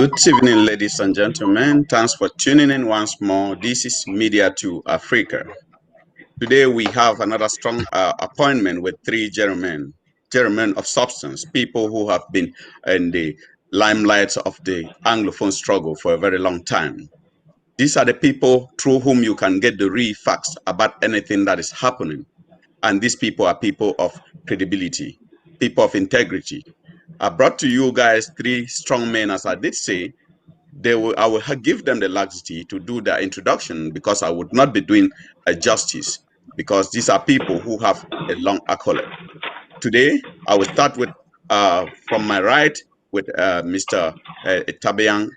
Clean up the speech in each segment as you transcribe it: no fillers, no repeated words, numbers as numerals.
Good evening, ladies and gentlemen. Thanks for tuning in once more. This is Media to Africa. Today we have another strong appointment with three gentlemen of substance, people who have been in the limelight of the Anglophone struggle for a very long time. These are the people through whom you can get the real facts about anything that is happening. And these people are people of credibility, people of integrity. I brought to you guys three strong men, as I did say. I will give them the luxury to do their introduction because I would not be doing a justice, because these are people who have a long accolade. Today, I will start with from my right with Mr. Tabayang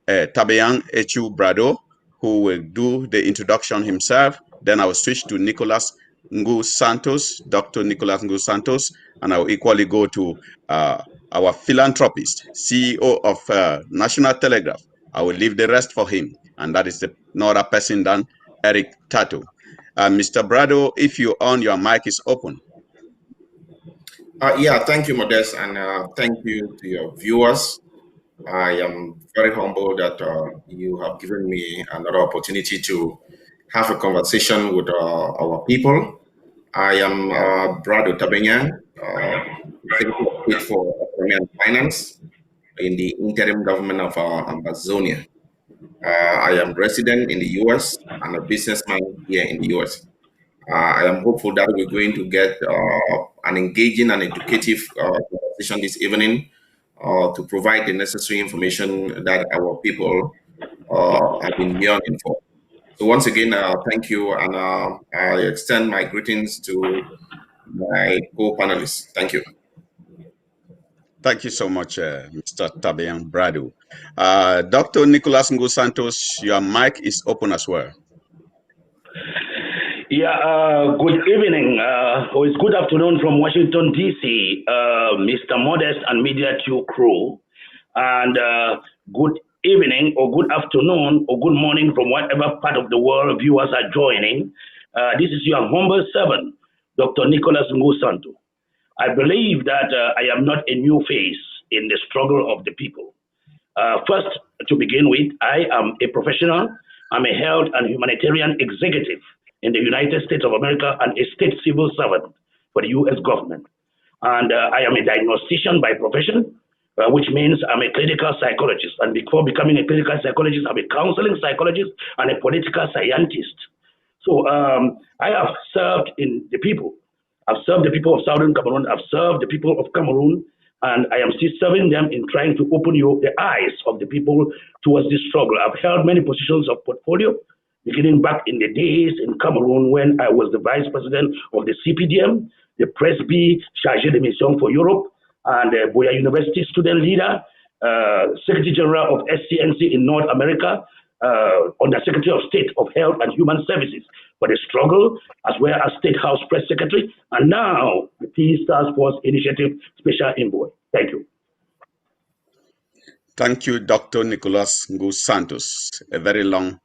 Echu Brado, who will do the introduction himself. Then I will switch to Nicholas Ngu Santos, Dr. Nicholas Ngu Santos, and I will equally go to our philanthropist, CEO of National Telegraph. I will leave the rest for him, and that is no other person than Eric Tato. Mr. Brado, if you on, your mic is open. Yeah, thank you, Modest, and thank you to your viewers. I am very humbled that you have given me another opportunity to have a conversation with our people. I am Brado Tabenyang, Executive State for Economy and Finance in the interim government of AMBAZONIA. I am resident in the US and a businessman here in the US. I am hopeful that we're going to get an engaging and educative conversation this evening to provide the necessary information that our people have been yearning for. So once again, thank you, and I extend my greetings to my co-panelists. Thank you. Thank you so much, Mr. Tabayang Brado. Dr. Nicholas Ngu Santos, your mic is open as well. Yeah, good evening, or it's good afternoon from Washington, D.C., Mr. Modest and Media 2 crew. And good evening, or good afternoon, or good morning from whatever part of the world viewers are joining. This is your humble servant, Dr. Nicholas Ngu Santos. I believe that I am not a new face in the struggle of the people. First, to begin with, I am a professional. I'm a health and humanitarian executive in the United States of America and a state civil servant for the U.S. government. And I am a diagnostician by profession, which means I'm a clinical psychologist. And before becoming a clinical psychologist, I'm a counseling psychologist and a political scientist. So I have served in the people. I've served the people of Southern Cameroon. I've served the people of Cameroon. And I am still serving them in trying to open the eyes of the people towards this struggle. I've held many positions of portfolio, beginning back in the days in Cameroon when I was the vice president of the CPDM, the Presby Chargé de Mission for Europe, and the Boya University student leader, Secretary General of SCNC in North America, under Secretary of State of Health and Human Services for the struggle, as well as State House Press Secretary, and now the Peace Task Force Initiative Special Envoy. Thank you. Thank you, Dr. Nicholas Ngu Santos. A very long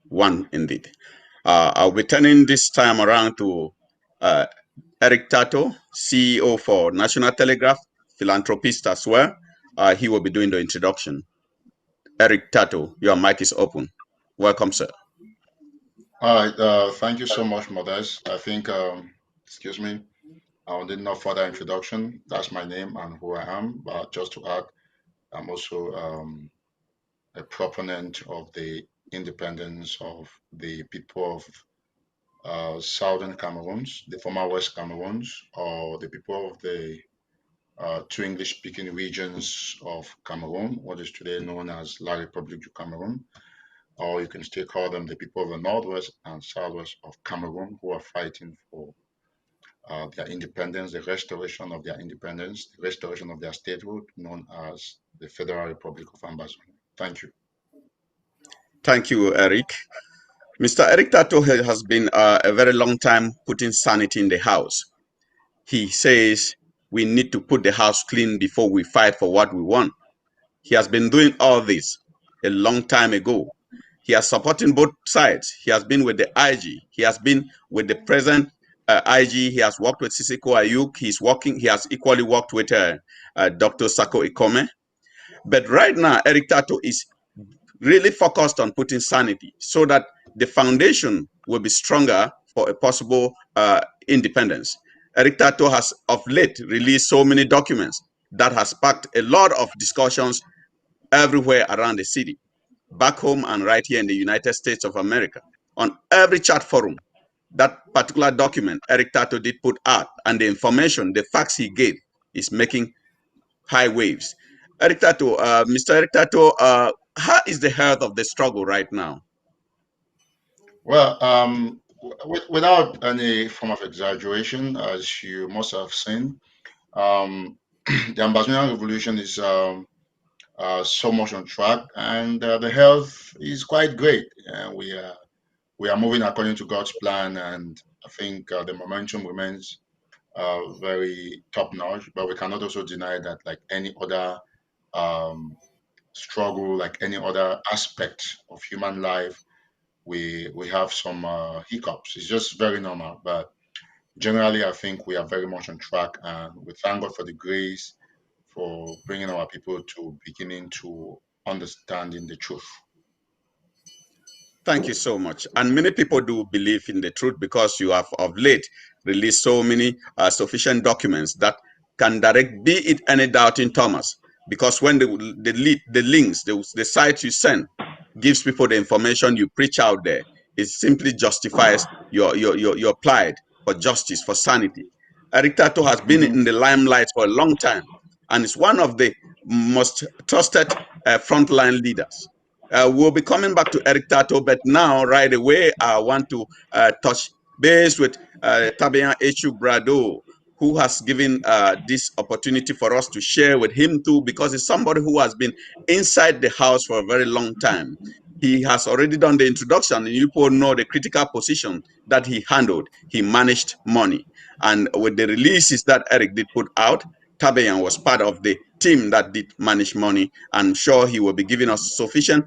one indeed. I'll be turning this time around to Eric Tato, CEO for National Telegraph, philanthropist as well. He will be doing the introduction. Eric Tato, your mic is open. Welcome, sir. All right. Thank you so much, Modest. I think, excuse me, I did no further introduction. That's my name and who I am. But just to add, I'm also a proponent of the independence of the people of Southern Cameroons, the former West Cameroons, or the people of the two English-speaking regions of Cameroon, what is today known as La République du Cameroon, or you can still call them the people of the Northwest and Southwest of Cameroon who are fighting for their independence, the restoration of their independence, the restoration of their statehood, known as the Federal Republic of Ambazonia. Thank you. Thank you, Eric. Mr. Eric Tato has been a very long time putting sanity in the house. He says we need to put the house clean before we fight for what we want. He has been doing all this a long time ago. He has supporting both sides. He has been with the IG. He has been with the present IG. He has worked with Sisiko Ayuk. He has equally worked with Dr. Sako Ikome. But right now, Eric Tato is really focused on putting sanity so that the foundation will be stronger for a possible independence. Eric Tato has of late released so many documents that has sparked a lot of discussions everywhere around the city, back home and right here in the United States of America. On every chat forum, that particular document Eric Tato did put out and the information, the facts he gave is making high waves. Eric Tato, Mr. Eric Tato, how is the health of the struggle right now? Well, without any form of exaggeration, as you must have seen, the Ambazonian revolution is so much on track, and the health is quite great. We are moving according to God's plan, and I think the momentum remains very top notch. But we cannot also deny that, like any other um, struggle, like any other aspect of human life, we have some hiccups. It's just very normal, but generally, I think we are very much on track, and we thank God for the grace for bringing our people to beginning to understanding the truth. Thank you so much. And many people do believe in the truth because you have of late released so many sufficient documents that can direct, be it any doubting Thomas. Because when the links, the sites you send gives people the information you preach out there, it simply justifies your plight for justice, for sanity. Eric Tato has been Mhm. in the limelight for a long time and is one of the most trusted frontline leaders. We'll be coming back to Eric Tato, but now, right away, I want to touch base with Tabian Echu Brado, who has given this opportunity for us to share with him too, because he's somebody who has been inside the house for a very long time. He has already done the introduction, and you people know the critical position that he handled. He managed money. And with the releases that Eric did put out, Tabayan was part of the team that did manage money. I'm sure he will be giving us sufficient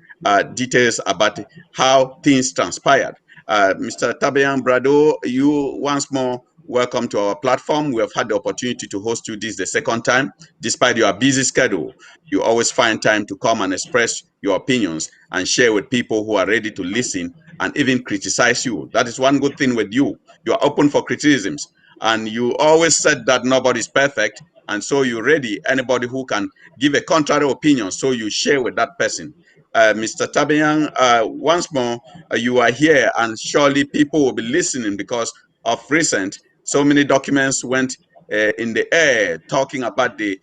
details about how things transpired. Mr. Tabayan Brado, you once more welcome to our platform. We have had the opportunity to host you this the second time. Despite your busy schedule, you always find time to come and express your opinions and share with people who are ready to listen and even criticize you. That is one good thing with you. You are open for criticisms. And you always said that nobody's perfect. And so you're ready, anybody who can give a contrary opinion, so you share with that person. Mr. Tabian, once more, you are here, and surely people will be listening because of recent, so many documents went in the air talking about the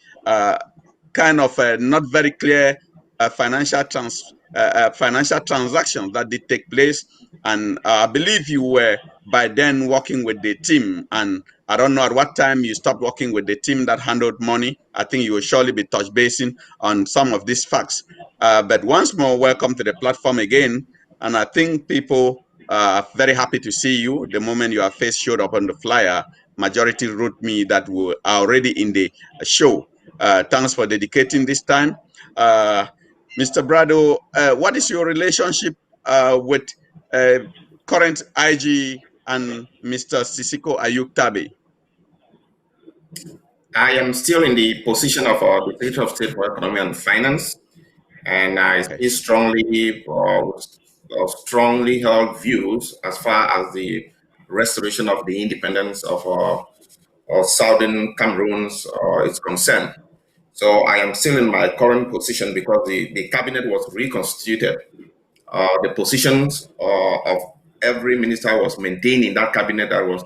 kind of not very clear financial transactions that did take place. And I believe you were by then working with the team. And I don't know at what time you stopped working with the team that handled money. I think you will surely be touch basing on some of these facts. But once more, welcome to the platform again. And I think people are very happy to see you. The moment your face showed up on the flyer, majority wrote me that we are already in the show. Thanks for dedicating this time. Mr. Brado, what is your relationship with current IG and Mr. Sisiko Ayuk-Tabe? I am still in the position of the Secretary of State for Economy and Finance, and I Okay. see strongly held views as far as the restoration of the independence of Southern Cameroon is concerned. So I am still in my current position because the cabinet was reconstituted. The positions of every minister was maintained in that cabinet that was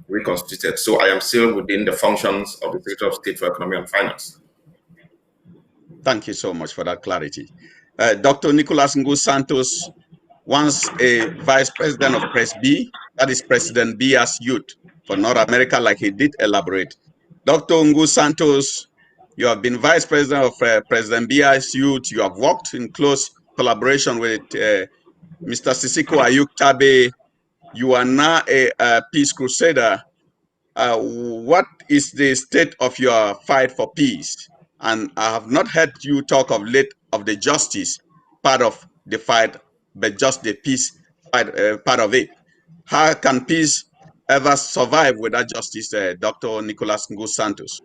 reconstituted. So I am still within the functions of the Secretary of State for Economy and Finance. Thank you so much for that clarity. Dr. Nicolas Ngu Santos, once a vice president of Press B, that is President Bia's youth for North America, like he did elaborate. Dr. Ngu Santos, you have been vice president of President Bia's youth. You have worked in close collaboration with Mr. Sisiko Ayuk Tabe. You are now a peace crusader. What is the state of your fight for peace? And I have not heard you talk of late of the justice part of the fight, but just the peace fight, part of it. How can peace ever survive without justice, Dr. Nicolas Ngu Santos?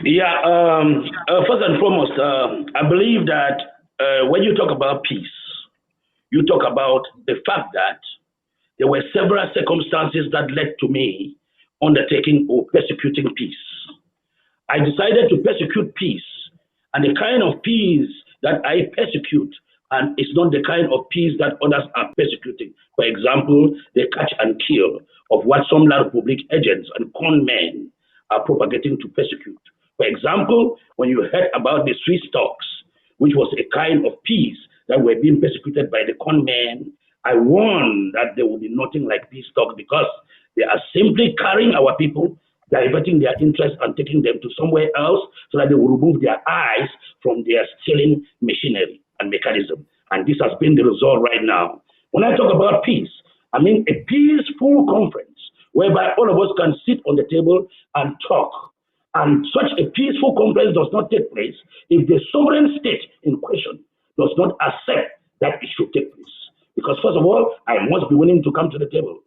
Yeah, first and foremost, I believe that when you talk about peace, you talk about the fact that there were several circumstances that led to me undertaking or persecuting peace. I decided to persecute peace, and the kind of peace that I persecute and it's not the kind of peace that others are persecuting. For example, the catch and kill of what some La Republic agents and con men are propagating to persecute. For example, when you heard about the Swiss talks, which was a kind of peace that were being persecuted by the con men, I warned that there will be nothing like these talks because they are simply carrying our people, diverting their interest and taking them to somewhere else so that they will remove their eyes from their stealing machinery and mechanism. And this has been the result right now. When I talk about peace, I mean a peaceful conference whereby all of us can sit on the table and talk. And such a peaceful conference does not take place if the sovereign state in question does not accept that it should take place. Because first of all, I must be willing to come to the table.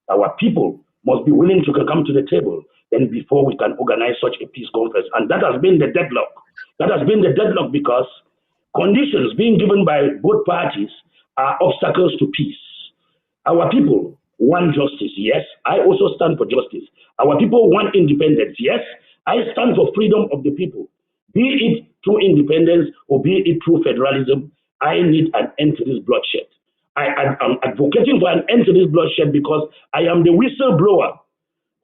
Our people must be willing to come to the table. Then before we can organize such a peace conference. And that has been the deadlock. That has been the deadlock because conditions being given by both parties are obstacles to peace. Our people want justice, yes. I also stand for justice. Our people want independence, yes. I stand for freedom of the people. Be it through independence or be it through federalism, I need an end to this bloodshed. I am advocating for an end to this bloodshed because I am the whistleblower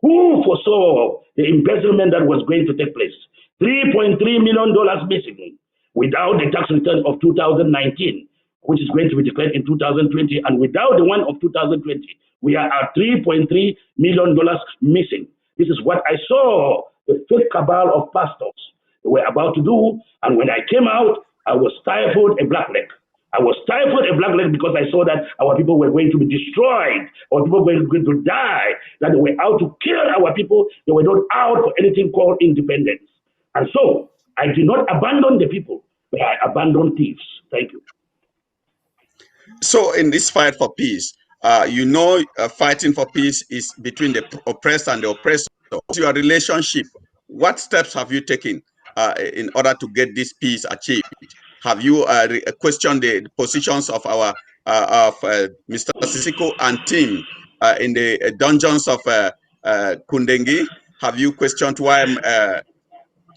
who foresaw the embezzlement that was going to take place. $3.3 million missing without the tax return of 2019, which is going to be declared in 2020, and without the one of 2020, we are at $3.3 million missing. This is what I saw the fake cabal of pastors were about to do, and when I came out, I was stifled a black leg. I was stifled a black leg because I saw that our people were going to be destroyed, our people were going to die, that they were out to kill our people, they were not out for anything called independence. And so I did not abandon the people, but I abandoned thieves. Thank you. So in this fight for peace, fighting for peace is between the oppressed and the oppressor. What's your relationship? What steps have you taken in order to get this peace achieved? Have you questioned the positions of our Mr. Sisiko and team in the dungeons of Kundengi? Have you questioned why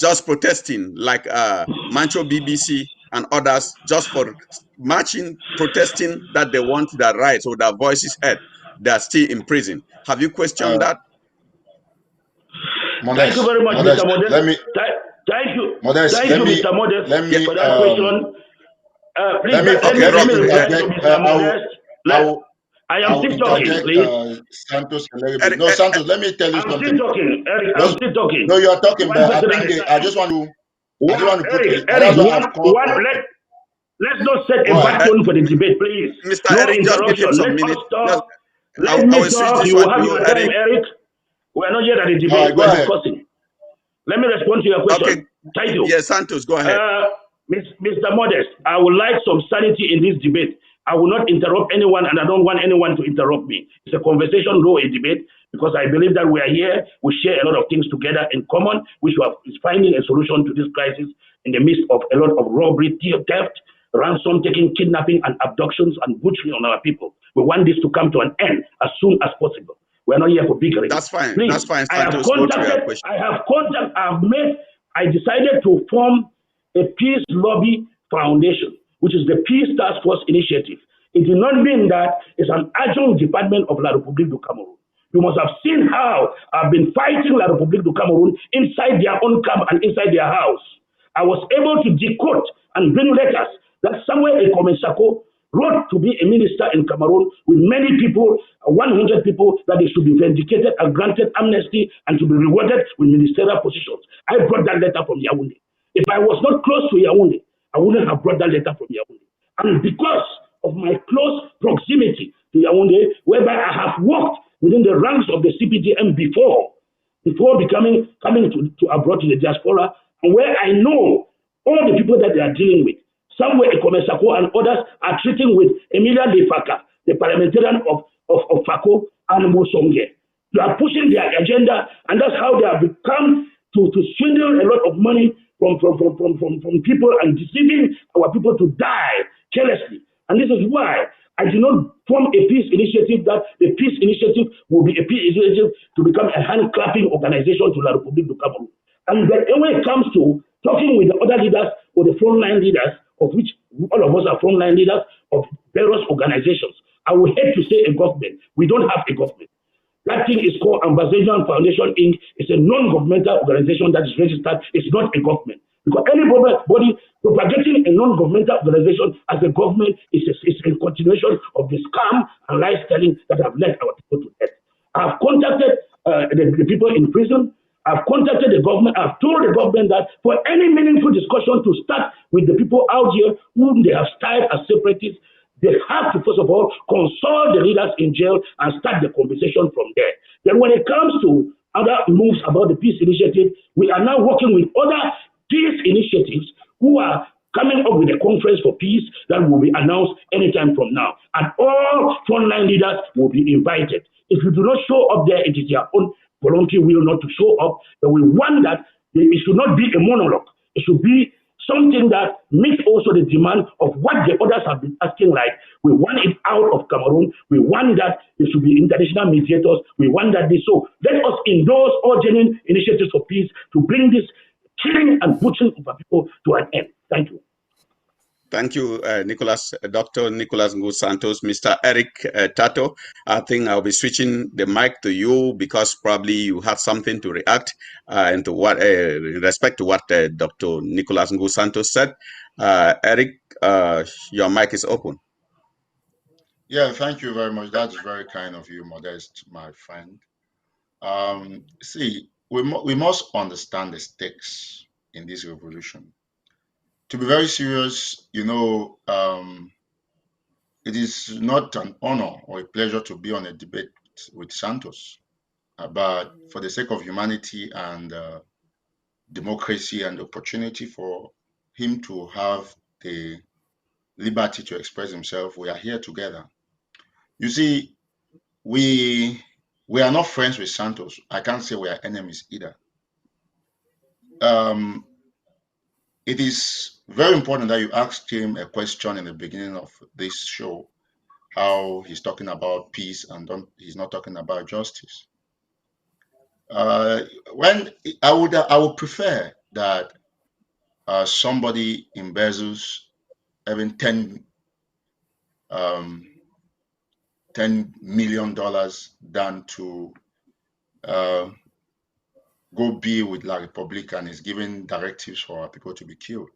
just protesting like Mancho BBC and others just for marching, protesting that they want their rights or their voices heard? They are still in prison. Have you questioned that? Thank you very much, Mr. Modest. Let me, thank you. Modest, Thank you, Mr. Modest, for that question. Please, let me reply to Mr. Modest. I am still talking, please. Santos a little bit. No, Santos, let me tell you something. I'm still talking, Eric. I'm still talking. No, you are talking, but I think I just want to put it. Eric, let's not set a bad tone for the debate, please. Mr. No Eric, just give him some minutes. Let me talk. You will have your time, Eric. We are not yet at the debate. We are discussing. Let me respond to your question. Okay. Title. Yes, Santos, go ahead. Mr. Modest, I would like some sanity in this debate. I will not interrupt anyone, and I don't want anyone to interrupt me. It's a conversation, no a debate, because I believe that we are here, we share a lot of things together in common, which is finding a solution to this crisis in the midst of a lot of robbery, theft, ransom taking, kidnapping, and abductions and butchery on our people. We want this to come to an end as soon as possible. We're not here for bickering. That's fine. Please, that's fine. Santos, I decided to form a peace lobby foundation, which is the Peace Task Force Initiative. It did not mean that it's an adjunct department of La République du Cameroon. You must have seen how I've been fighting La République du Cameroon inside their own camp and inside their house. I was able to decode and bring letters that Samuel Ekomensako wrote to be a minister in Cameroon with many people, 100 people, that they should be vindicated and granted amnesty and to be rewarded with ministerial positions. I brought that letter from Yaoundé. If I was not close to Yaoundé, I wouldn't have brought that letter from Yaoundé. And because of my close proximity to Yaoundé, whereby I have worked within the ranks of the CPTM before coming to abroad to the diaspora, and where I know all the people that they are dealing with. Samuel Ekomensako and others are treating with Emilia Lefaka, the parliamentarian of Fako and Mosonge. They are pushing their agenda, and that's how they have become to swindle a lot of money from people and deceiving our people to die carelessly. And this is why I did not form a peace initiative that the peace initiative will be a peace initiative to become a hand-clapping organization to La Republique du Cameroon. And then when it comes to talking with the other leaders or the frontline leaders, of which all of us are frontline leaders of various organizations, I would hate to say a government. We don't have a government. That thing is called Ambazonian Foundation Inc. It's a non-governmental organization that is registered. It's not a government. Because anybody propagating a non-governmental organization as a government is a continuation of the scam and lies telling that have led our people to death. I've contacted the people in prison. I've contacted the government. I've told the government that for any meaningful discussion to start with the people out here whom they have styled as separatists, they have to, first of all, consult the leaders in jail and start the conversation from there. Then when it comes to other moves about the peace initiative, we are now working with other peace initiatives who are coming up with a conference for peace that will be announced anytime from now. And all frontline leaders will be invited. If you do not show up there, it is your own voluntary will not to show up. But we want that it should not be a monologue. It should be something that meets also the demand of what the others have been asking, like we want it out of Cameroon, we want that there should be international mediators, we want that this. So let us endorse all genuine initiatives for peace to bring this killing and butchering of our people to an end. Thank you. Thank you, Dr. Nicholas Ngu Santos. Mr. Eric Tato, I think I'll be switching the mic to you because probably you have something to react and to what, in respect to what Dr. Nicholas Ngu Santos said. Eric, your mic is open. Yeah, thank you very much. That's very kind of you, Modest, my friend. See, we must understand the stakes in this revolution. To be very serious, it is not an honor or a pleasure to be on a debate with Santos, but for the sake of humanity and democracy and the opportunity for him to have the liberty to express himself, we are here together. You see, we are not friends with Santos. I can't say we are enemies either. It is very important that you asked him a question in the beginning of this show, how he's talking about peace and he's not talking about justice. When I would prefer that somebody embezzles even $10 million than to go be with La Republique and is giving directives for our people to be killed.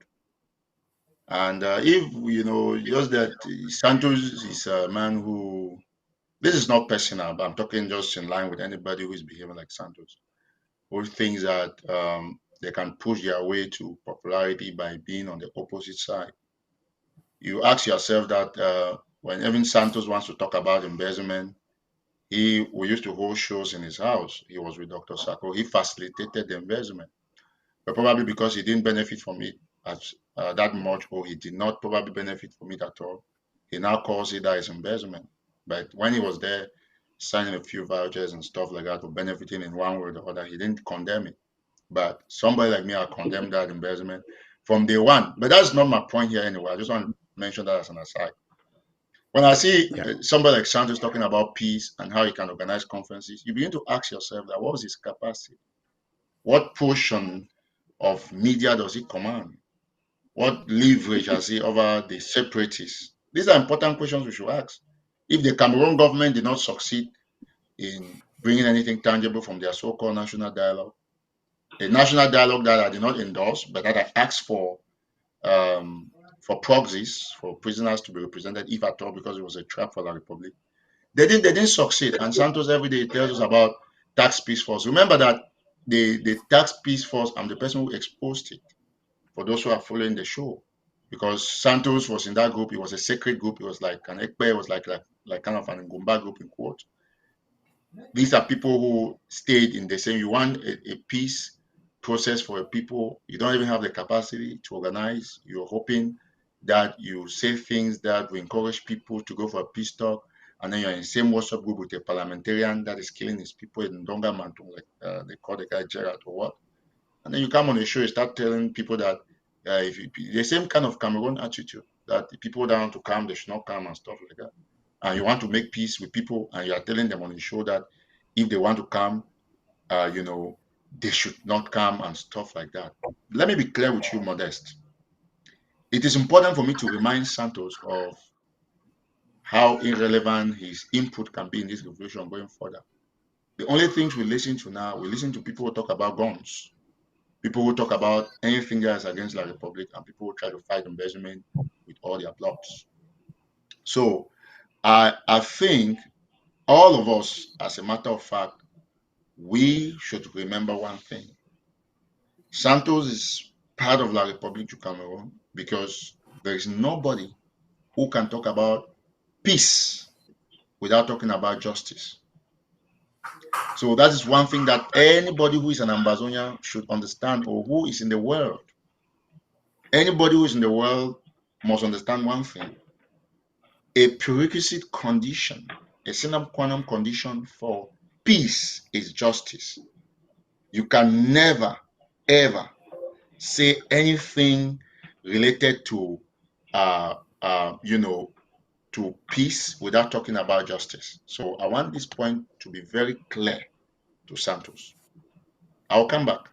And if, just that Santos is a man who, this is not personal, but I'm talking just in line with anybody who is behaving like Santos, who thinks that they can push their way to popularity by being on the opposite side. You ask yourself that when even Santos wants to talk about embezzlement, we used to hold shows in his house. He was with Dr. Sako. He facilitated the embezzlement, but probably because he didn't benefit from it as that much, or he did not probably benefit from it at all, he now calls it as embezzlement. But when he was there, signing a few vouchers and stuff like that, or benefiting in one way or the other, he didn't condemn it. But somebody like me, I condemn that embezzlement from day one. But that's not my point here anyway. I just want to mention that as an aside. When I see somebody like Santos talking about peace and how he can organize conferences, you begin to ask yourself that what was his capacity? What portion of media does he command? What leverage has he over the separatists? These are important questions we should ask. If the Cameroon government did not succeed in bringing anything tangible from their so-called national dialogue, a national dialogue that I did not endorse, but that I asked for proxies, for prisoners to be represented, if at all, because it was a trap for La Republique. They didn't succeed. And Santos every day tells us about tax peace force. Remember that the tax peace force, I'm the person who exposed it, for those who are following the show, because Santos was in that group. It was a secret group. It was like an Ekpe, it was like kind of an Ngumba group in quote. These are people who stayed in the same, you want a peace process for a people, you don't even have the capacity to organize. You're hoping that you say things that will encourage people to go for a peace talk, and then you're in the same WhatsApp group with a parliamentarian that is killing his people in Donga Mantung, like they call the guy Gerard or what. And then you come on a show, you start telling people that if you, the same kind of Cameroon attitude that the people that want to come, they should not come and stuff like that. And you want to make peace with people, and you are telling them on the show that if they want to come, they should not come and stuff like that. Let me be clear with you, Modest. It is important for me to remind Santos of how irrelevant his input can be in this revolution going further. The only things we listen to now, we listen to people who talk about guns, people who talk about anything else against La Republic, and people who try to fight embezzlement with all their plots. So I think all of us, as a matter of fact, we should remember one thing. Santos is part of La Republique du Cameroon because there is nobody who can talk about peace without talking about justice. So that is one thing that anybody who is an Ambazonian should understand, or who is in the world. Anybody who is in the world must understand one thing. A prerequisite condition, a sine qua non condition for peace is justice. You can never, ever say anything related to, to peace without talking about justice. So I want this point to be very clear to Santos. I'll come back.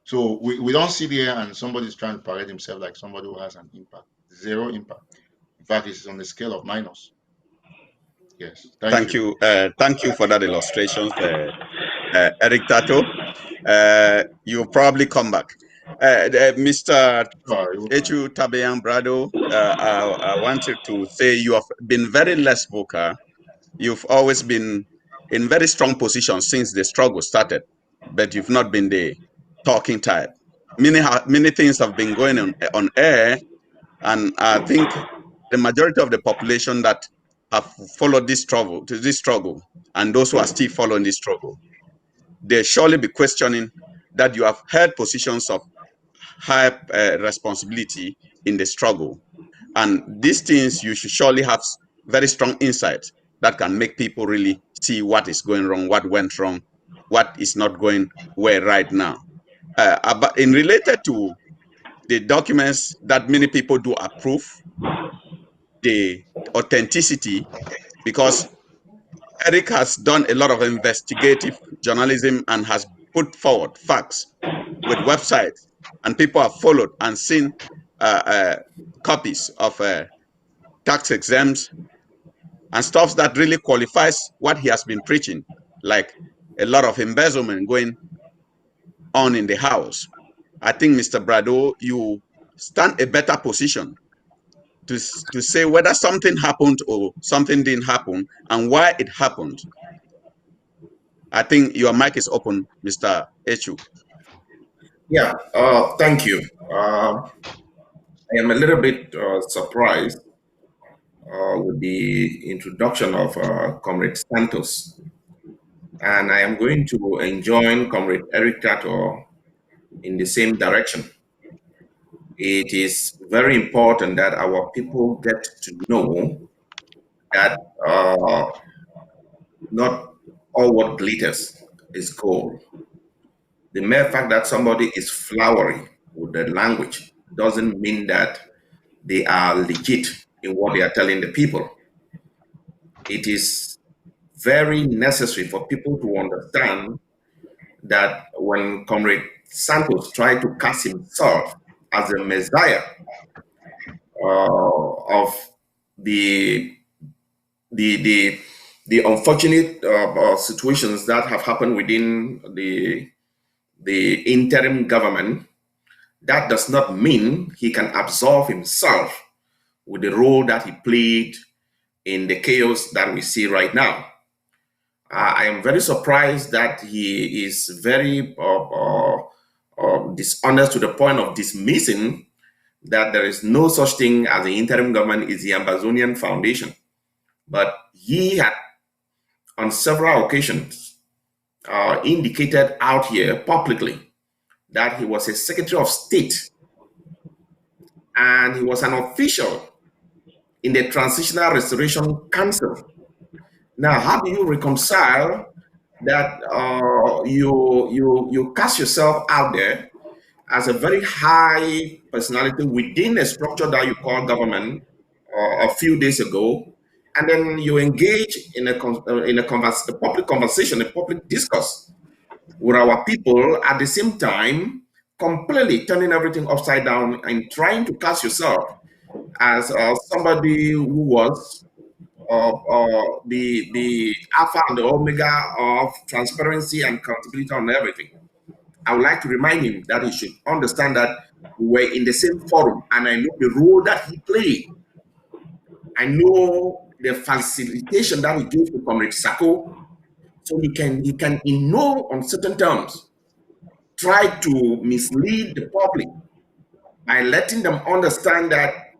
So we don't sit here and somebody's trying to parade himself like somebody who has an impact. Zero impact. In fact, it's on the scale of minus. Yes. Thank you. Thank you for that illustration, Eric Tato. You'll probably come back. Mr. Echu Tabeyan Brado, I wanted to say you have been very less vocal. You've always been in very strong position since the struggle started, but you've not been the talking type. Many things have been going on air, and I think the majority of the population that have followed this struggle, and those who are still following this struggle, they surely be questioning that you have held positions of high responsibility in the struggle. And these things, you should surely have very strong insight that can make people really see what is going wrong, what went wrong, what is not going well right now. But in related to the documents that many people do approve, the authenticity, because Eric has done a lot of investigative journalism and has put forward facts with websites, and people have followed and seen copies of tax exempts and stuff that really qualifies what he has been preaching, like a lot of embezzlement going on in the house. I think, Mr. Brado, you stand a better position to say whether something happened or something didn't happen and why it happened. I think your mic is open, Mr. Echu. Yeah, thank you. I am a little bit surprised with the introduction of Comrade Santos. And I am going to enjoin Comrade Eric Tato in the same direction. It is very important that our people get to know that not all what glitters is gold. The mere fact that somebody is flowery with the language doesn't mean that they are legit in what they are telling the people. It is very necessary for people to understand that when Comrade Santos tried to cast himself as a messiah of the unfortunate situations that have happened within the interim government, that does not mean he can absolve himself with the role that he played in the chaos that we see right now. I am very surprised that he is very dishonest to the point of dismissing that there is no such thing as the interim government is the Ambazonian Foundation. But he had, on several occasions, indicated out here publicly that he was a Secretary of State and he was an official in the Transitional Restoration Council. Now, how do you reconcile that you cast yourself out there as a very high personality within a structure that you call government a few days ago, and then you engage in a public conversation, a public discourse with our people at the same time, completely turning everything upside down and trying to cast yourself as somebody who was the alpha and the omega of transparency and accountability on everything. I would like to remind him that he should understand that we were in the same forum and I know the role that he played. I know the facilitation that he gave to Comrade Sako, so he can in no uncertain terms try to mislead the public by letting them understand that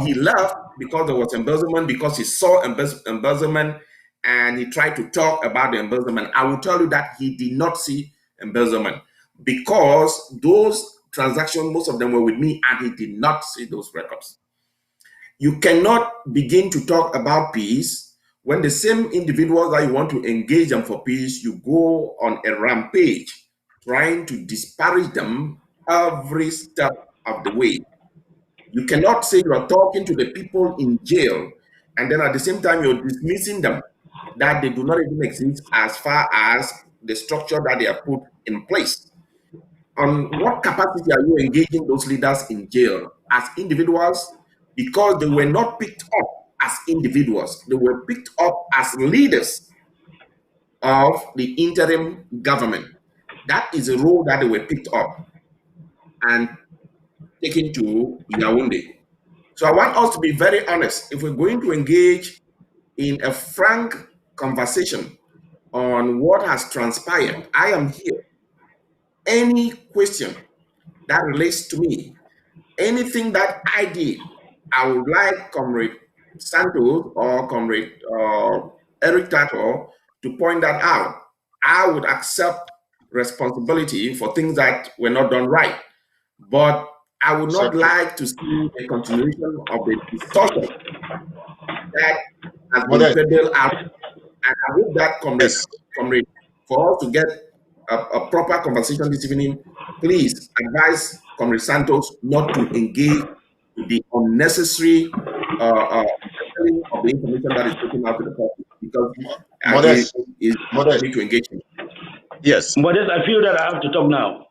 he left because there was embezzlement, because he saw embezzlement and he tried to talk about the embezzlement. I will tell you that he did not see embezzlement because those transactions, most of them were with me, and he did not see those records. You cannot begin to talk about peace when the same individuals that you want to engage them for peace, you go on a rampage trying to disparage them every step of the way. You cannot say you are talking to the people in jail and then at the same time you're dismissing them, that they do not even exist as far as the structure that they are put in place. On what capacity are you engaging those leaders in jail as individuals? Because they were not picked up as individuals, they were picked up as leaders of the interim government. That is a role that they were picked up and taken to Yaoundé. So I want us to be very honest. If we're going to engage in a frank conversation on what has transpired, I am here. Any question that relates to me, anything that I did, I would like Comrade Santos or Comrade Eric Tato to point that out. I would accept responsibility for things that were not done right. But I would not like to see a continuation of the distortion that has been peddled out. And I hope that, comrade, for us to get a proper conversation this evening, please advise Comrade Santos not to engage in the unnecessary of the information that is taken out to the public, because Modest, he is need to engage him. Yes. Modest, I feel that I have to talk now.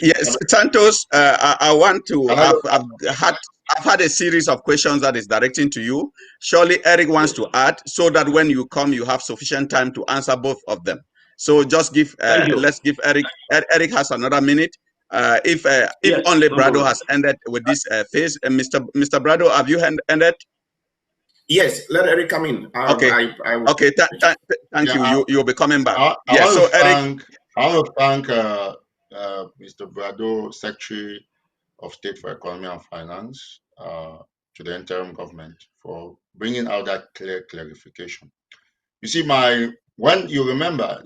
Yes, Santos. I want to. I've had a series of questions that is directing to you. Surely Eric wants to add, so that when you come, you have sufficient time to answer both of them. So just give. Let's give Eric. Eric has another minute. If yes, only Brado has ended with this phase, Mr. Brado, have you ended? Yes, let Eric come in. Okay. Okay. Thank you. You'll be coming back. I want to thank Mr. Brado, Secretary of State for Economy and Finance, to the interim government for bringing out that clarification. You see, when you remember,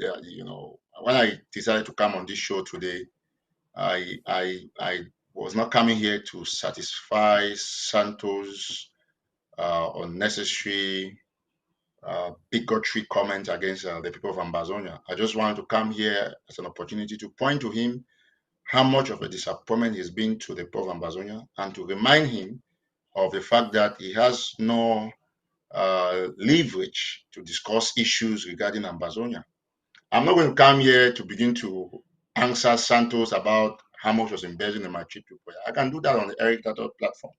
when I decided to come on this show today, I was not coming here to satisfy Santos' unnecessary bigotry comments against the people of Ambazonia. I just wanted to come here as an opportunity to point to him how much of a disappointment he's been to the people of Ambazonia, and to remind him of the fact that he has no leverage to discuss issues regarding Ambazonia. I'm not going to come here to begin to answer Santos about how much was embezzled in my trip to Korea. I can do that on the Eric Tato platform.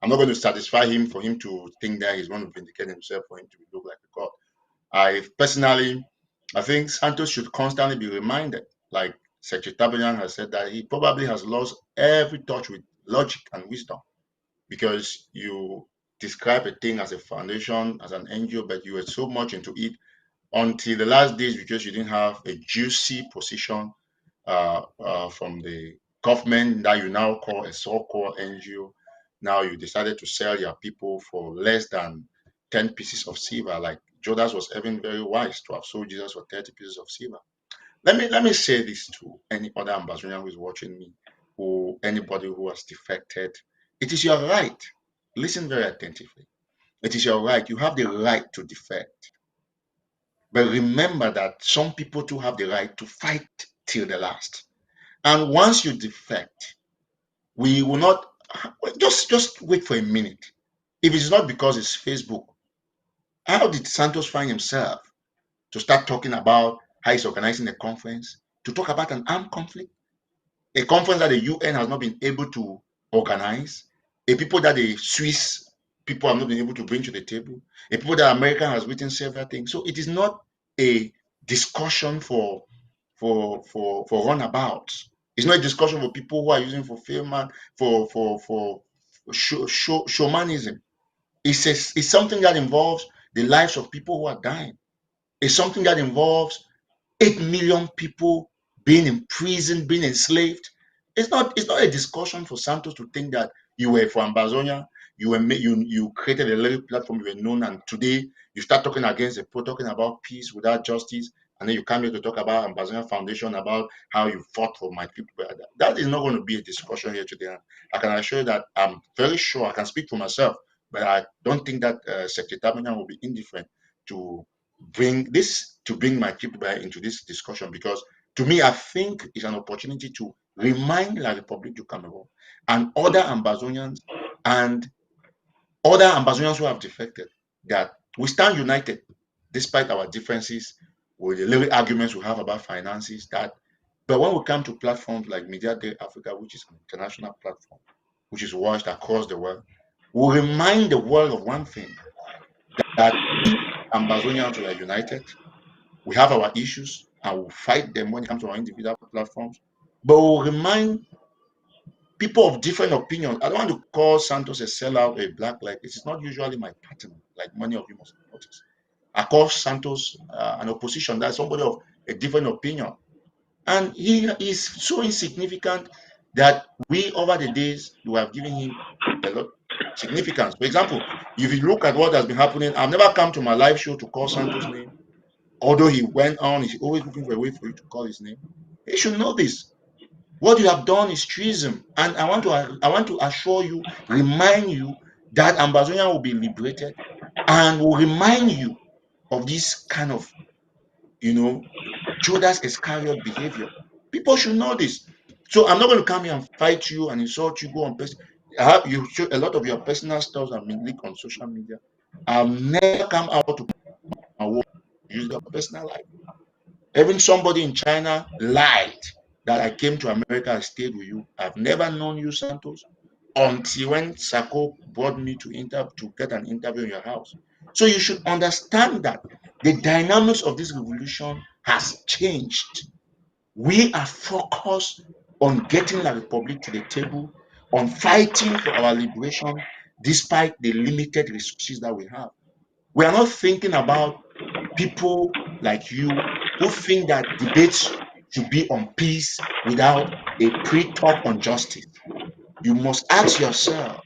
I'm not going to satisfy him for him to think that he's going to vindicate himself, for him to look like a god. I think Santos should constantly be reminded, like Secretary Tabayan has said, that he probably has lost every touch with logic and wisdom, because you describe a thing as a foundation, as an NGO, but you were so much into it until the last days, because you didn't have a juicy position from the government that you now call a so-called NGO. Now you decided to sell your people for less than 10 pieces of silver. Like Judas was even very wise to have sold Jesus for 30 pieces of silver. Let me say this to any other Ambazonian who is watching me, or anybody who has defected. It is your right. Listen very attentively. It is your right. You have the right to defect. But remember that some people too have the right to fight till the last. And once you defect, we will not just wait for a minute. If it's not because it's Facebook, how did Santos find himself to start talking about how he's organizing a conference to talk about an armed conflict? A conference that the UN has not been able to organize, a people that the Swiss people have not been able to bring to the table, a people that America has written several things. So it is not a discussion for runabouts. It's not a discussion for people who are using fulfillment for showmanism. It's something that involves the lives of people who are dying. It's something that involves 8 million people being imprisoned, being enslaved. It's not a discussion for Santos to think that you were for Ambazonia, you created a little platform, you were known, and today you start talking against the poor, talking about peace without justice, and then you come here to talk about Ambazonia Foundation, about how you fought for my people. That is not going to be a discussion here today. I can assure you that I'm very sure I can speak for myself, but I don't think that Secretary Tabinan will be indifferent to bring my people back into this discussion, because to me, I think it's an opportunity to remind La Republic du Cameroon and and other Ambazonians who have defected that we stand united despite our differences with the little arguments we have about finances. But when we come to platforms like Media Day Africa, which is an international platform, which is watched across the world, we remind the world of one thing, that we Ambazonians, we are united. We have our issues and we'll fight them when it comes to our individual platforms. But we'll remind people of different opinions. I don't want to call Santos a sellout, a black leg. It is not usually my pattern, like many of you must have noticed. I call Santos an opposition. That's somebody of a different opinion. And he is so insignificant that we, over the days, we have given him a lot of significance. For example, if you look at what has been happening, I've never come to my live show to call Santos' name. Although he went on, he's always looking for a way for you to call his name. He should know this. What you have done is treason. And I want to assure you, remind you that Ambazonia will be liberated, and will remind you of this kind of, Judas Iscariot behavior. People should know this. So I'm not going to come here and fight you and insult you, go on you show a lot of your personal stuff have been leaked on social media. I've never come out to my work, use your personal life. Even somebody in China lied that I came to America and stayed with you. I've never known you, Santos, until when Sako brought me to get an interview in your house. So you should understand that the dynamics of this revolution has changed. We are focused on getting La Republic to the table, on fighting for our liberation, despite the limited resources that we have. We are not thinking about people like you who think that debates should be on peace without a pre-talk on justice. You must ask yourself,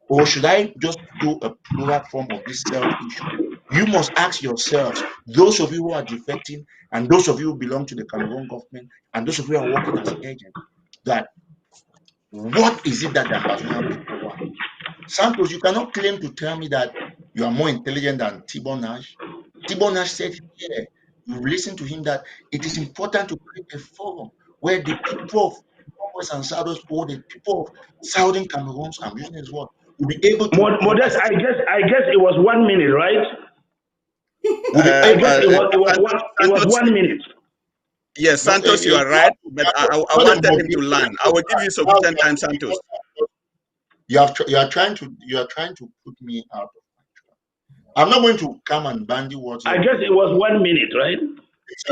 or should I just do a plural form of this self-issue? You must ask yourselves, those of you who are defecting, and those of you who belong to the Cameroon government, and those of you who are working as agents, that what is it that the Ambazonian people want? Santos, you cannot claim to tell me that you are more intelligent than Tibor Nash. Tibor Nash said here, you listen to him, that it is important to create a forum where the people of Northwest and Southwest, or the people of Southern Cameroons, I'm using his word, will be able to Modest, understand, I guess it was 1 minute, right? will be I able guess to understand. it was Santos, 1 minute. yes, No, Santos, you are right, but I not a wanted him to motivation. land. I will give you sufficient time, Santos. You are trying to put me out of my track. I'm not going to come and bandy words I here with guess you. it was 1 minute, right?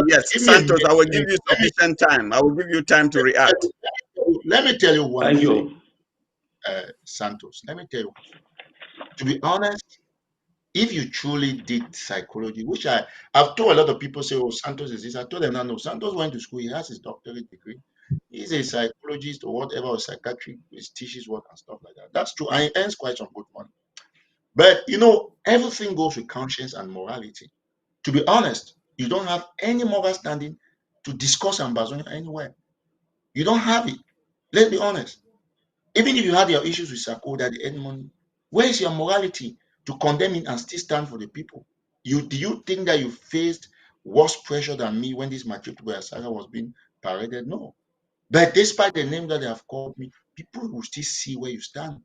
Yes, Give me a Santos, minute. I will give you sufficient time. I will give you time to react. Let me tell you one Thank thing, you. Santos. Let me tell you, to be honest, if you truly did psychology, which I've told a lot of people, say, oh, Santos is this. I told them, no, Santos went to school. He has his doctorate degree. He's a psychologist or whatever, or psychiatric, he teaches work and stuff like that. That's true. And he earns quite some good money. But, everything goes with conscience and morality. To be honest, you don't have any moral standing to discuss Ambazonia anywhere. You don't have it. Let's be honest. Even if you had your issues with Sako that they earn money, where is your morality to condemn it and still stand for the people? Do you think that you faced worse pressure than me when this Matrix saga was being paraded? No. But despite the name that they have called me, people will still see where you stand.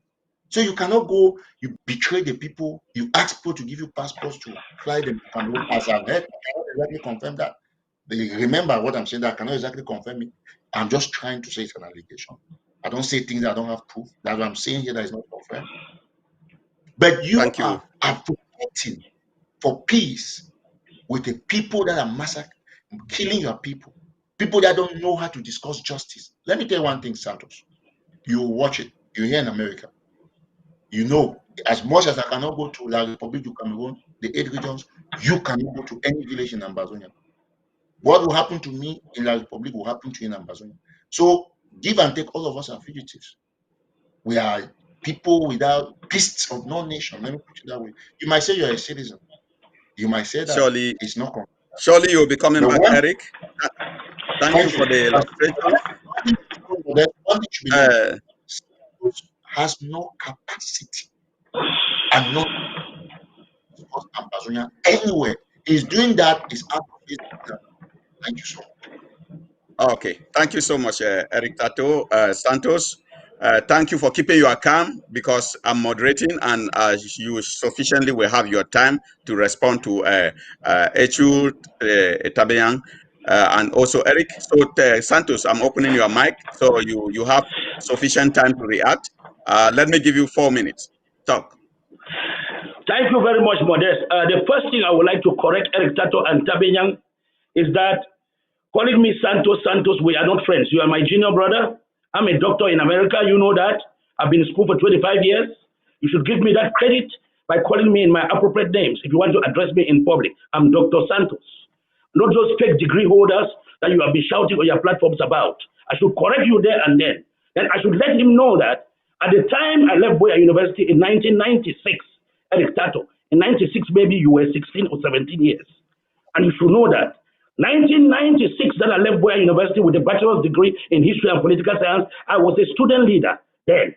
So you cannot go, you betray the people, you ask people to give you passports to fly them to Cameroon. As I've heard, I cannot exactly confirm that. They remember what I'm saying, that I cannot exactly confirm it. I'm just trying to say it's an allegation. I don't say things that I don't have proof. That's what I'm saying here that is not confirmed. But you are advocating for peace with the people that are massacring, killing your people that don't know how to discuss justice. Let me tell you one thing, Santos. You watch it. You're here in America. You know, as much as I cannot go to La Republic du Cameroon, the 8 regions, you cannot go to any village in Ambazonia. What will happen to me in La Republic will happen to you in Ambazonia. So give and take, all of us are fugitives. We are people without beasts of no nation. Let me put it that way. You might say you're a citizen. You might say that Surely, it's not correct. surely you'll be coming But back, one, Eric. Thank you for the illustration. one thing should be known. Santos has no capacity and no Ambazonia anywhere. He's doing that is out of his. Thank you so much. Okay, thank you so much, Eric Tato Santos. Thank you for keeping your calm, because I'm moderating, and you sufficiently will have your time to respond to Echu Tabeyan and also Eric. So Santos, I'm opening your mic, so you have sufficient time to react. Let me give you 4 minutes. Talk. Thank you very much, Modest. The first thing I would like to correct Eric Tato and Tabenyang is that calling me Santos, we are not friends. You are my junior brother. I'm a doctor in America. You know that. I've been in school for 25 years. You should give me that credit by calling me in my appropriate names if you want to address me in public. I'm Dr. Santos. Not those fake degree holders that you have been shouting on your platforms about. I should correct you there and then. Then I should let him know that at the time I left Boya University in 1996, Eric Tato, in 96 maybe you were 16 or 17 years. And you should know that 1996 that I left Boya University with a bachelor's degree in history and political science, I was a student leader then.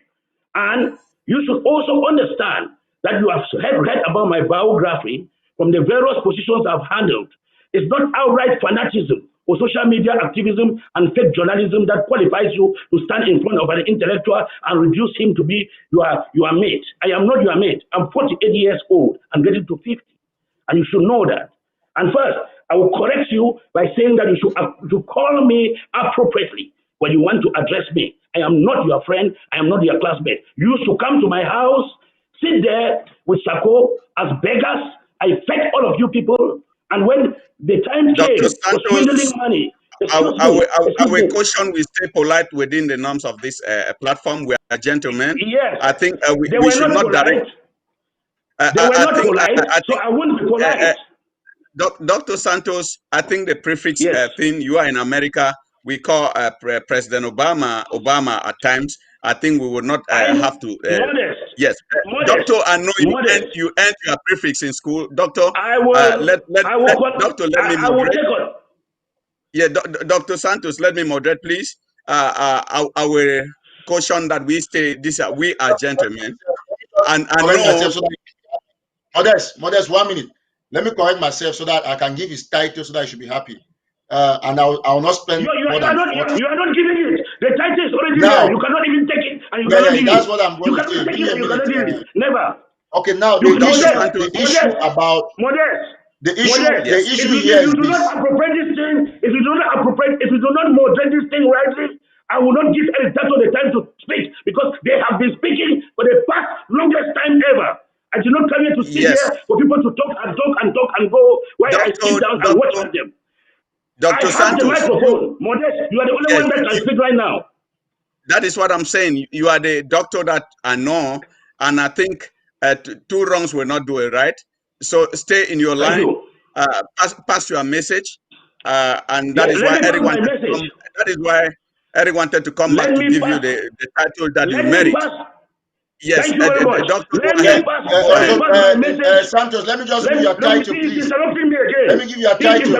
And you should also understand that you have read about my biography from the various positions I've handled. It's not outright fanaticism or social media activism and fake journalism that qualifies you to stand in front of an intellectual and reduce him to be your mate. I am not your mate. I'm 48 years old. I'm getting to 50. And you should know that. And first, I will correct you by saying that you should call me appropriately when you want to address me. I am not your friend. I am not your classmate. You used to come to my house, sit there with Sako as beggars. I fed all of you people. And when the time came for swindling money, I will caution we stay polite within the norms of this platform. We are gentlemen. Yes. I think they we were should not direct. They were not polite, so I wouldn't be polite. Dr. Santos, I think the prefix thing, you are in America, we call President Obama at times. I think we would not have to. Modest. Yes. Modest. Doctor, I know you earned your prefix in school. Doctor, I will moderate. take on. Yeah, Dr. Santos, let me moderate, please. I will caution that we stay. We are gentlemen, and I know. Modest, 1 minute. Let me correct myself so that I can give his title so that I should be happy. And I'll not spend more than 40. You are not giving it. The title is already there. You cannot even take it, and you cannot give that's it. what I'm going to say. You cannot give it. Never. Okay, now the issue about the issue here is this. If you do not moderate this thing rightly, I will not give Eric Tato the time to speak, because they have been speaking for the past longest time ever. I did not come here to sit here for people to talk and go while I sit down and watch them. Dr. I have Santos, the microphone. Modest, you are the only one that can speak right now. That is what I'm saying. You are the doctor that I know, and I think 2 wrongs will not do it right. So stay in your line. Pass your message, and that is why everyone. That is why Eric wanted to come back to give you the title that you merit. Yes, thank you very much. Doctor, Santos, let me just give you a title, please. Let me give you a title.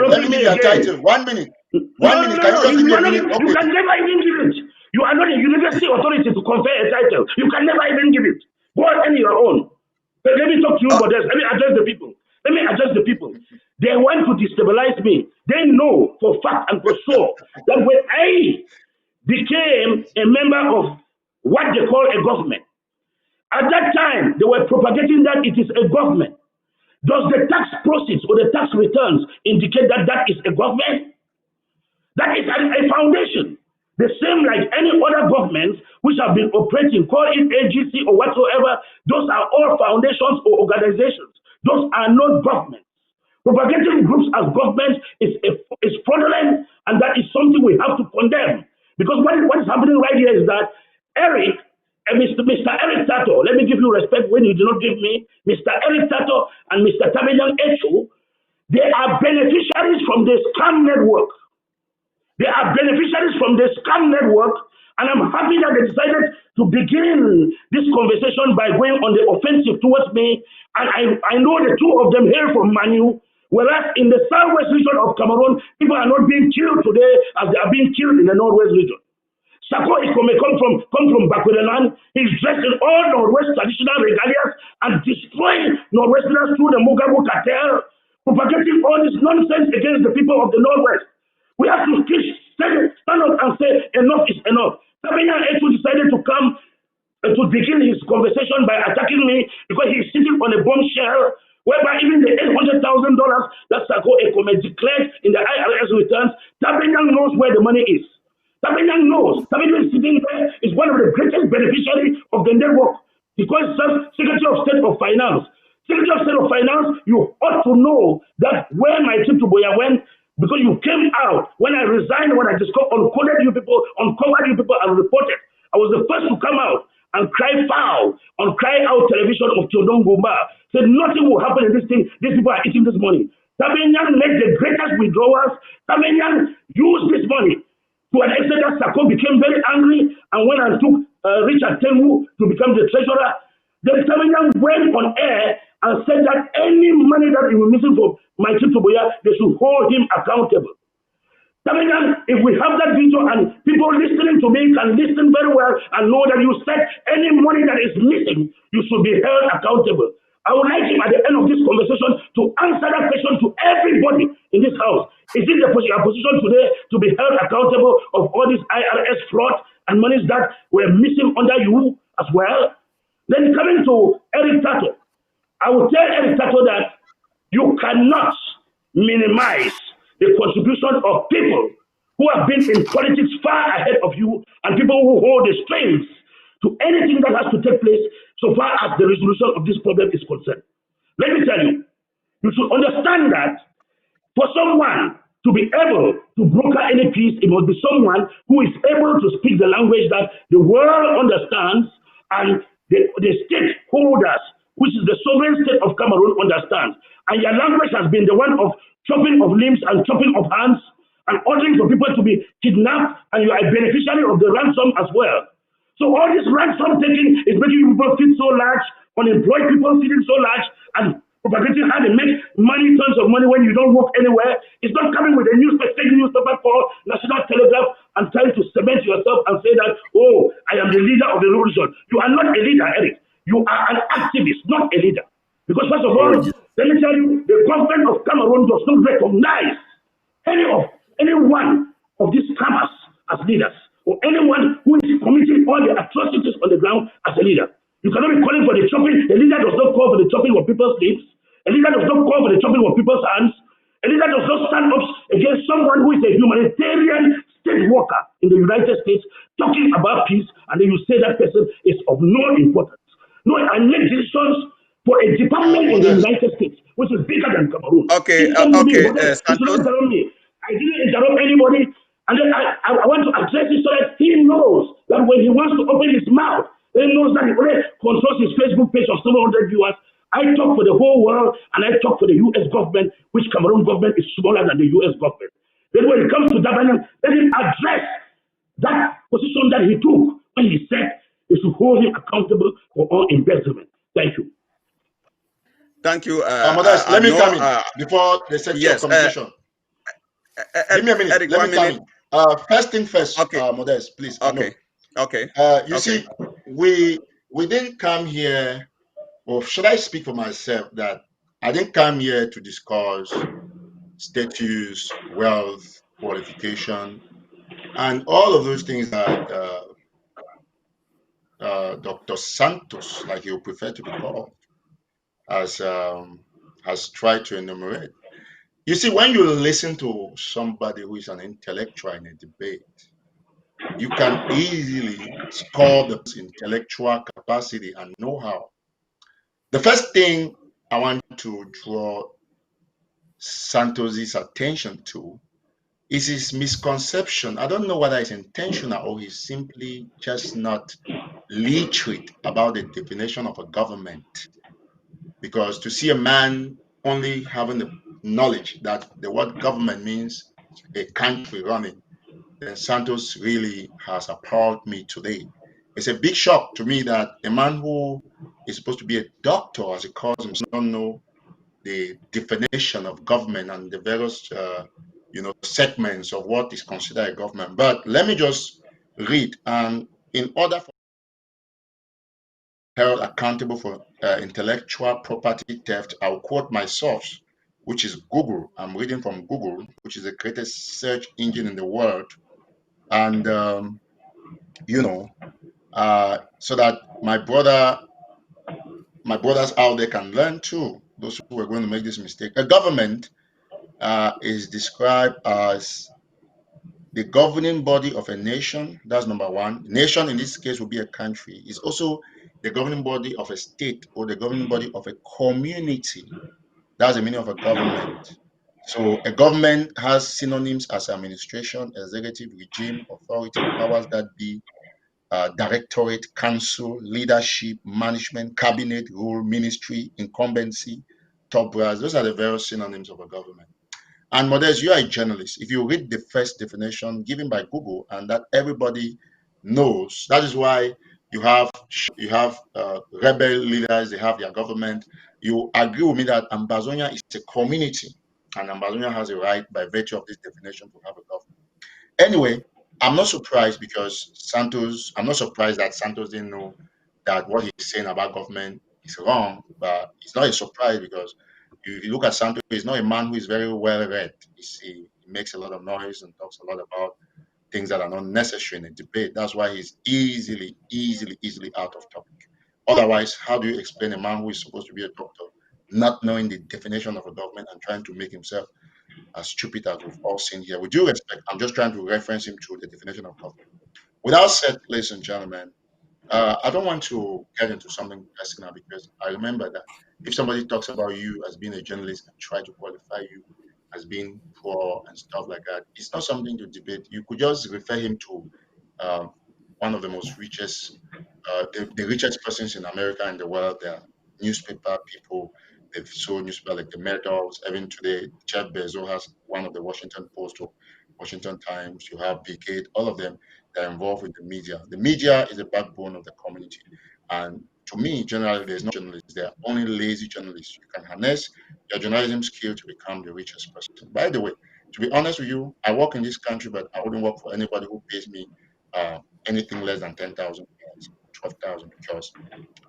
1 minute. 1 minute. Can you just give me a minute? Okay. You can never even give it. You are not a university authority to confer a title. You can never even give it. Go on your own. But let me talk to you about this. Let me address the people. They want to destabilize me. They know for fact and for sure that when I became a member of what they call a government. At that time, they were propagating that it is a government. Does the tax proceeds or the tax returns indicate that that is a government? That is a foundation. The same like any other governments which have been operating, call it AGC or whatsoever, those are all foundations or organizations. Those are not governments. Propagating groups as governments is fraudulent, and that is something we have to condemn. Because what is happening right here is that Eric and Mr. Eric Tato, let me give you respect when you do not give me, Mr. Eric Tato and Mr. Tabenyan Echu, they are beneficiaries from the scam network. They are beneficiaries from the scam network, and I'm happy that they decided to begin this conversation by going on the offensive towards me. And I know the two of them hail from Manu, whereas in the southwest region of Cameroon, people are not being killed today as they are being killed in the northwest region. Sako Ikome come from Bakwedeland. He's dressed in all northwest traditional regalias and destroying northwesterners through the Mugabu cartel, propagating all this nonsense against the people of the northwest. We have to stand up and say enough is enough. Tabenya Etu decided to come to begin his conversation by attacking me because he's sitting on a bombshell whereby even the $800,000 that Sako Ekome declared in the IRS returns, Tabenya knows where the money is. Tabenya knows. Tabenya sitting there is one of the greatest beneficiaries of the network because Secretary of State of Finance. Secretary of State of Finance, you ought to know that where my trip to Boya went, because you came out when I resigned, when I uncovered you people and reported. I was the first to come out and cry foul on Cry Out Television of Chodon Gumba. Said nothing will happen in this thing. These people are eating this money. Tabenyan made the greatest withdrawals. Tabenyan used this money to an extent that Sako became very angry and went and took Richard Temu to become the treasurer. Then Tabenyan went on air and said that any money that he was missing from my trip to Boya, they should hold him accountable. Tabenyan, if we have that video and people listening to me can listen very well and know that you said any money that is missing, you should be held accountable. I would like him at the end of this conversation to answer that question to everybody in this house. Is it your position today to be held accountable of all this IRS fraud and monies that were missing under you as well? Then coming to Eric Tato, I will tell Eric Tato that you cannot minimize the contribution of people who have been in politics far ahead of you and people who hold the strings to anything that has to take place so far as the resolution of this problem is concerned. Let me tell you, you should understand that for someone to be able to broker any peace, it must be someone who is able to speak the language that the world understands and the stakeholders, which is the sovereign state of Cameroon, understands. And your language has been the one of chopping of limbs and chopping of hands and ordering for people to be kidnapped, and you are a beneficiary of the ransom as well. So all this ransom taking is making people feel so large, unemployed people feeling so large, and propagating how they make money, tons of money when you don't work anywhere. It's not coming with a fake newspaper called National Telegraph and trying to cement yourself and say that, oh, I am the leader of the revolution. You are not a leader, Eric. You are an activist, not a leader. Because first of all, let me tell you, the government of Cameroon does not recognize any one of these scammers as leaders, or anyone who is committing all the atrocities on the ground as a leader. You cannot be calling for the chopping. A leader does not call for the chopping of people's lips. A leader does not call for the chopping of people's hands. A leader does not stand up against someone who is a humanitarian state worker in the United States talking about peace, and then you say that person is of no importance. No, I make decisions for a department in the United States, which is bigger than Cameroon. Okay, Santos. I didn't interrupt anybody. And then I want to address it so that he knows that when he wants to open his mouth, he knows that he only controls his Facebook page of 700 viewers. I talk for the whole world, and I talk for the U.S. government, which Cameroon government is smaller than the U.S. government. Then when it comes to Dabanan, let him address that position that he took when he said they should hold him accountable for all embezzlement. Thank you. Thank you. Modest, let me come in before the section of communication. Give me a minute. Eric, let me come in. First thing first, okay. Modest, please. Okay. Okay. You see, we didn't come here, or should I speak for myself, that I didn't come here to discuss status, wealth, qualification, And all of those things that Dr. Santos, like you prefer to be called, has tried to enumerate. You see, when you listen to somebody who is an intellectual in a debate, you can easily score the intellectual capacity and know-how. The first thing I want to draw Santos's attention to is his misconception. I don't know whether it's intentional or he's simply just not literate about the definition of a government. Because to see a man only having the knowledge that the word government means a country running, then Santos really has appalled me today. It's a big shock to me that a man who is supposed to be a doctor, as he calls himself, don't know the definition of government and the various, segments of what is considered a government. But let me just read. And in order for held accountable for intellectual property theft, I'll quote my source, which is Google. I'm reading from Google, which is the greatest search engine in the world. And, so that my brothers out there can learn too, those who are going to make this mistake. A government is described as the governing body of a nation. That's number one. Nation in this case will be a country. It's also the governing body of a state or the governing body of a community. That's the meaning of a government. So a government has synonyms as administration, executive, regime, authority, powers that be, directorate, council, leadership, management, cabinet, rule, ministry, incumbency, top brass. Those are the various synonyms of a government. And Modest, you are a journalist. If you read the first definition given by Google and that everybody knows, that is why you have rebel leaders, they have their government. You agree with me that Ambazonia is a community, and Ambazonia has a right by virtue of this definition to have a government. Anyway, I'm not surprised because I'm not surprised that Santos didn't know that what he's saying about government is wrong, but it's not a surprise because if you look at Santos, he's not a man who is very well read. He makes a lot of noise and talks a lot about things that are not necessary in a debate. That's why he's easily out of topic. Otherwise, how do you explain a man who is supposed to be a doctor not knowing the definition of a government and trying to make himself as stupid as we've all seen here? With due respect, I'm just trying to reference him to the definition of government. Without said, ladies and gentlemen, I don't want to get into something personal because I remember that if somebody talks about you as being a journalist and try to qualify you as being poor and stuff like that, it's not something to debate. You could just refer him to um, one of the most richest, the richest persons in America and the world. They are newspaper people. They've sold newspaper like the Meadows. Even today, Jeff Bezos has one of the Washington Post or Washington Times. You have Bill Gates. All of them, they're involved with the media. The media is the backbone of the community. And to me, generally, there's no journalists. There are only lazy journalists. You can harness your journalism skill to become the richest person. By the way, to be honest with you, I work in this country, but I wouldn't work for anybody who pays me uh, anything less than 10,000, 12,000, because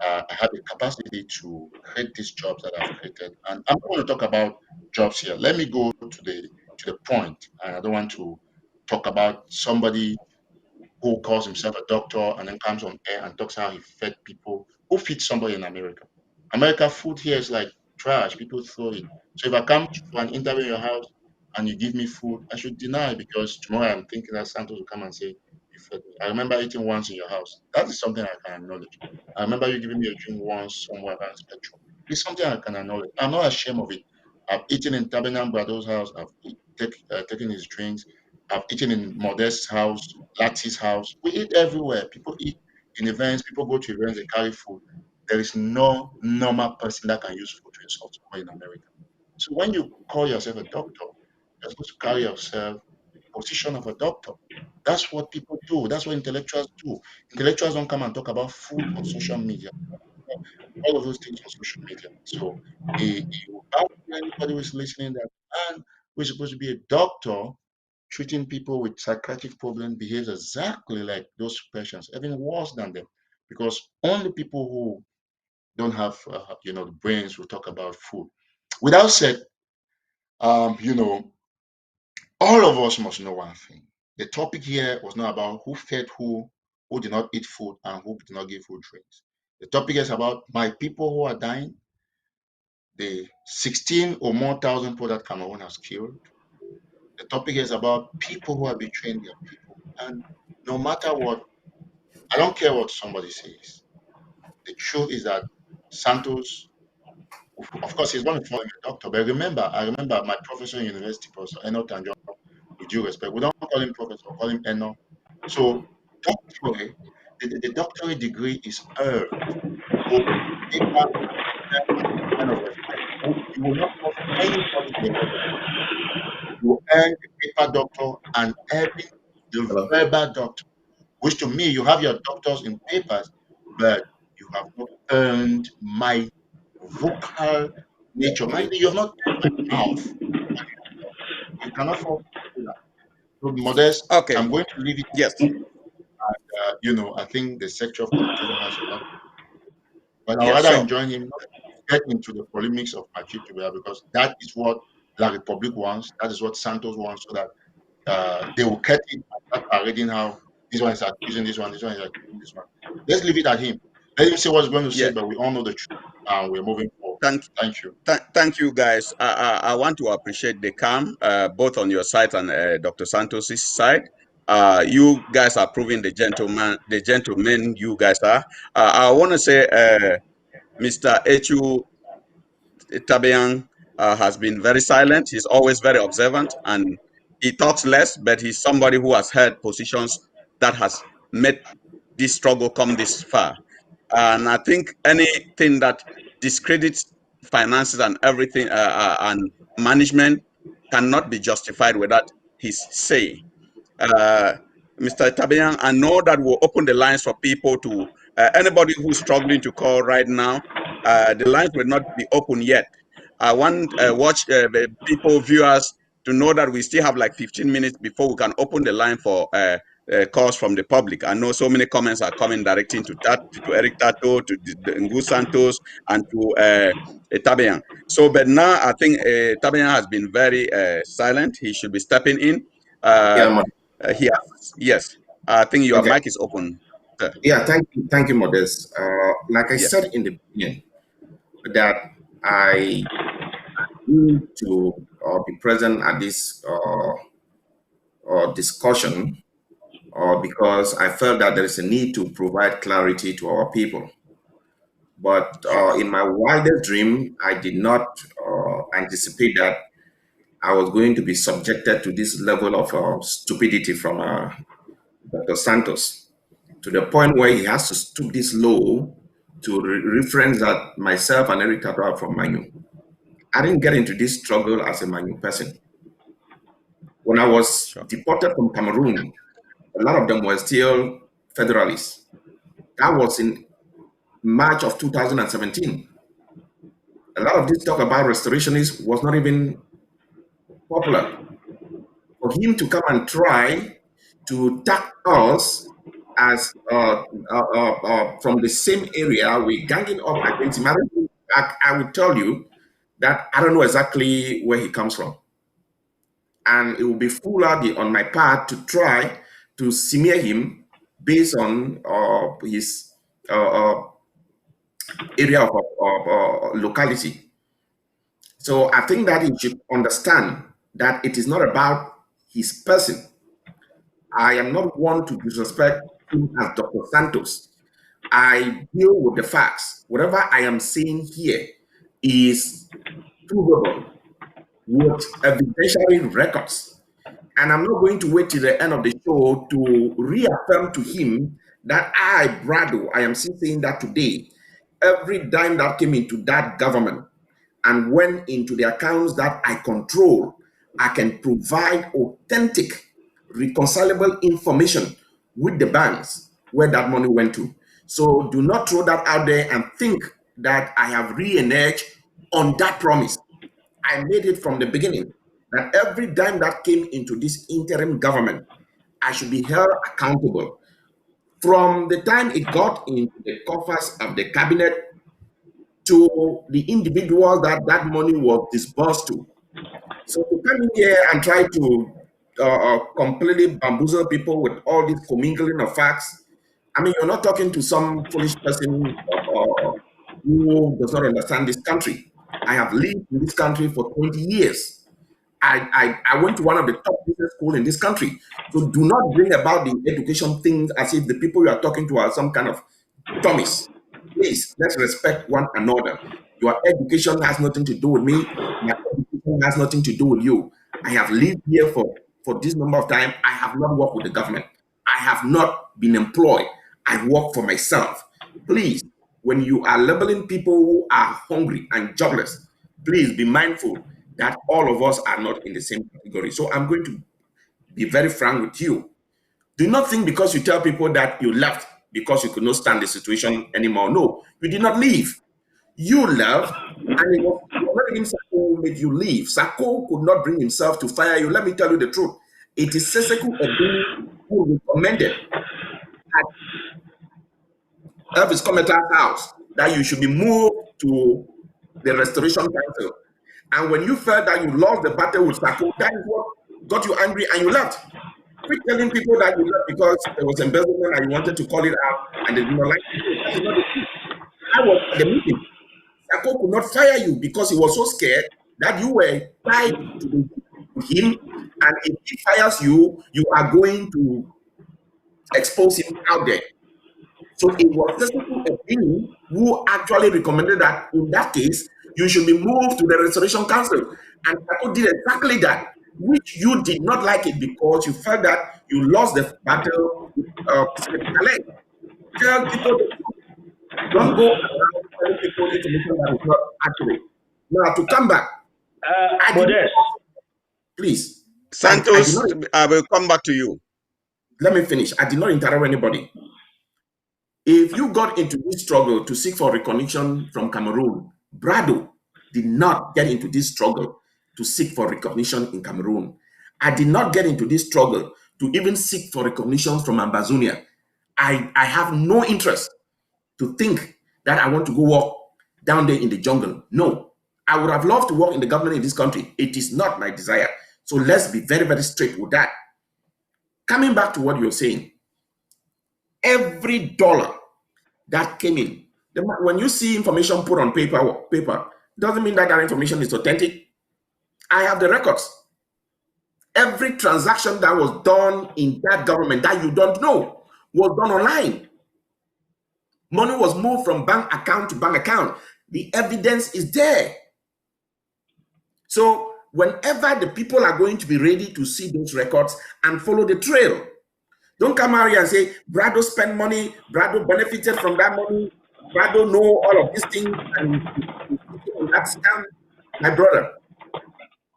I have the capacity to create these jobs that I've created. And I'm going to talk about jobs here. Let me go to the point, and I don't want to talk about somebody who calls himself a doctor and then comes on air and talks how he fed people. Who feeds somebody in America? America food here is like trash. People throw it. So if I come for an interview in your house and you give me food, I should deny because tomorrow I'm thinking that Santos will come and say, you fed me. I remember eating once in your house. That is something I can acknowledge. I remember you giving me a drink once somewhere around Spectrum. It's something I can acknowledge. I'm not ashamed of it. I've eaten in Tabernan Brothers' house. Taken his drinks. I've eaten in Modest's house, Lati's house. We eat everywhere. People eat in events. People go to events. They carry food. There is no normal person that can use food to insult someone in America. So when you call yourself a doctor, you're supposed to carry yourself the position of a doctor. That's what people do. That's what intellectuals do. Intellectuals don't come and talk about food on social media. All of those things on social media. So anybody who's listening that man who's supposed to be a doctor treating people with psychiatric problems behaves exactly like those patients, even worse than them, because only people who don't have the brains will talk about food. Without said, um, you know, all of us must know one thing. The topic here was not about who fed who did not eat food, and who did not give who drinks. The topic is about my people who are dying, the 16 or more thousand people that Cameroon has killed. The topic is about people who are betraying their people. And no matter what, I don't care what somebody says. The truth is that Santos, of course, he's going to call him a doctor. But I remember my professor in university, Professor Eno Tanjong, with due respect. We don't call him professor, we call him Eno. So doctorate, the doctorate degree is earned both paper and kind of respect. You will not call anybody a doctor. You earn the paper doctor and having the Hello. verbal doctor, which to me, you have your doctors in papers, but you have not earned my vocal nature. You have not earned my mouth. You cannot fall into that. So, Modest, Okay. I'm going to leave it. Yes. I think the sector of communication has a lot, but I'd Yeah. rather Sure. enjoy him not get into the polemics of Machit because that is what La Republique wants. That is what Santos wants, so that they will cut it and start parading how this one is accusing this one is accusing this one. Let's leave it at him. Let him say what he's going to say, Yeah. but we all know the truth and we're moving forward. Thank Thank you. Thank you, guys. I want to appreciate the calm, both on your side and Dr. Santos's side. You guys are proving the gentlemen you guys are. I want to say, Mr. Echu Tabeang has been very silent. He's always very observant, and he talks less, but he's somebody who has held positions that has made this struggle come this far. And I think anything that discredits finances and everything and management cannot be justified without his say. Uh, Mr. Tabian, I know that we'll open the lines for people to anybody who's struggling to call right now. The lines will not be open yet. I want the people, viewers, to know that we still have like 15 minutes before we can open the line for calls from the public. I know so many comments are coming directing to Eric Tato, to Ngu Santos, and to Tabian. So, but now I think Tabian has been very silent. He should be stepping in. Uh, Yeah, he has, yes. I think your okay. mic is open, sir. Yeah, thank you, Modest. Like I Yes. said in the beginning, that I need to be present at this discussion because I felt that there is a need to provide clarity to our people. But Sure. in my wildest dream, I did not anticipate that I was going to be subjected to this level of stupidity from Dr. Santos, to the point where he has to stoop this low to reference that myself and Eric Tato are from Manu. I didn't get into this struggle as a Manu person. When I was Sure. deported from Cameroon, a lot of them were still federalists. That was in March of 2017. A lot of this talk about restorationists was not even popular. For him to come and try to tag us as from the same area, we ganging up against him. I will tell you that I don't know exactly where he comes from. And it will be foolhardy on my part to try to smear him based on his area of locality. So I think that he should understand that it is not about his person. I am not one to disrespect him as Dr. Santos. I deal with the facts. Whatever I am saying here is provable with evidentiary records. And I'm not going to wait till the end of the show to reaffirm to him that Brado, I am still saying that today. Every dime that came into that government and went into the accounts that I control, I can provide authentic, reconcilable information with the banks where that money went to. So do not throw that out there and think that I have reneged on that promise. I made it from the beginning that every dime that came into this interim government, I should be held accountable. From the time it got into the coffers of the cabinet to the individual that that money was disbursed to. So to come in here and try to completely bamboozle people with all this commingling of facts. I mean, you're not talking to some foolish person who does not understand this country. I have lived in this country for 20 years. I went to one of the top business schools in this country. So do not bring about the education things as if the people you are talking to are some kind of dummies. Please, let's respect one another. Your education has nothing to do with me. My education has nothing to do with you. I have lived here for this number of time. I have not worked with the government. I have not been employed. I work for myself. Please, when you are labeling people who are hungry and jobless, please be mindful that all of us are not in the same category. So I'm going to be very frank with you. Do not think because you tell people that you left because you could not stand the situation anymore. No, you did not leave. You left, and it was not even Sako who made you leave. Sako could not bring himself to fire you. Let me tell you the truth. It is Seseku Ebini who recommended at Elvis Cometa's house that you should be moved to the Restoration Council. And when you felt that you lost the battle with Sako, that is what got you angry and you left. Quit telling people that you left because there was embezzlement and you wanted to call it out and they did not like it. That is not the truth. I was at the meeting. Sako could not fire you because he was so scared that you were tied to him. And if he fires you, you are going to expose him out there. So it was Seseku Ebini who actually recommended that in that case, you should be moved to the Restoration Council. And Sako did exactly that, which you did not like it because you felt that you lost the battle with Calais. Tell people the truth. Don't go around telling people information that is not accurate. Now, to come back, please. Santos, I will come back to you. Let me finish. I did not interrupt anybody. If you got into this struggle to seek for recognition from Cameroon, Brado did not get into this struggle to seek for recognition in Cameroon. I did not get into this struggle to even seek for recognition from Ambazonia. I have no interest to think that I want to go walk down there in the jungle. No, I would have loved to work in the government in this country. It is not my desire. So let's be very, very straight with that. Coming back to what you're saying, every dollar that came in, when you see information put on paper doesn't mean that that information is authentic. I have the records. Every transaction that was done in that government that you don't know was done online. Money was moved from bank account to bank account. The evidence is there. So whenever the people are going to be ready to see those records and follow the trail, don't come out here and say, Brado spent money, Brado benefited from that money, Brado know all of these things and that's scam. My brother,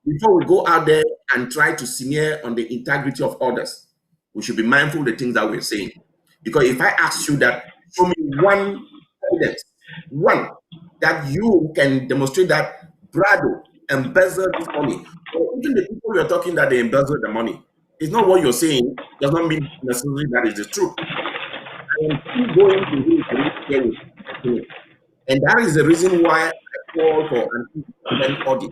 before we go out there and try to smear on the integrity of others, we should be mindful of the things that we're saying. Because if I ask you that, show me one evidence, one, that you can demonstrate that Brado embezzled this money, or even the people you're talking that they embezzled the money, it's not what you're saying, does not mean necessarily that is the truth. I am still going to do it. And that is the reason why I call for an independent audit.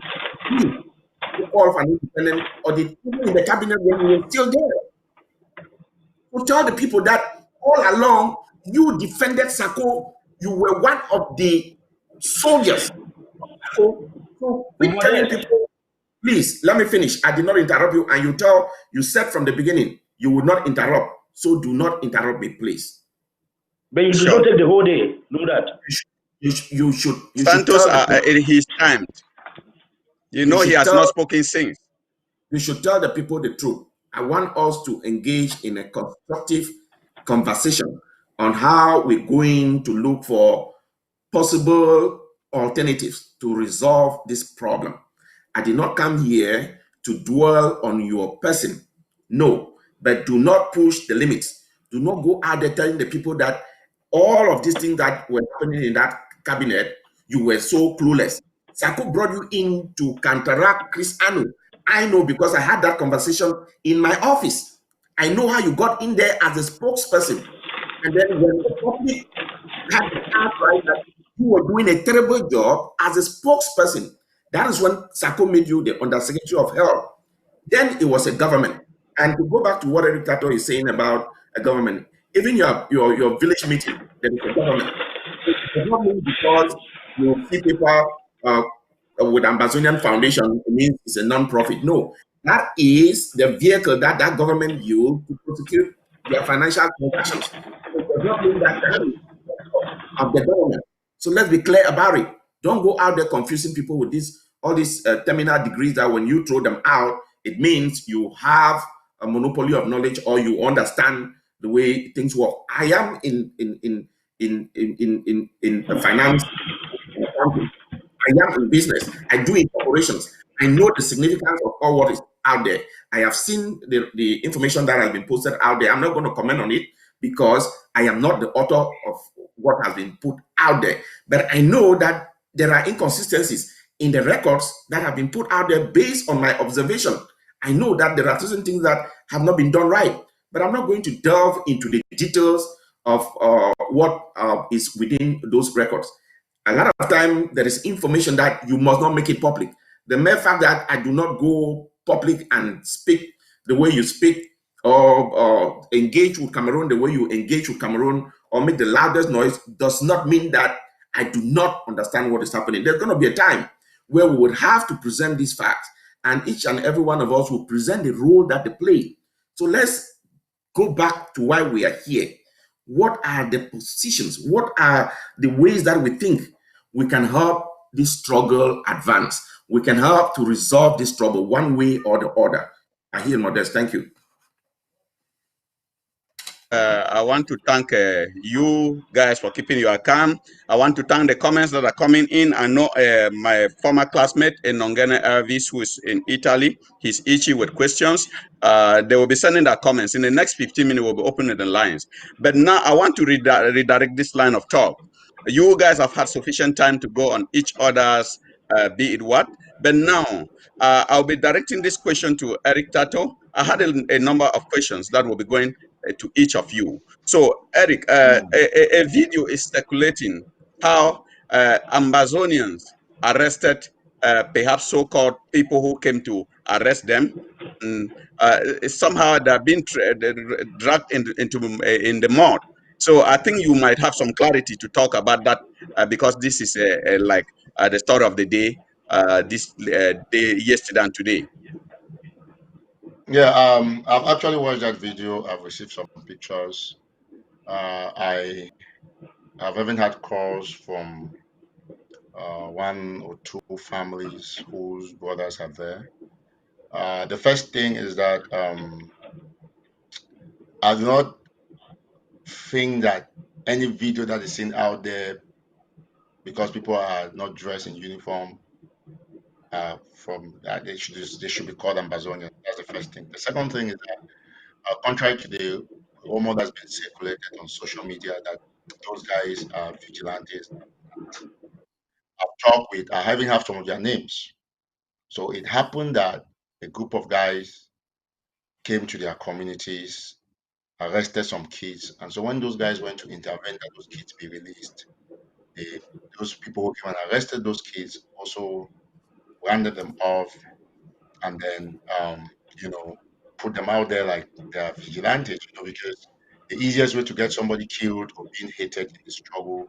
You call for an independent audit, even in the cabinet when you were still there. To tell the people that all along you defended Sako, you were one of the soldiers. So quit telling people, please, let me finish. I did not interrupt you, and you said from the beginning you would not interrupt. So do not interrupt me, please. But you should not take the whole day. Do that. You should. Santos, he's timed. You know he has not spoken since. You should tell the people the truth. I want us to engage in a constructive conversation on how we're going to look for possible alternatives to resolve this problem. I did not come here to dwell on your person. No, but do not push the limits. Do not go out there telling the people that all of these things that were happening in that cabinet, you were so clueless. Sako brought you in to counteract Chris Anu. I know because I had that conversation in my office. I know how you got in there as a spokesperson. And then when the public had the outcry that you were doing a terrible job as a spokesperson, that is when Sako made you the Undersecretary of Health. Then it was a government. And to go back to what Eric Tato is saying about a government, even your village meeting, there is a government. It does not mean because you see people with Ambazonian Foundation, it means it's a non-profit. No, that is the vehicle that that government used to prosecute their financial transactions. It does not mean that that is of the government. So let's be clear about it. Don't go out there confusing people with all these terminal degrees that when you throw them out, it means you have a monopoly of knowledge or you understand the way things work. I am in finance and accounting. I am in business. I do in corporations. I know the significance of all what is out there. I have seen the information that has been posted out there. I'm not going to comment on it because I am not the author of what has been put out there. But I know that there are inconsistencies in the records that have been put out there based on my observation. I know that there are certain things that have not been done right, but I'm not going to delve into the details of what is within those records. A lot of time there is information that you must not make it public. The mere fact that I do not go public and speak the way you speak or engage with Cameroon the way you engage with Cameroon or make the loudest noise does not mean that I do not understand what is happening. There's going to be a time where we would have to present these facts, and each and every one of us will present the role that they play. So let's go back to why we are here. What are the positions? What are the ways that we think we can help this struggle advance? We can help to resolve this trouble one way or the other. I hear Modest. Thank you. I want to thank you guys for keeping your calm. I want to thank the comments that are coming in. I know my former classmate Nongene Elvis, who is in Italy, he's itchy with questions. They will be sending their comments. In the next 15 minutes, we'll be opening the lines. But now I want to redirect this line of talk. You guys have had sufficient time to go on each other's be it what. But now I'll be directing this question to Eric Tato. I had a number of questions that will be going to each of you. So, Eric, a video is circulating how Ambazonians arrested perhaps so-called people who came to arrest them. And, somehow they're being dragged into in the mud. So I think you might have some clarity to talk about that because this is like the story of the day, this day yesterday and today. Yeah, I've actually watched that video. I've received some pictures. I have even had calls from one or two families whose brothers are there. The first thing is that I do not think that any video that is seen out there, because people are not dressed in uniform, they should be called Ambazonians. That's the first thing. The second thing is that, contrary to the rumor that's been circulated on social media that those guys are vigilantes, I even have some of their names. So it happened that a group of guys came to their communities, arrested some kids, and so when those guys went to intervene that those kids be released, those people who came and arrested those kids also rounded them off and then put them out there like they're vigilantes, because the easiest way to get somebody killed or being hated in the struggle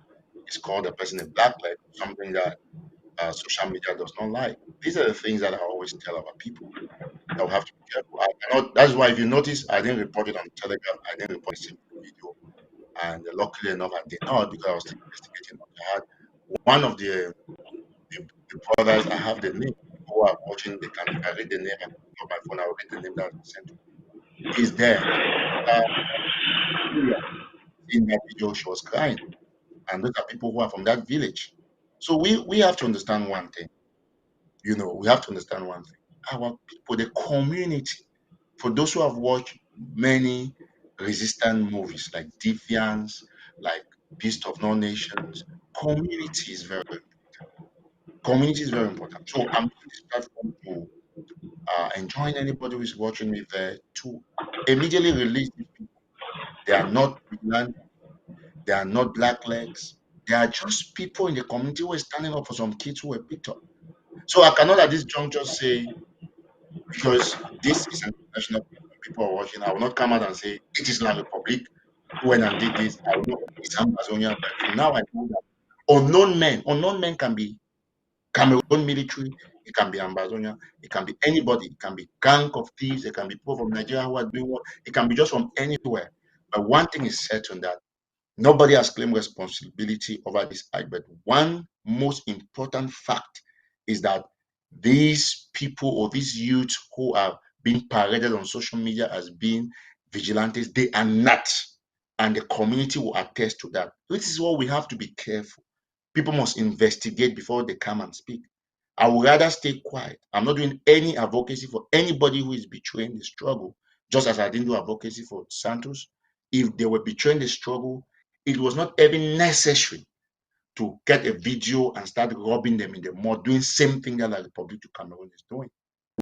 is call the person a blackleg, something that social media does not like. These are the things that I always tell our people that we have to be careful. That's why if you notice, I didn't report it on Telegram. I didn't report a simple video, and luckily enough, I did not because I was still investigating. I had one of the brothers. I have the name. Who are watching, they can. If I read the name, I put on my phone. I will read the name that was sent. He's there. In that video, she was crying, and those are people who are from that village. So we have to understand one thing. We have to understand one thing. Our people, the community, for those who have watched many resistant movies like Defiance, like Beast of No Nations, community is very important. Community is very important. So I'm using this platform to enjoin anybody who is watching me there to immediately release these people. They are not vigilant, they are not blacklegs, they are just people in the community who are standing up for some kids who were picked up. So I cannot at this juncture say, because this is an international people are watching, I will not come out and say it is Islamic Republic who went and did this. I will not it's Ambazonia. But from now I know that unknown men can be Cameroon military, it can be Ambazonia, it can be anybody, it can be gang of thieves, it can be people from Nigeria who are doing what, it can be just from anywhere. But one thing is certain that nobody has claimed responsibility over this act. But one most important fact is that these people or these youths who are being paraded on social media as being vigilantes, they are not. And the community will attest to that. This is what we have to be careful. People must investigate before they come and speak. I would rather stay quiet. I'm not doing any advocacy for anybody who is betraying the struggle, just as I didn't do advocacy for Santos. If they were betraying the struggle, it was not even necessary to get a video and start rubbing them in the mud, doing same thing that the Republic of Cameroon is doing.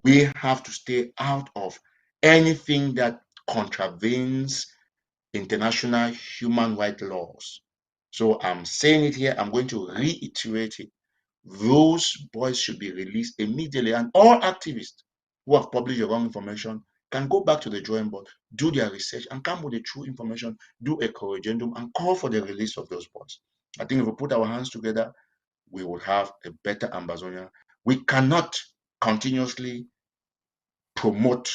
We have to stay out of anything that contravenes international human rights laws. So I'm saying it here, I'm going to reiterate it. Those boys should be released immediately, and all activists who have published the wrong information can go back to the drawing board, do their research, and come with the true information, do a corrigendum, and call for the release of those boys. I think if we put our hands together, we will have a better Ambazonia. We cannot continuously promote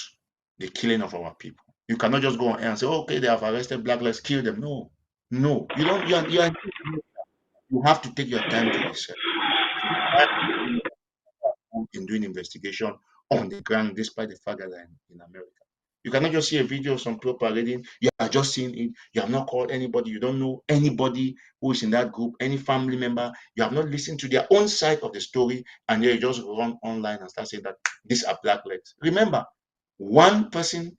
the killing of our people. You cannot just go on air and say, okay, they have arrested black, let's kill them. No, you don't. You have to take your time to research. In doing investigation on the ground, despite the fact that I'm in America. You cannot just see a video of some people parading. You are just seeing it. You have not called anybody. You don't know anybody who is in that group, any family member. You have not listened to their own side of the story, and then you just run online and start saying that these are black legs. Remember, one person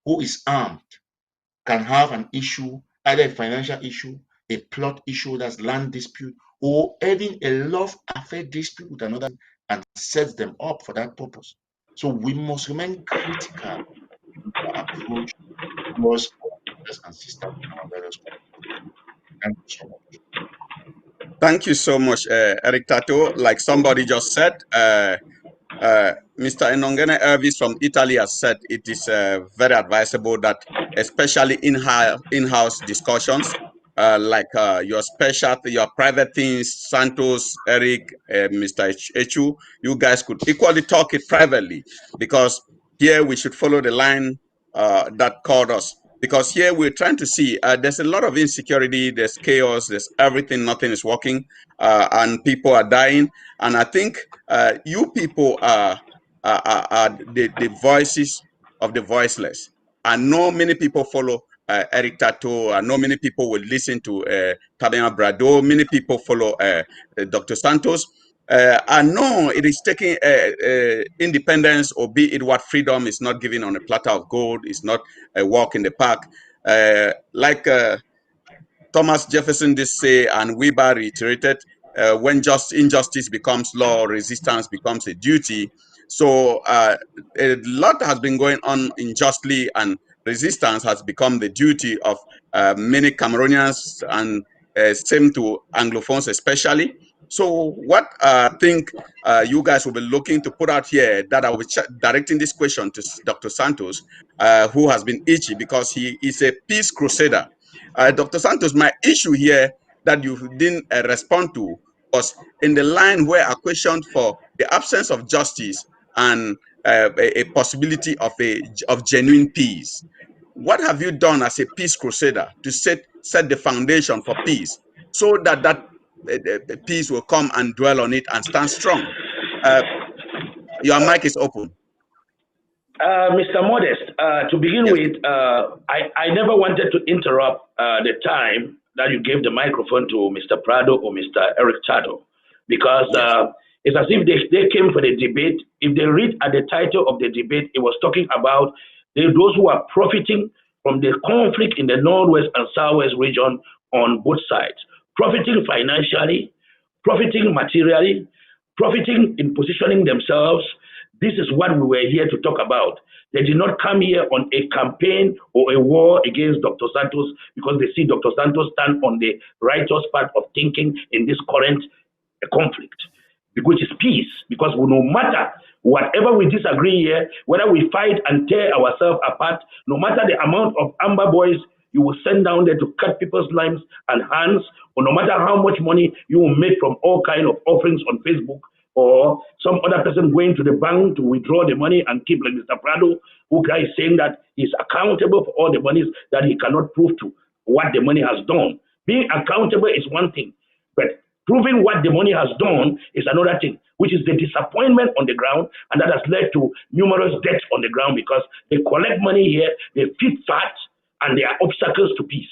who is armed can have an issue, either a financial issue, a plot issue, that's land dispute, or even a love affair dispute with another, and sets them up for that purpose. So we must remain critical in our approach towards our brothers and sisters in our various communities. Thank you so much. Thank you so much, Eric Tato. Like somebody just said, Mr. Enongene Ervis from Italy has said it is very advisable that, especially in-house discussions, like your your private things, Santos, Eric, Mr. Echu, you guys could equally talk it privately, because here we should follow the line that called us. Because here we're trying to see there's a lot of insecurity, there's chaos, there's everything, nothing is working, and people are dying. And I think you people are the voices of the voiceless. I know many people follow Eric Tato. I know many people will listen to Tabea Brado. Many people follow Dr. Santos. I know it is taking independence, or be it what freedom is not given on a platter of gold. It's not a walk in the park. Like Thomas Jefferson did say, and Weber reiterated, when injustice becomes law, resistance becomes a duty. So a lot has been going on unjustly, and resistance has become the duty of many Cameroonians, and same to Anglophones especially. So what I think you guys will be looking to put out here, that I will be directing this question to Dr. Santos, who has been itchy because he is a peace crusader. Dr. Santos, my issue here that you didn't respond to was in the line where I questioned for the absence of justice and a possibility of genuine peace. What have you done as a peace crusader to set the foundation for peace, so that peace will come and dwell on it and stand strong? Your mic is open. Mr. Modest, to begin Yes. with, I never wanted to interrupt the time that you gave the microphone to Mr. Prado or Mr. Eric Tato, because Yes. it's as if they came for the debate. If they read at the title of the debate, it was talking about those who are profiting from the conflict in the Northwest and Southwest region on both sides, profiting financially, profiting materially, profiting in positioning themselves. This is what we were here to talk about. They did not come here on a campaign or a war against Dr. Santos, because they see Dr. Santos stand on the righteous path of thinking in this current conflict, which is peace. Because no matter Whatever we disagree here, whether we fight and tear ourselves apart, no matter the amount of amber boys you will send down there to cut people's limbs and hands, or no matter how much money you will make from all kind of offerings on Facebook, or some other person going to the bank to withdraw the money and keep, like Mr. Prado, who guy is saying that he's accountable for all the monies that he cannot prove to what the money has done. Being accountable is one thing, but proving what the money has done is another thing, which is the disappointment on the ground, and that has led to numerous deaths on the ground because they collect money here, they feed fat, and they are obstacles to peace.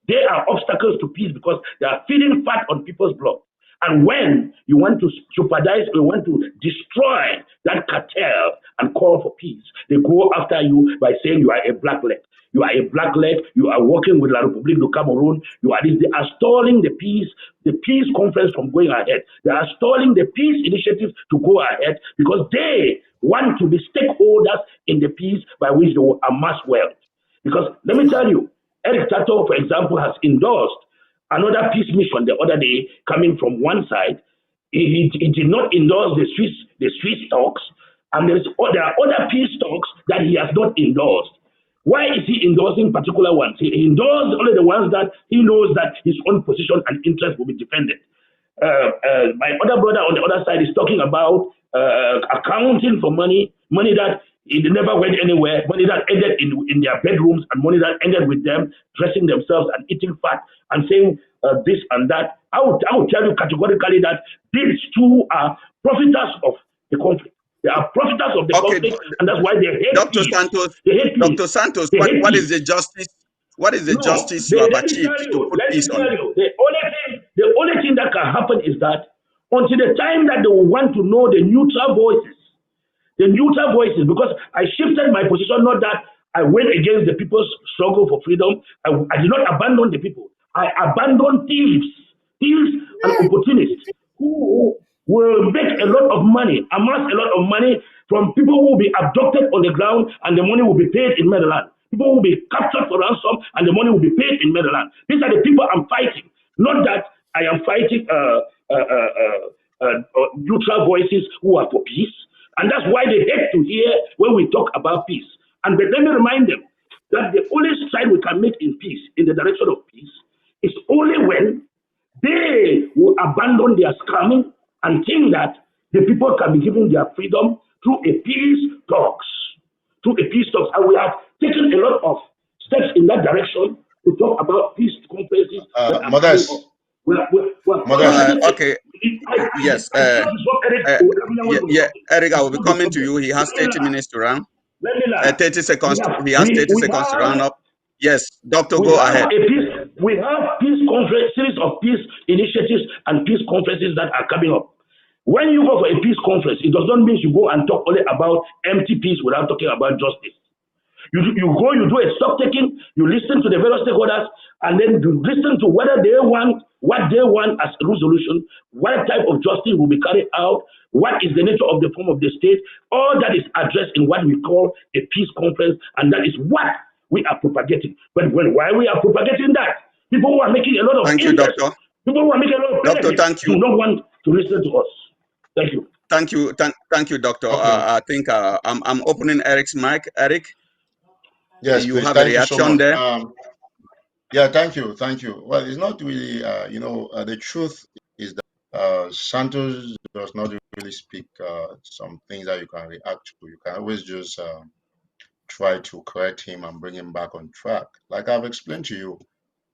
They are obstacles to peace because they are feeding fat on people's blood. And when you want to jeopardize, you want to destroy that cartel and call for peace, they go after you by saying you are a black leg. You are a black leg. You are working with La République du Cameroon. You are this. They are stalling the peace conference from going ahead. They are stalling the peace initiative to go ahead because they want to be stakeholders in the peace by which they will amass wealth. Because let me tell you, Eric Tato, for example, has endorsed another peace mission the other day coming from one side. He did not endorse the Swiss talks, and there are other peace talks that he has not endorsed. Why is he endorsing particular ones? He endorsed only the ones that he knows that his own position and interest will be defended. My other brother on the other side is talking about accounting for money that it never went anywhere, money that ended in their bedrooms, and money that ended with them dressing themselves and eating fat and saying this and that. I would tell you categorically that these two are profiters of the conflict. They are profiters of the conflict, and that's why they hate Dr. peace. Santos, They hate peace. Dr. Santos, They hate what peace. is the justice? What is the justice you have achieved to put peace on? The only thing that can happen is that until the time that they will want to know the neutral voices, because I shifted my position, not that I went against the people's struggle for freedom. I did not abandon the people. I abandoned thieves and opportunists who will make a lot of money, amass a lot of money from people who will be abducted on the ground, and the money will be paid in Maryland. People will be captured for ransom, and the money will be paid in Maryland. These are the people I'm fighting, not that I am fighting neutral voices who are for peace. And that's why they hate to hear when we talk about peace. And but let me remind them that the only stride we can make in peace, in the direction of peace, is only when they will abandon their scamming and think that the people can be given their freedom through a peace talks. And we have taken a lot of steps in that direction to talk about peace conferences. Modest. Okay. Yes. Eric, I will be coming to you. He has 30 minutes to round. 30 seconds. He has 30 seconds to round up. Yes, Doctor, go ahead. We have peace conference, series of peace initiatives and peace conferences that are coming up. When you go for a peace conference, it does not mean you go and talk only about empty peace without talking about justice. You go, you do a stock taking, you listen to the various stakeholders, and then you listen to whether they want what they want as a resolution, what type of justice will be carried out, what is the nature of the form of the state. All that is addressed in what we call a peace conference, and that is what we are propagating. But why we are propagating that? People who are making a lot of thank you, doctor. People who are making a lot of doctor, thank you. do not want to listen to us. Thank you. Thank you, doctor. Okay. I think I'm opening Eric's mic. Eric. Yes, you please. have Thank a reaction you so much. there. Yeah, thank you. Well, it's not really, the truth is that Santos does not really speak some things that you can react to. You can always just try to correct him and bring him back on track. Like I've explained to you,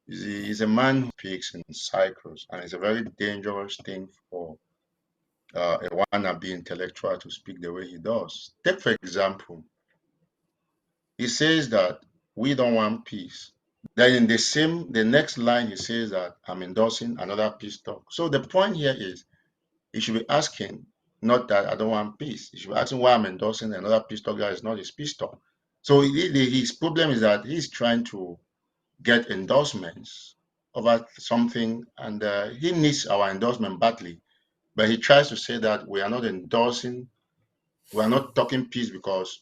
he's a man who speaks in cycles, and it's a very dangerous thing for a wannabe intellectual to speak the way he does. Take, for example, he says that we don't want peace. Then in the next line, he says that I'm endorsing another peace talk. So the point here is, he should be asking, not that I don't want peace. He should be asking why I'm endorsing another peace talk that is not his peace talk. So his problem is that he's trying to get endorsements over something, and he needs our endorsement badly. But he tries to say that we are not endorsing, we are not talking peace because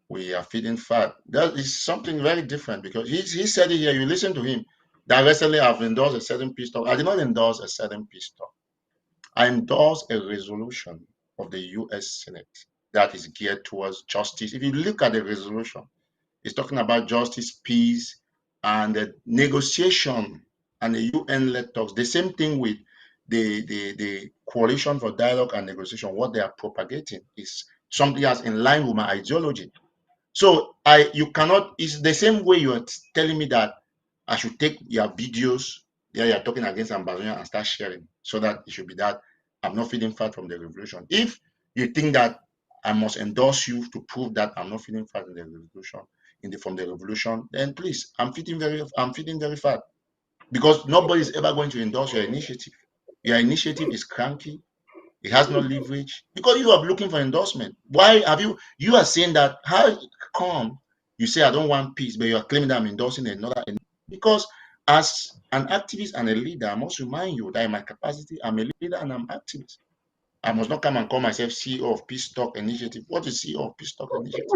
we are feeding fat. That is something very different, because he said it here. You listen to him. That recently I've endorsed a certain peace talk. I did not endorse a certain peace talk. I endorsed a resolution of the U.S. Senate that is geared towards justice. If you look at the resolution, it's talking about justice, peace, and the negotiation and the UN-led talks. The same thing with the Coalition for Dialogue and Negotiation. What they are propagating is something that's in line with my ideology. So you cannot. It's the same way you are telling me that I should take your videos. Yeah, you're talking against Ambazonia and start sharing, so that it should be that I'm not feeling fat from the revolution. If you think that I must endorse you to prove that I'm not feeling fat in the revolution, from the revolution, then please, I'm feeling very fat, because nobody is ever going to endorse your initiative. Your initiative is cranky. It has no leverage, because you are looking for endorsement. Why have you are saying that? How come you say I don't want peace, but you are claiming that I'm endorsing another? Because as an activist and a leader, I must remind you that in my capacity, I'm a leader and I'm activist. I must not come and call myself CEO of Peace Talk Initiative. What is CEO of Peace Talk Initiative?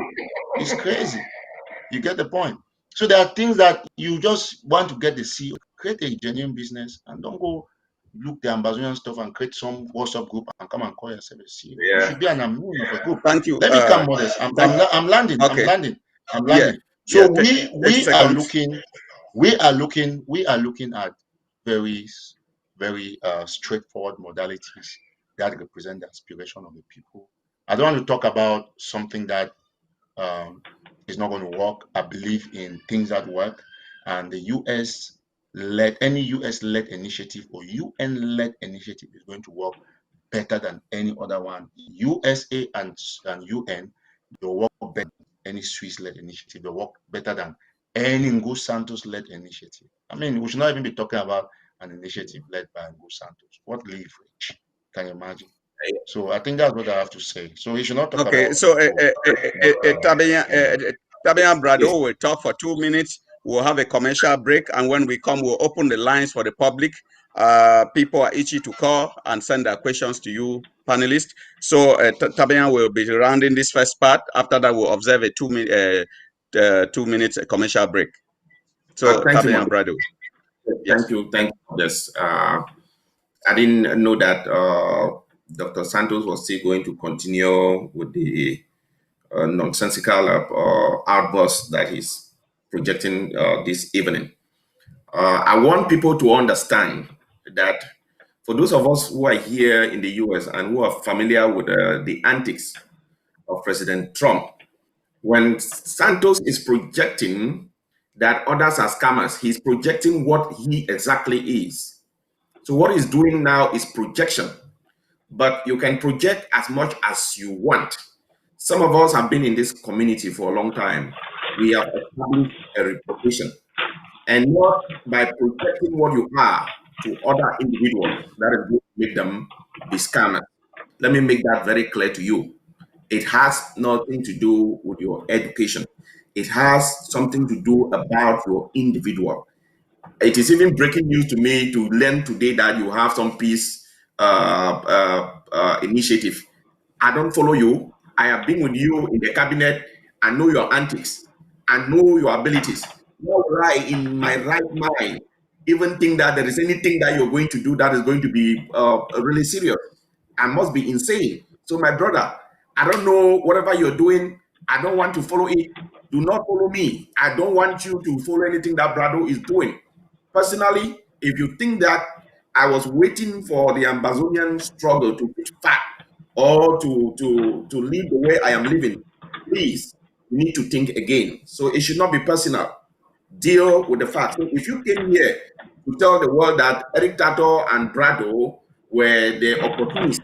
It's crazy. You get the point. So there are things that you just want to get the CEO, create a genuine business, and don't go look the Ambazonian stuff and create some WhatsApp group and come and call yourself a CEO. You should be an admin of a group. Thank you. Let me come modest. I'm landing. Okay. I'm Yeah. landing. Yeah. So we are looking at very straightforward modalities that represent the aspiration of the people. I don't want to talk about something that is not going to work. I believe in things that work, and the any US-led initiative or UN-led initiative is going to work better than any other one. USA and UN, they work better than any Swiss-led initiative. They work better than any Ngo Santos-led initiative. I mean, we should not even be talking about an initiative led by Ngo Santos. What leverage? Can you imagine? So I think that's what I have to say. So we should not talk Okay, about so people. Tabian Brado Yes. will talk for 2 minutes. We'll have a commercial break, and when we come, we'll open the lines for the public. People are itchy to call and send their questions to you, panelists. So Tabian will be rounding this first part. After that, we'll observe a 2 minutes commercial break. So Thank you, Tabian Mother. Brado. Thank you for this. I didn't know that Dr. Santos was still going to continue with the nonsensical outburst that he's projecting this evening. I want people to understand that for those of us who are here in the US and who are familiar with the antics of President Trump, when Santos is projecting that others are scammers, he's projecting what he exactly is. So what he's doing now is projection, but you can project as much as you want. Some of us have been in this community for a long time. We have established a reputation, and not by projecting what you are to other individuals that is going to make them be scammers. Let me make that very clear to you. It has nothing to do with your education. It has something to do about your individual. It is even breaking news to me to learn today that you have some peace initiative. I don't follow you. I have been with you in the cabinet. I know your antics. I know your abilities. Nor will I, in my right mind, even think that there is anything that you're going to do that is going to be really serious. I must be insane. So, my brother, I don't know whatever you're doing. I don't want to follow it. Do not follow me. I don't want you to follow anything that Brado is doing. Personally, if you think that I was waiting for the Ambazonian struggle to reach fat or to live the way I am living, please, you need to think again. So it should not be personal. Deal with the facts. So if you came here to tell the world that Eric Tato and Brado were the opportunists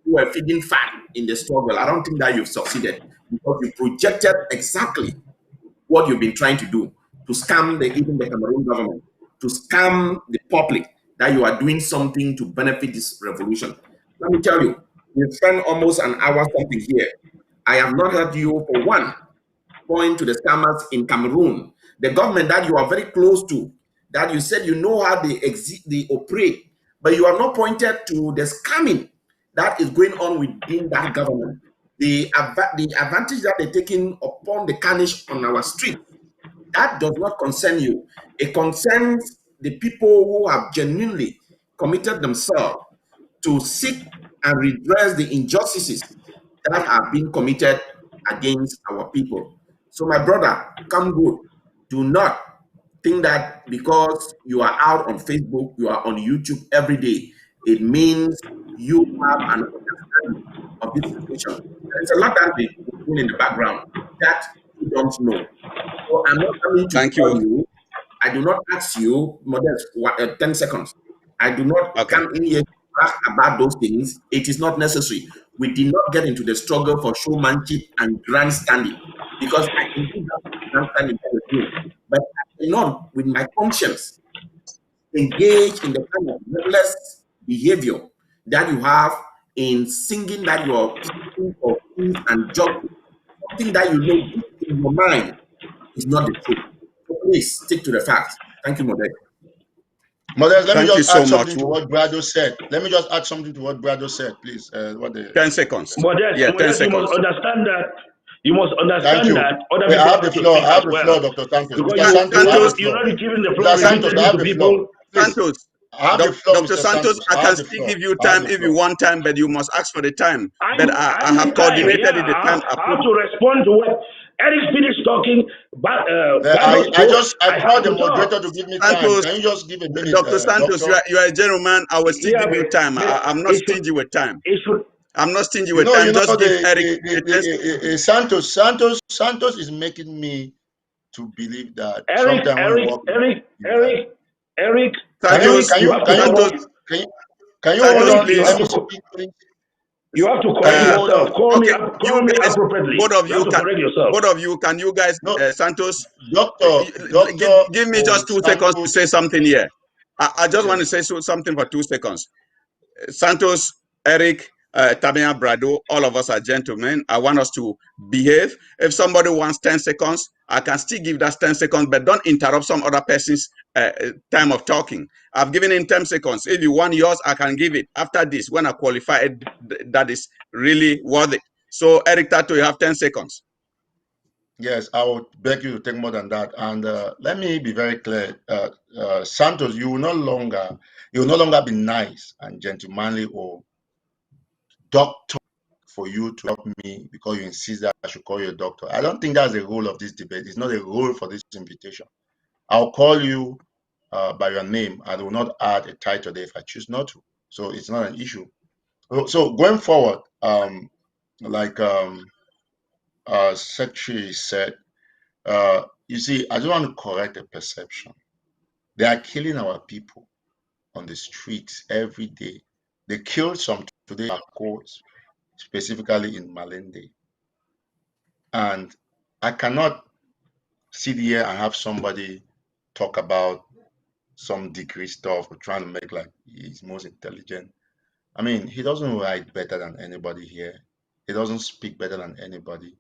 who were feeding fat in the struggle, I don't think that you've succeeded, because you projected exactly what you've been trying to do, to scam even the Cameroon government, to scam the public that you are doing something to benefit this revolution. Let me tell you, we spent almost an hour something here. I have not heard you for one point to the scammers in Cameroon, the government that you are very close to, that you said you know how they operate, but you have not pointed to the scamming that is going on within that government. The advantage that they're taking upon the carnage on our street, that does not concern you. It concerns the people who have genuinely committed themselves to seek and redress the injustices that are being committed against our people. So, my brother, come good. Do not think that because you are out on Facebook, you are on YouTube every day, it means you have an understanding of this situation. There's a lot that is going in the background that you don't know. So I'm not coming to Thank tell you. you. I do not ask you, Modest, 10 seconds. I do not Okay. come in here to ask about those things. It is not necessary. We did not get into the struggle for showmanship and grandstanding because I can do that grandstanding with you. But I cannot, with my conscience, engage in the kind of reckless behavior that you have in singing that you are seeking for peace and justice, something that you know deep in your mind is not the truth. So please stick to the facts. Thank you, Modest. Modest, let me Thank you just so add much. something to what Brado said. Let me just add something to what Brado said, please. 10 seconds. Modest, Yeah, 10 Modest, you must seconds. understand that. You must Thank understand you. that other Wait, I people have the have to floor. speak I as have the floor, well. Dr. Santos. Because Mr. Santos, I have the Santos, you're floor. not giving the floor Mr. Santos, I repeatedly have to the floor. people. Please. Santos, I have the floor, Dr. Mr. Santos, Santos. I I can have the still floor. give you I have time the if you floor. want time, but you must ask for the time. But I I have need time. coordinated Yeah, the time I approved. have to respond to what Eric finished talking. But Brando spoke. I I have called the to talk. moderator to give me time. Santos, Can you just give a minute, Dr. Santos, doctor? you are a gentleman. I will still Yeah, give you time. but I'm not it should stingy with time. it should I'm not stingy You with know, time. Just give Eric a 10 Santos is making me to believe that Eric sometime when we Eric walk in Eric life. Eric Eric Santos, Eric. You have to come Santos, up. can you can you hold Santos, Eric, on? you please. Let have me to speak, please. you have to Can correct you hold yourself. on? Okay, Call you me guys, appropriately. both of You have you to can, correct yourself. both of you, can you guys, No, Santos, Doctor give me just 2 seconds to Santos. say something here. I just want to Yes. say something for 2 seconds. Santos, Eric, Tamia Brado, all of us are gentlemen. I want us to behave. If somebody wants 10 seconds, I can still give that 10 seconds, but don't interrupt some other person's time of talking. I've given him 10 seconds. If you want yours, I can give it. After this, when I qualify it, that is really worth it. So, Eric Tato, you have 10 seconds. Yes, I would beg you to take more than that. And let me be very clear, Santos, you will no longer be nice and gentlemanly or doctor for you to help me because you insist that I should call you a doctor. I don't think that's the role of this debate. It's not a role for this invitation. I'll call you by your name. I will not add a title there if I choose not to. So it's not an issue. So going forward, like Secretary said, you see, I just want to correct a perception. They are killing our people on the streets every day. They killed some today at courts, specifically in Malende. And I cannot sit here and have somebody talk about some degree stuff or trying to make like he's most intelligent. I mean, he doesn't write better than anybody here. He doesn't speak better than anybody.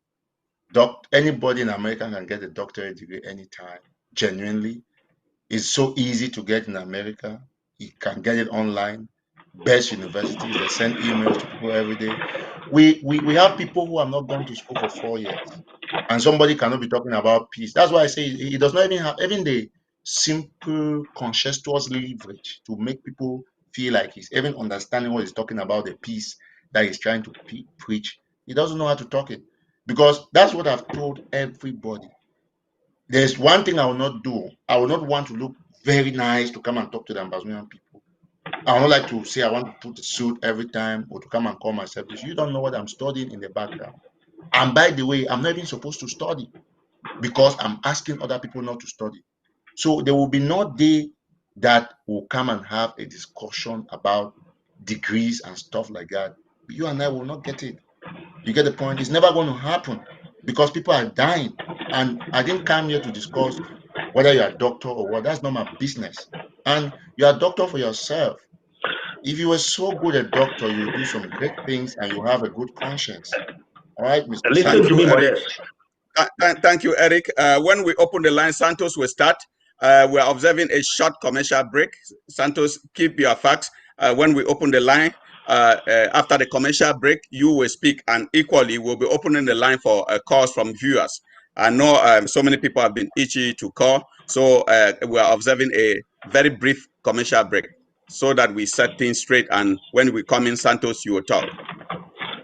Anybody in America can get a doctorate degree anytime, genuinely. It's so easy to get in America. You can get it online. Best universities, they send emails to people every day. We have people who have not gone to school for 4 years, and somebody cannot be talking about peace. That's why I say he does not even have even the simple conscientious leverage to make people feel like he's even understanding what he's talking about, the peace that he's trying to preach. He doesn't know how to talk it because that's what I've told everybody. There's one thing I will not do. I will not want to look very nice to come and talk to the Ambazonian people. I would not like to say I want to put a suit every time or to come and call myself this. You don't know what I'm studying in the background. And by the way, I'm not even supposed to study because I'm asking other people not to study. So there will be no day that will come and have a discussion about degrees and stuff like that. You and I will not get it. You get the point? It's never going to happen because people are dying. And I didn't come here to discuss whether you're a doctor or what. That's not my business. And you're a doctor for yourself. If you were so good a doctor, you would do some great things and you have a good conscience. All right, Mr. Listen Thank to you, me, Santos. Eric. Modest. Thank you, Eric. When we open the line, Santos will start. We are observing a short commercial break. Santos, keep your facts. When we open the line, after the commercial break, you will speak, and equally, we'll be opening the line for calls from viewers. I know so many people have been itchy to call, so we are observing a very brief commercial break so that we set things straight. And when we come in, Santos, you will talk.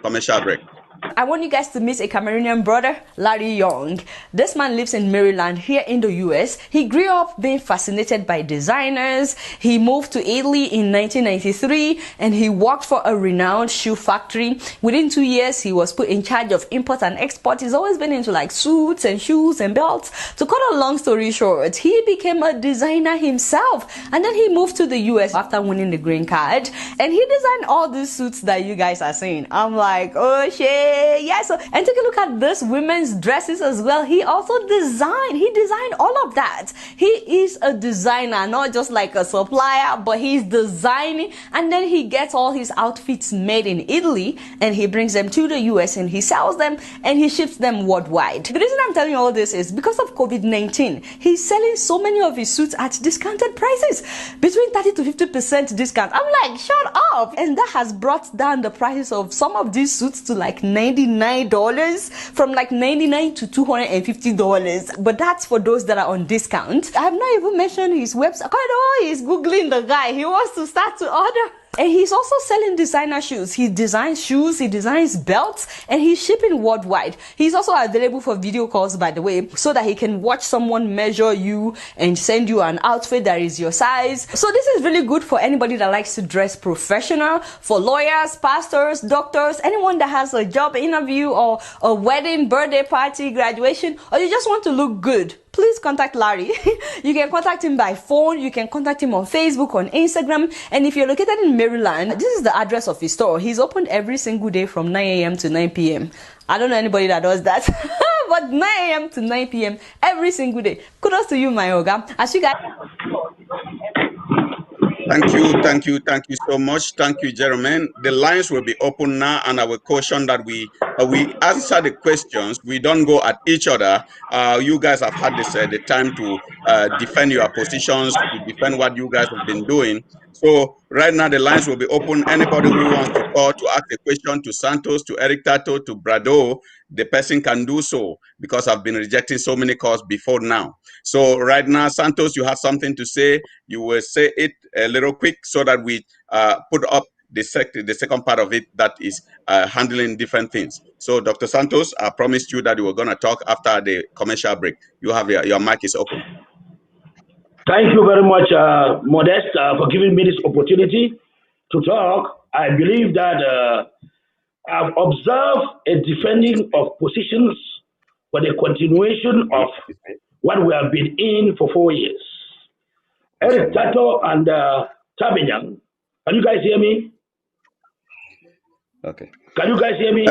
Commercial break. I want you guys to meet a Cameroonian brother, Larry Young. This man lives in Maryland here in the US. He grew up being fascinated by designers. He moved to Italy in 1993 and he worked for a renowned shoe factory. Within 2 years, he was put in charge of import and export. He's always been into like suits and shoes and belts. To cut a long story short, he became a designer himself and then he moved to the US after winning the green card and he designed all these suits that you guys are seeing. I'm like, oh shit. Yeah, so and take a look at this women's dresses as well. He designed all of that. He is a designer, not just like a supplier, but he's designing and then he gets all his outfits made in Italy and he brings them to the US and he sells them and he ships them worldwide. The reason I'm telling you all this is because of COVID-19. He's selling so many of his suits at discounted prices, between 30 to 50% discount. I'm like, shut up. And that has brought down the prices of some of these suits to like $99, from like $99 to $250. But that's for those that are on discount. I have not even mentioned his website. Oh, he's Googling the guy. He wants to start to order. And he's also selling designer shoes. He designs shoes, he designs belts, and he's shipping worldwide. He's also available for video calls, by the way, so that he can watch someone measure you and send you an outfit that is your size. So this is really good for anybody that likes to dress professional, for lawyers, pastors, doctors, anyone that has a job interview or a wedding, birthday party, graduation, or you just want to look good. Please contact Larry. You can contact him by phone. You can contact him on Facebook, on Instagram. And if you're located in Maryland, this is the address of his store. He's open every single day from 9 a.m. to 9 p.m. I don't know anybody that does that. But 9 a.m. to 9 p.m. every single day. Kudos to you, my Oga. As you guys... Thank you so much. Thank you, Jeremy. The lines will be open now, and I will caution that we answer the questions. We don't go at each other. You guys have had this the time to defend your positions, to defend what you guys have been doing. So right now the lines will be open. Anybody who wants to call to ask a question to Santos, to Eric Tato, to Brado, the person can do so, because I've been rejecting so many calls before now. So right now, Santos, you have something to say. You will say it a little quick so that we put up the second part of it that is handling different things. So Dr. Santos, I promised you that you were going to talk after the commercial break. You have your mic is open. Thank you very much, Modest, for giving me this opportunity to talk. I believe that I've observed a defending of positions for the continuation of what we have been in for 4 years. Eric Tato and Tabinyang, can you guys hear me? Okay. Can you guys hear me?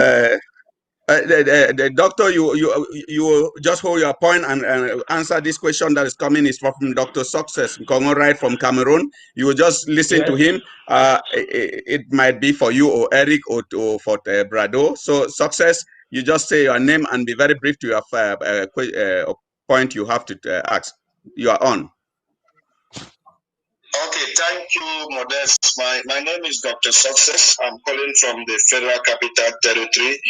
The doctor, you just hold your point and answer this question that is coming. Is from Dr. Success Kongo, right from Cameroon. You will just listen to him. It might be for you or Eric or for Brado. So Success, you just say your name and be very brief to your point you have to ask. You are on. Okay, thank you, Modest. My name is Dr. Success. I'm calling from the Federal Capital Territory,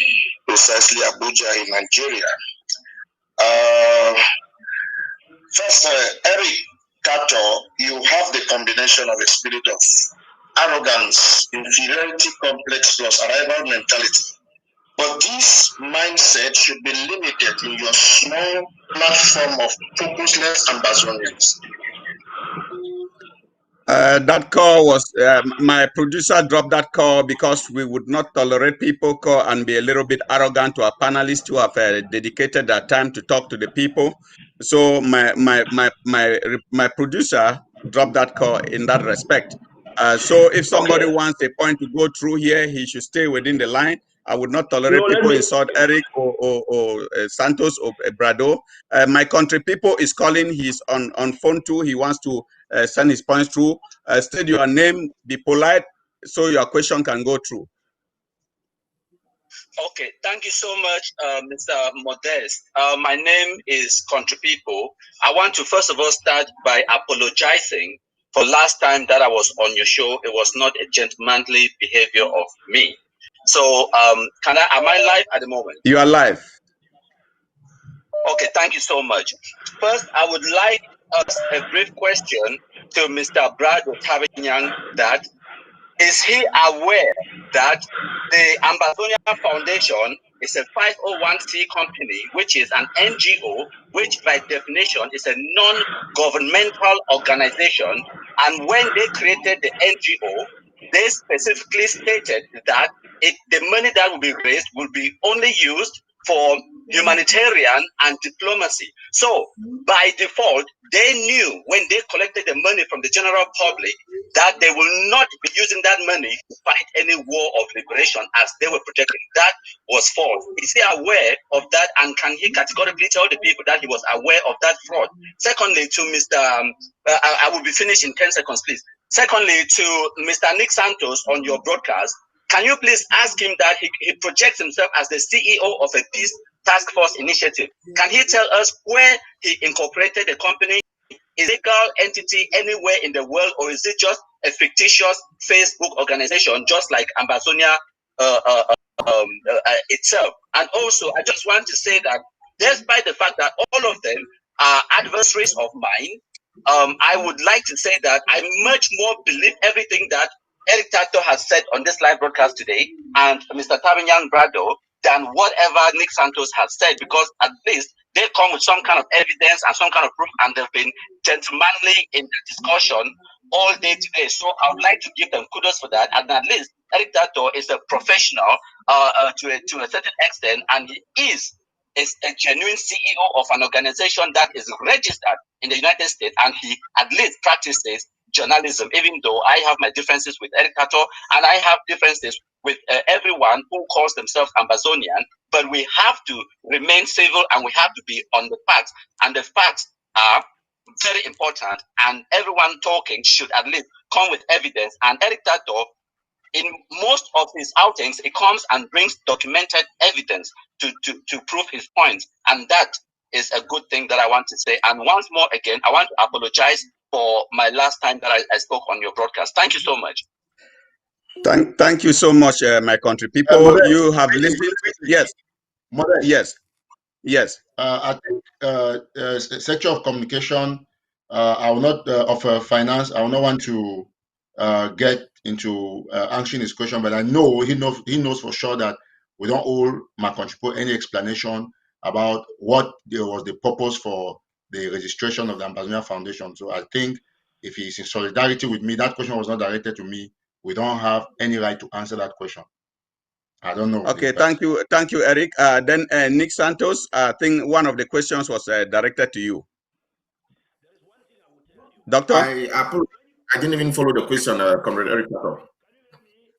precisely Abuja in Nigeria. First, Eric Tato, you have the combination of a spirit of arrogance, inferiority complex plus arrival mentality. But this mindset should be limited in your small platform of purposeless ambazonians. That call was, my producer dropped that call because we would not tolerate people call and be a little bit arrogant to our panelists who have dedicated their time to talk to the people. So my producer dropped that call in that respect. So if somebody wants a point to go through here, he should stay within the line. I would not tolerate people insult Eric or Santos or Brado. My country people is calling. He's on phone too. He wants to send his points through. State your name, be polite, so your question can go through. Okay, thank you so much, Mr. Modest. My name is Country People. I want to first of all start by apologizing for last time that I was on your show. It was not a gentlemanly behavior of me. So, am I live at the moment? You are live. Okay, thank you so much. First, I would like a brief question to Mr. Brado Tabinyang, that is he aware that the AMBAZONIA Foundation is a 501c company, which is an NGO, which by definition is a non-governmental organization. And when they created the NGO, they specifically stated that the money that will be raised will be only used for humanitarian and diplomacy. So by default, they knew when they collected the money from the general public that they will not be using that money to fight any war of liberation as they were projecting. That was false. Is he aware of that, and can he categorically tell the people that he was aware of that fraud? Secondly, to Mr. I will be finished in 10 seconds, please. Secondly, to Mr. Nick Santos on your broadcast, can you please ask him that he projects himself as the CEO of a peace task force initiative? Can he tell us where he incorporated the company? Is it a legal entity anywhere in the world, or is it just a fictitious Facebook organization, just like Ambazonia itself? And also, I just want to say that despite the fact that all of them are adversaries of mine, I would like to say that I much more believe everything that Eric Tato has said on this live broadcast today and Mr. Tavinyan Brado than whatever Nick Santos has said, because at least they come with some kind of evidence and some kind of proof, and they've been gentlemanly in the discussion all day today. So I would like to give them kudos for that. And at least Eric Tato is a professional to a certain extent, and he is a genuine CEO of an organization that is registered in the United States, and he at least practices journalism, even though I have my differences with Eric Tato, and I have differences with everyone who calls themselves Ambazonian, but we have to remain civil and we have to be on the facts, and the facts are very important, and everyone talking should at least come with evidence. And Eric Tato, in most of his outings, he comes and brings documented evidence to prove his points, and that is a good thing that I want to say. And once more again, I want to apologize for my last time that I spoke on your broadcast. Thank you so much. Thank you so much, my country people. You have listened. Yes. Yes. I think sector of communication, I will not of finance. I will not want to get into answering his question, but I know he knows for sure that we don't owe my country people any explanation about what was the purpose for the registration of the Ambazonia Foundation. So I think if he's in solidarity with me, that question was not directed to me. We don't have any right to answer that question. I don't know. Okay, thank you, Eric. Then Nick Santos, I think one of the questions was directed to you. Doctor? I didn't even follow the question, Comrade Eric.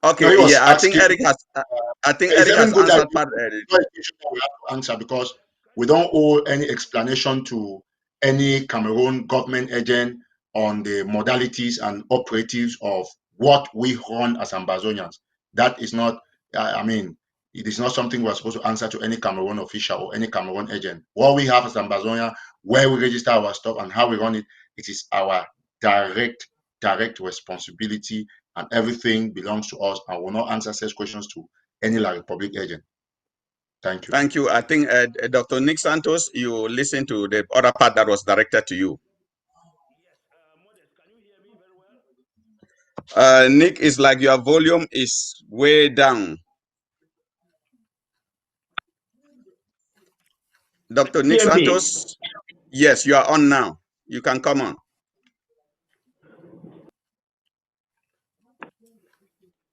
Okay, no, yeah, I think Eric has. I think Eric has answered part. Answer, because we don't owe any explanation to any Cameroon government agent on the modalities and operatives of what we run as Ambazonians. That is not. I mean, it is not something we're supposed to answer to any Cameroon official or any Cameroon agent. What we have as Ambazonia, where we register our stuff and how we run it, it is our direct responsibility, and everything belongs to us, and will not answer such questions to any Republic agent. Thank you. Thank you. I think Dr. Nick Santos, you listen to the other part that was directed to you. Nick, is like your volume is way down. Dr. Nick Santos, yes, you are on now. You can come on.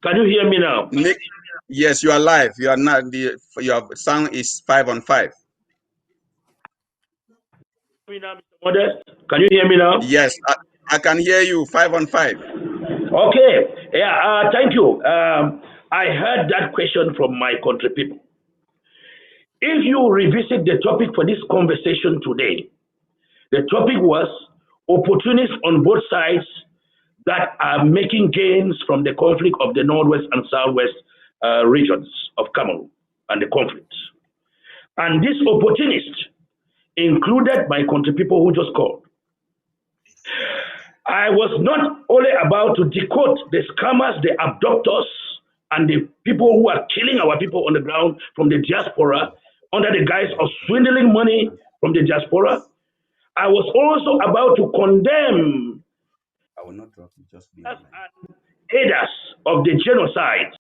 Can you hear me now? Nick, yes, you are live. You are not. Your sound is 5 on 5. Can you hear me now? Yes, I can hear you 5 on 5. Okay. Yeah. Thank you. I heard that question from my country people. If you revisit the topic for this conversation today, the topic was opportunists on both sides that are making gains from the conflict of the Northwest and Southwest regions of Cameroon and the conflict. And this opportunist included my country people who just called. I was not only about to decode the scammers, the abductors, and the people who are killing our people on the ground from the diaspora under the guise of swindling money from the diaspora. I was also about to condemn I will not drop you, just be aiders of the genocide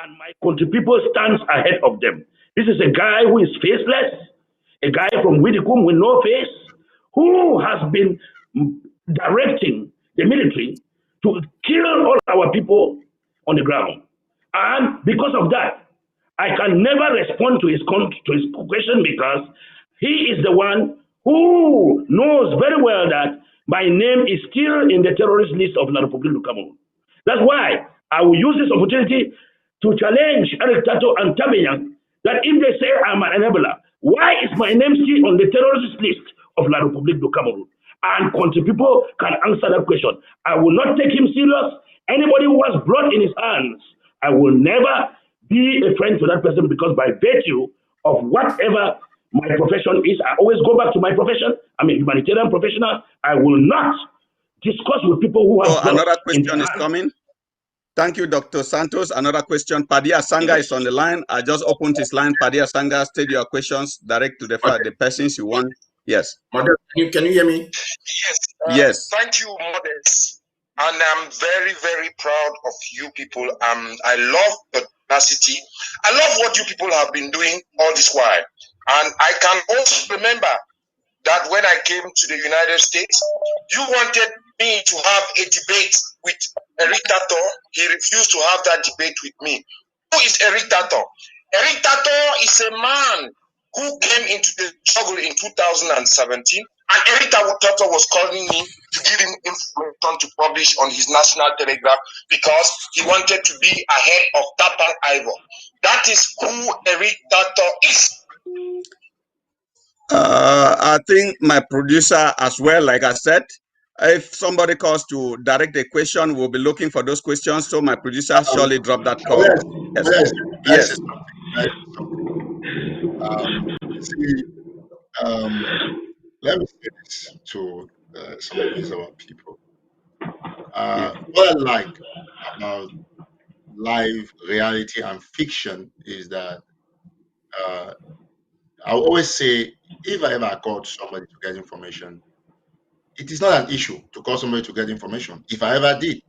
and my country people stands ahead of them. This is a guy who is faceless, a guy from Widikum with no face, who has been directing the military to kill all our people on the ground. And because of that, I can never respond to his question because he is the one who knows very well that my name is still in the terrorist list of La Republique du Cameroon. That's why I will use this opportunity to challenge Eric Tato and Tabeyan that if they say I'm an enabler, why is my name still on the terrorist list of La Republique du Cameroon? And country people can answer that question. I will not take him serious. Anybody who has blood in his hands, I will never be a friend to that person because by virtue of whatever my profession is, I always go back to my profession. I'm a humanitarian professional. I will not discuss with people who have blood. Another question is coming. Thank you, Dr. Santos. Another question. Padia Sanga is on the line. I just opened his line. Padia Sanga, state your questions direct to the persons you want. Yes. Modest, can you hear me? Yes. Yes. Thank you, Modest. And I'm very, very proud of you people. I love the tenacity. I love what you people have been doing all this while. And I can also remember that when I came to the United States, you wanted me to have a debate with Eric Tato. He refused to have that debate with me. Who is Eric Tato? Eric Tato is a man who came into the struggle in 2017, and Eric Tato was calling me to give him information to publish on his national telegraph because he wanted to be ahead of Tapan Ivor. That is who Eric Tato is. I think my producer as well, like I said, if somebody calls to direct a question, we'll be looking for those questions. So my producer surely drop that call. Yes. Let me say this to some of these our people. What I like about live reality and fiction is that I always say if I ever called somebody to get information, it is not an issue to call somebody to get information. If I ever did,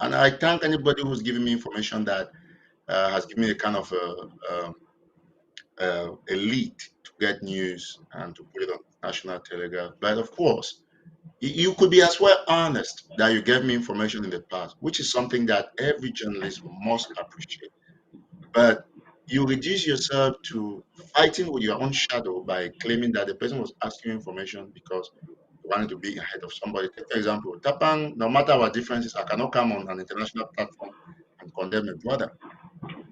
and I thank anybody who's giving me information that has given me a kind of a lead to get news and to put it on national telegraph. But of course, you could be as well honest that you gave me information in the past, which is something that every journalist must appreciate. But you reduce yourself to fighting with your own shadow by claiming that the person was asking you information because you wanted to be ahead of somebody. Take for example, Tapang, no matter our differences, I cannot come on an international platform and condemn a brother.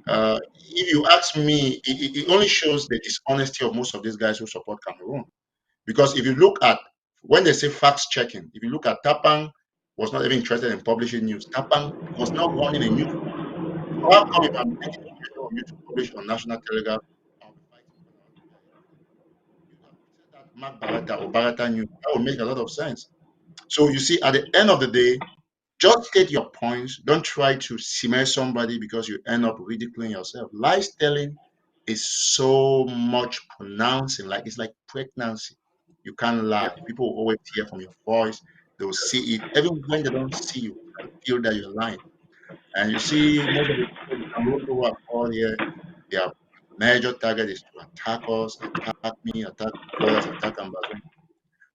If you ask me, it only shows the dishonesty of most of these guys who support Cameroon. Because if you look at, when they say facts checking, if you look at Tapang was not even interested in publishing news. Tapang was not running a news. So how come if I'm making a video on you to publish on National Telegraph, I'll be fighting because I want to be ahead of you? You have said that Mark Barata or Barata News. That would make a lot of sense. So you see, at the end of the day, just state your points. Don't try to smear somebody because you end up ridiculing yourself. Lies telling is so much pronouncing, like it's like pregnancy. You can't lie. People will always hear from your voice. They will see it. Even when they don't see you, they feel that you're lying. And you see, most of the people in Cameroon who are all here, their major target is to attack us, attack me, attack brothers, attack Ambazonia.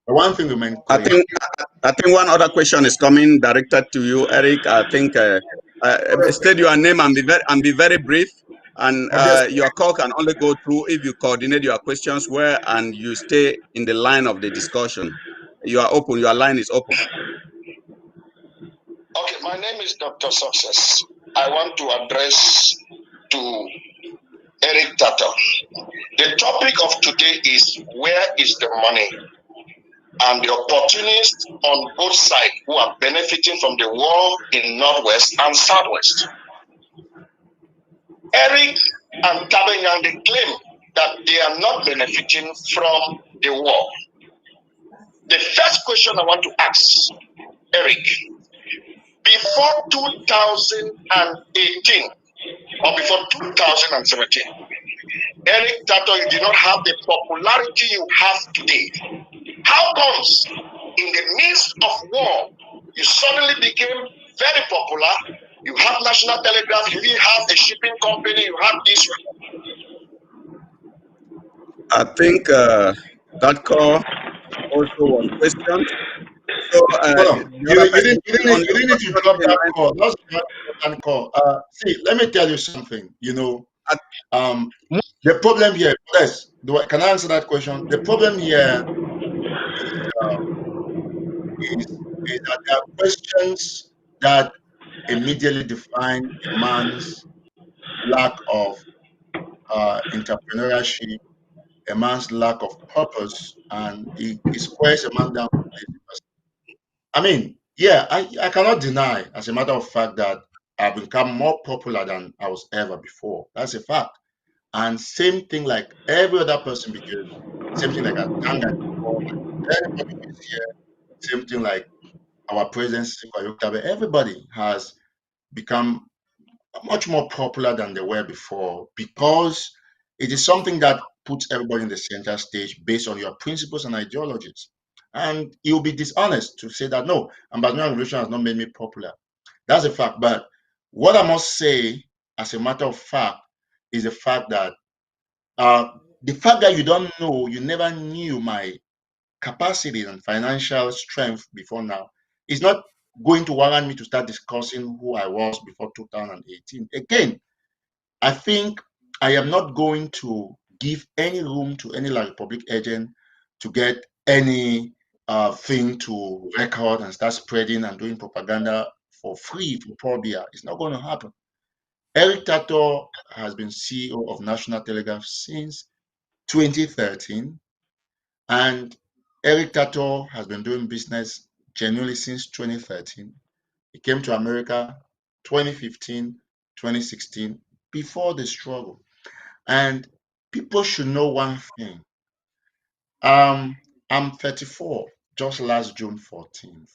But one thing remains clear. I think one other question is coming directed to you, Eric. I think state your name and be very brief. And your call can only go through if you coordinate your questions well and you stay in the line of the discussion. You are open. Your line is open. Okay, my name is Dr. Success. I want to address to Eric Tato. The topic of today is where is the money? And the opportunists on both sides who are benefiting from the war in Northwest and Southwest. Eric and Tabenyang, they claim that they are not benefiting from the war. The first question I want to ask Eric, before 2018 or before 2017, Eric Tato, you did not have the popularity you have today. How comes in the midst of war, you suddenly became very popular You have National Telegraph, you even have a shipping company, you have this. I think that call also was questioned. So Hold on. the other person You didn't need to drop that call. That was a very important call. See, let me tell you something. You know, the problem here, yes, can I answer that question? The problem here is that there are questions that immediately define a man's lack of entrepreneurship, a man's lack of purpose, and it squares a man down. I mean, yeah, I cannot deny, as a matter of fact, that I've become more popular than I was ever before. That's a fact. And same thing like every other person, because same thing like a Tanga before, everybody is here, same thing like our president, everybody has become much more popular than they were before because it is something that puts everybody in the center stage based on your principles and ideologies. And you'll be dishonest to say that no, Ambazonian Revolution has not made me popular. That's a fact. But what I must say, as a matter of fact, is the fact that you don't know, you never knew my capacity and financial strength before now is not going to warrant me to start discussing who I was before 2018. Again, I think I am not going to give any room to any like public agent to get any thing to record and start spreading and doing propaganda for free for poor beer. It's not going to happen. Eric Tato has been CEO of National Telegraph since 2013, and Eric Tato has been doing business genuinely since 2013. He came to America 2015, 2016, before the struggle. And people should know one thing. I'm 34, just last June 14th.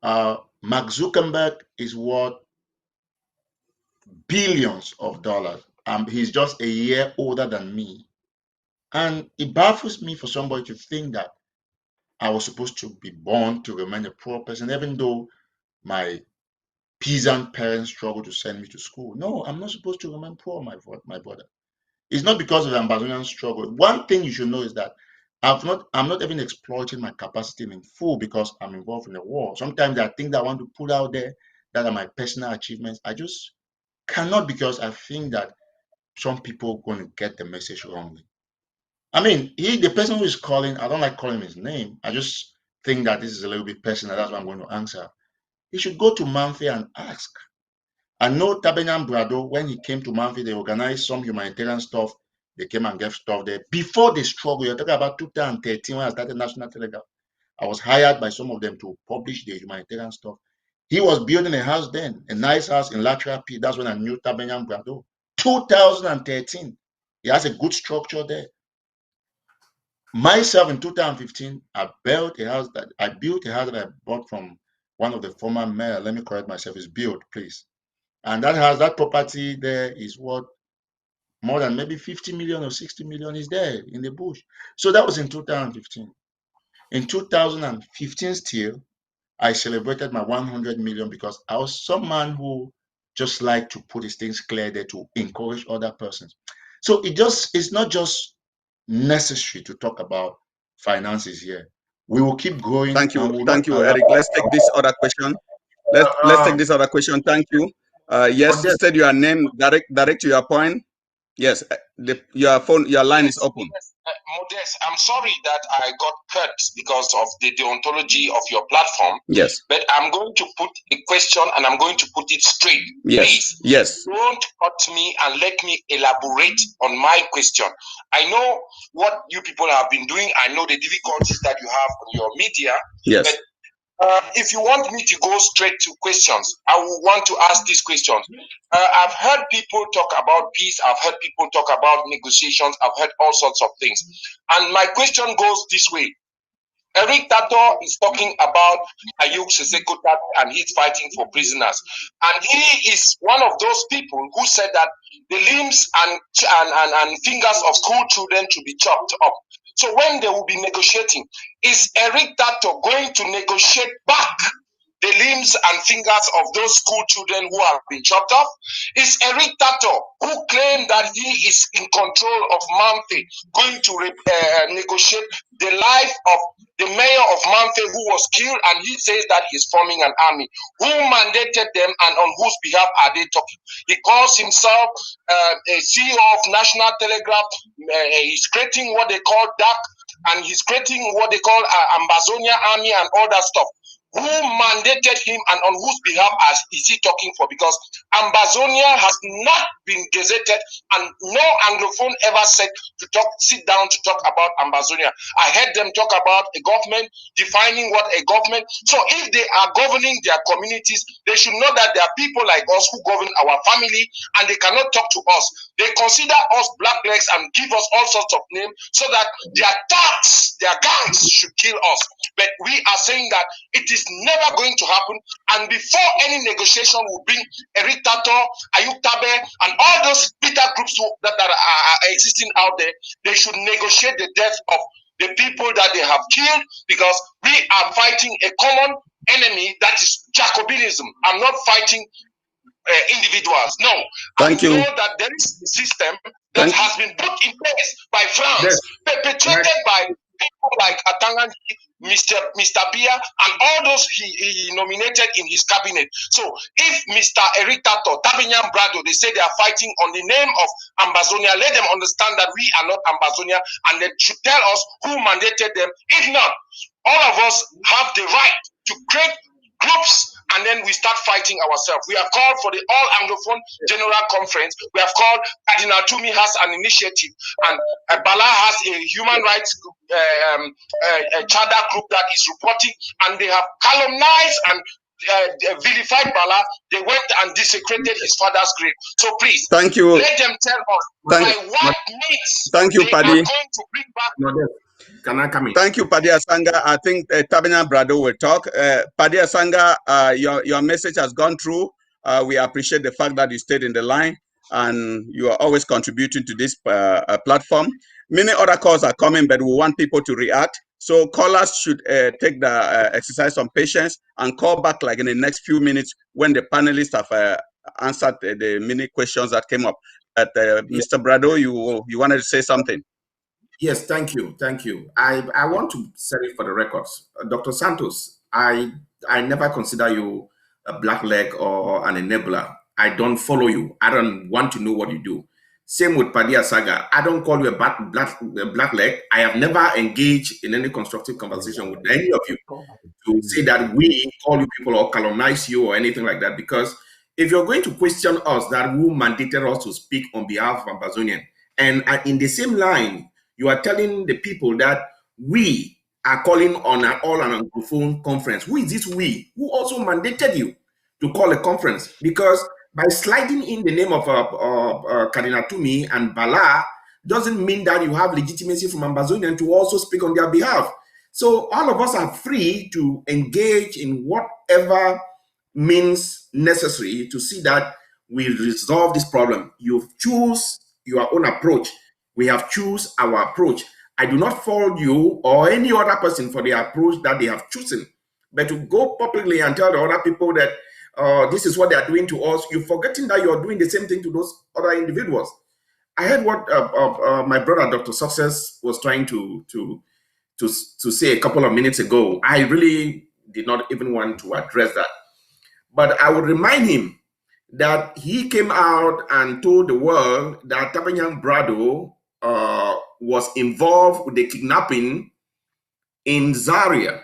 Mark Zuckerberg is worth billions of dollars. He's just a year older than me. And it baffles me for somebody to think that I was supposed to be born to remain a poor person, even though my peasant parents struggled to send me to school. No, I'm not supposed to remain poor, my brother. It's not because of the Ambazonian struggle. One thing you should know is that I'm not even exploiting my capacity in full because I'm involved in the war. Sometimes there are things that I want to put out there that are my personal achievements. I just cannot because I think that some people are going to get the message wrongly. I mean, the person who is calling, I don't like calling his name. I just think that this is a little bit personal. That's why I'm going to answer. He should go to Manfi and ask. I know Tabenyan Brado, when he came to Manfi, they organized some humanitarian stuff. They came and gave stuff there. Before the struggle, you're talking about 2013 when I started National Telegraph. I was hired by some of them to publish the humanitarian stuff. He was building a house then, a nice house in Latra P. That's when I knew Tabenyan Brado. 2013. He has a good structure there. Myself in 2015, I built a house that I bought from one of the former mayor. Let me correct myself, is built, please. And that property there is worth more than maybe 50 million or 60 million is there in the bush. So that was in 2015. In 2015 still, I celebrated my 100 million because I was someone who just like to put his things clear there to encourage other persons. So it's not just necessary to talk about finances here. We will keep growing. Thank you, And will not allow. Eric. Let's take this other question. Let's take this other question. Thank you. Yes, state your name. Direct to your point. Yes, your line is open. Yes, Modest, I'm sorry that I got cut because of the deontology of your platform. Yes. But I'm going to put a question and I'm going to put it straight. Yes. Please, yes. Don't cut me and let me elaborate on my question. I know what you people have been doing. I know the difficulties that you have on your media. Yes. But if you want me to go straight to questions, I will want to ask these questions. I've heard people talk about peace. I've heard people talk about negotiations. I've heard all sorts of things. And my question goes this way. Eric Tato is talking about Ayuk Seseko Tato and he's fighting for prisoners. And he is one of those people who said that the limbs and fingers of school children should be chopped up. So when they will be negotiating, is Eric Tato going to negotiate back the limbs and fingers of those school children who have been chopped off. It's Eric Tato who claimed that he is in control of Mamfe, going to negotiate the life of the mayor of Mamfe who was killed, and he says that he's forming an army. Who mandated them and on whose behalf are they talking? He calls himself a CEO of National Telegraph. He's creating what they call DAC, and he's creating what they call Ambazonia Army and all that stuff. Who mandated him and on whose behalf is he talking for? Because Ambazonia has not been gazetted, and no Anglophone ever said to sit down to talk about Ambazonia. I heard them talk about a government, defining what a government. So if they are governing their communities, they should know that there are people like us who govern our family, and they cannot talk to us. They consider us blacklegs and give us all sorts of names so that their thugs, their gangs should kill us. But we are saying that it is never going to happen. And before any negotiation will bring Eric Tato, Ayuk Tabe, and all those bitter groups that are existing out there, they should negotiate the death of the people that they have killed, because we are fighting a common enemy that is Jacobinism. I'm not fighting individuals. No. Thank you. I know that there is a system that has been put in place by France, perpetrated by people like Atangan, Mr. Bia, and all those he nominated in his cabinet. So if Mr. Eric Tato, Tabinyam Brado, they say they are fighting on the name of Ambazonia, let them understand that we are not Ambazonia, and they should tell us who mandated them. If not, all of us have the right to create groups, and then we start fighting ourselves. We have called for the All Anglophone General Conference. We have called, Cardinal Tumi has an initiative, and Bala has a human rights charter group that is reporting, and they have calumnied and vilified Bala. They went and desecrated his father's grave. So please, thank you. Let them tell us by what means thank you, they Paddy. are going to bring back. Can I come in? Thank you, Paddy Asanga. I think Tabina Brado will talk. Paddy Asanga, your message has gone through. We appreciate the fact that you stayed in the line, and you are always contributing to this platform. Many other calls are coming, but we want people to react. So callers should take the exercise on patience and call back like in the next few minutes when the panelists have answered the many questions that came up. Mr. Brado, you wanted to say something? Yes, thank you. Thank you. I want to say it for the records. Dr. Santos, I never consider you a blackleg or an enabler. I don't follow you. I don't want to know what you do. Same with Paddy Asaga. I don't call you a blackleg. I have never engaged in any constructive conversation with any of you to say that we call you people or calumnize you or anything like that. Because if you're going to question us, that who mandated us to speak on behalf of Ambazonian, and in the same line, you are telling the people that we are calling on an all-Anglophone conference. Who is this we? Who also mandated you to call a conference? Because by sliding in the name of Cardinal Tumi and Bala doesn't mean that you have legitimacy from Ambazonian to also speak on their behalf. So all of us are free to engage in whatever means necessary to see that we resolve this problem. You choose your own approach. We have choose our approach. I do not fault you or any other person for the approach that they have chosen. But to go publicly and tell the other people that this is what they are doing to us, you're forgetting that you're doing the same thing to those other individuals. I heard what my brother, Dr. Success, was trying to say a couple of minutes ago. I really did not even want to address that. But I would remind him that he came out and told the world that Tabanyang Brado was involved with the kidnapping in Zaria,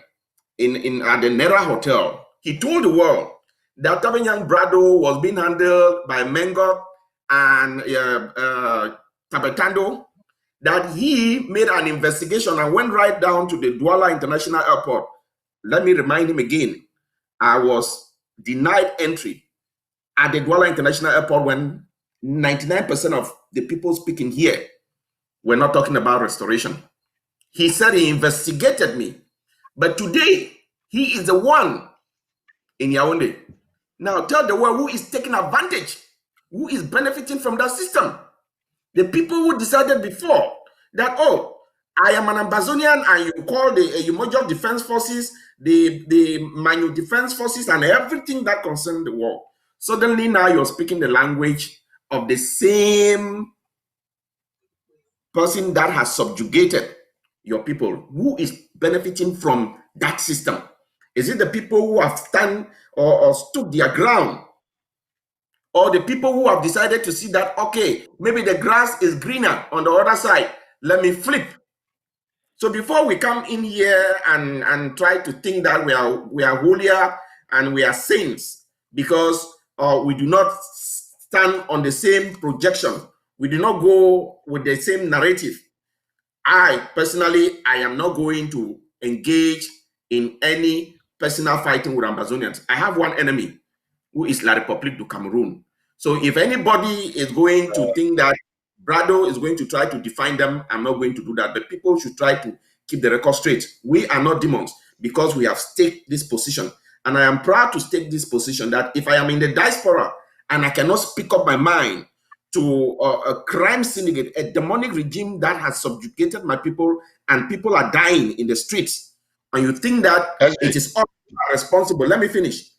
at the Nera Hotel. He told the world that Tabanyang Brado was being handled by Mengot and Tabetando, that he made an investigation and went right down to the Douala International Airport. Let me remind him again, I was denied entry at the Douala International Airport when 99% of the people speaking here were not talking about restoration. He said he investigated me, but today he is the one in Yaoundé. Now tell the world who is taking advantage, who is benefiting from that system. The people who decided before that, oh, I am an Ambazonian, and you call the Umoja Defense Forces, the Manu Defense Forces, and everything that concerns the war. Suddenly now you're speaking the language of the same person that has subjugated your people. Who is benefiting from that system? Is it the people who have stand or stood their ground? Or the people who have decided to see that, okay, maybe the grass is greener on the other side, let me flip. So before we come in here and try to think that we are holier and we are saints because we do not stand on the same projection, we do not go with the same narrative. I personally, I am not going to engage in any personal fighting with Ambazonians. I have one enemy, who is La République du Cameroon. So if anybody is going to think that Brado is going to try to define them, I'm not going to do that. But people should try to keep the record straight. We are not demons because we have staked this position. And I am proud to stake this position that if I am in the diaspora and I cannot speak up my mind to a crime syndicate, a demonic regime that has subjugated my people and people are dying in the streets, and you think that it is responsible. Let me finish.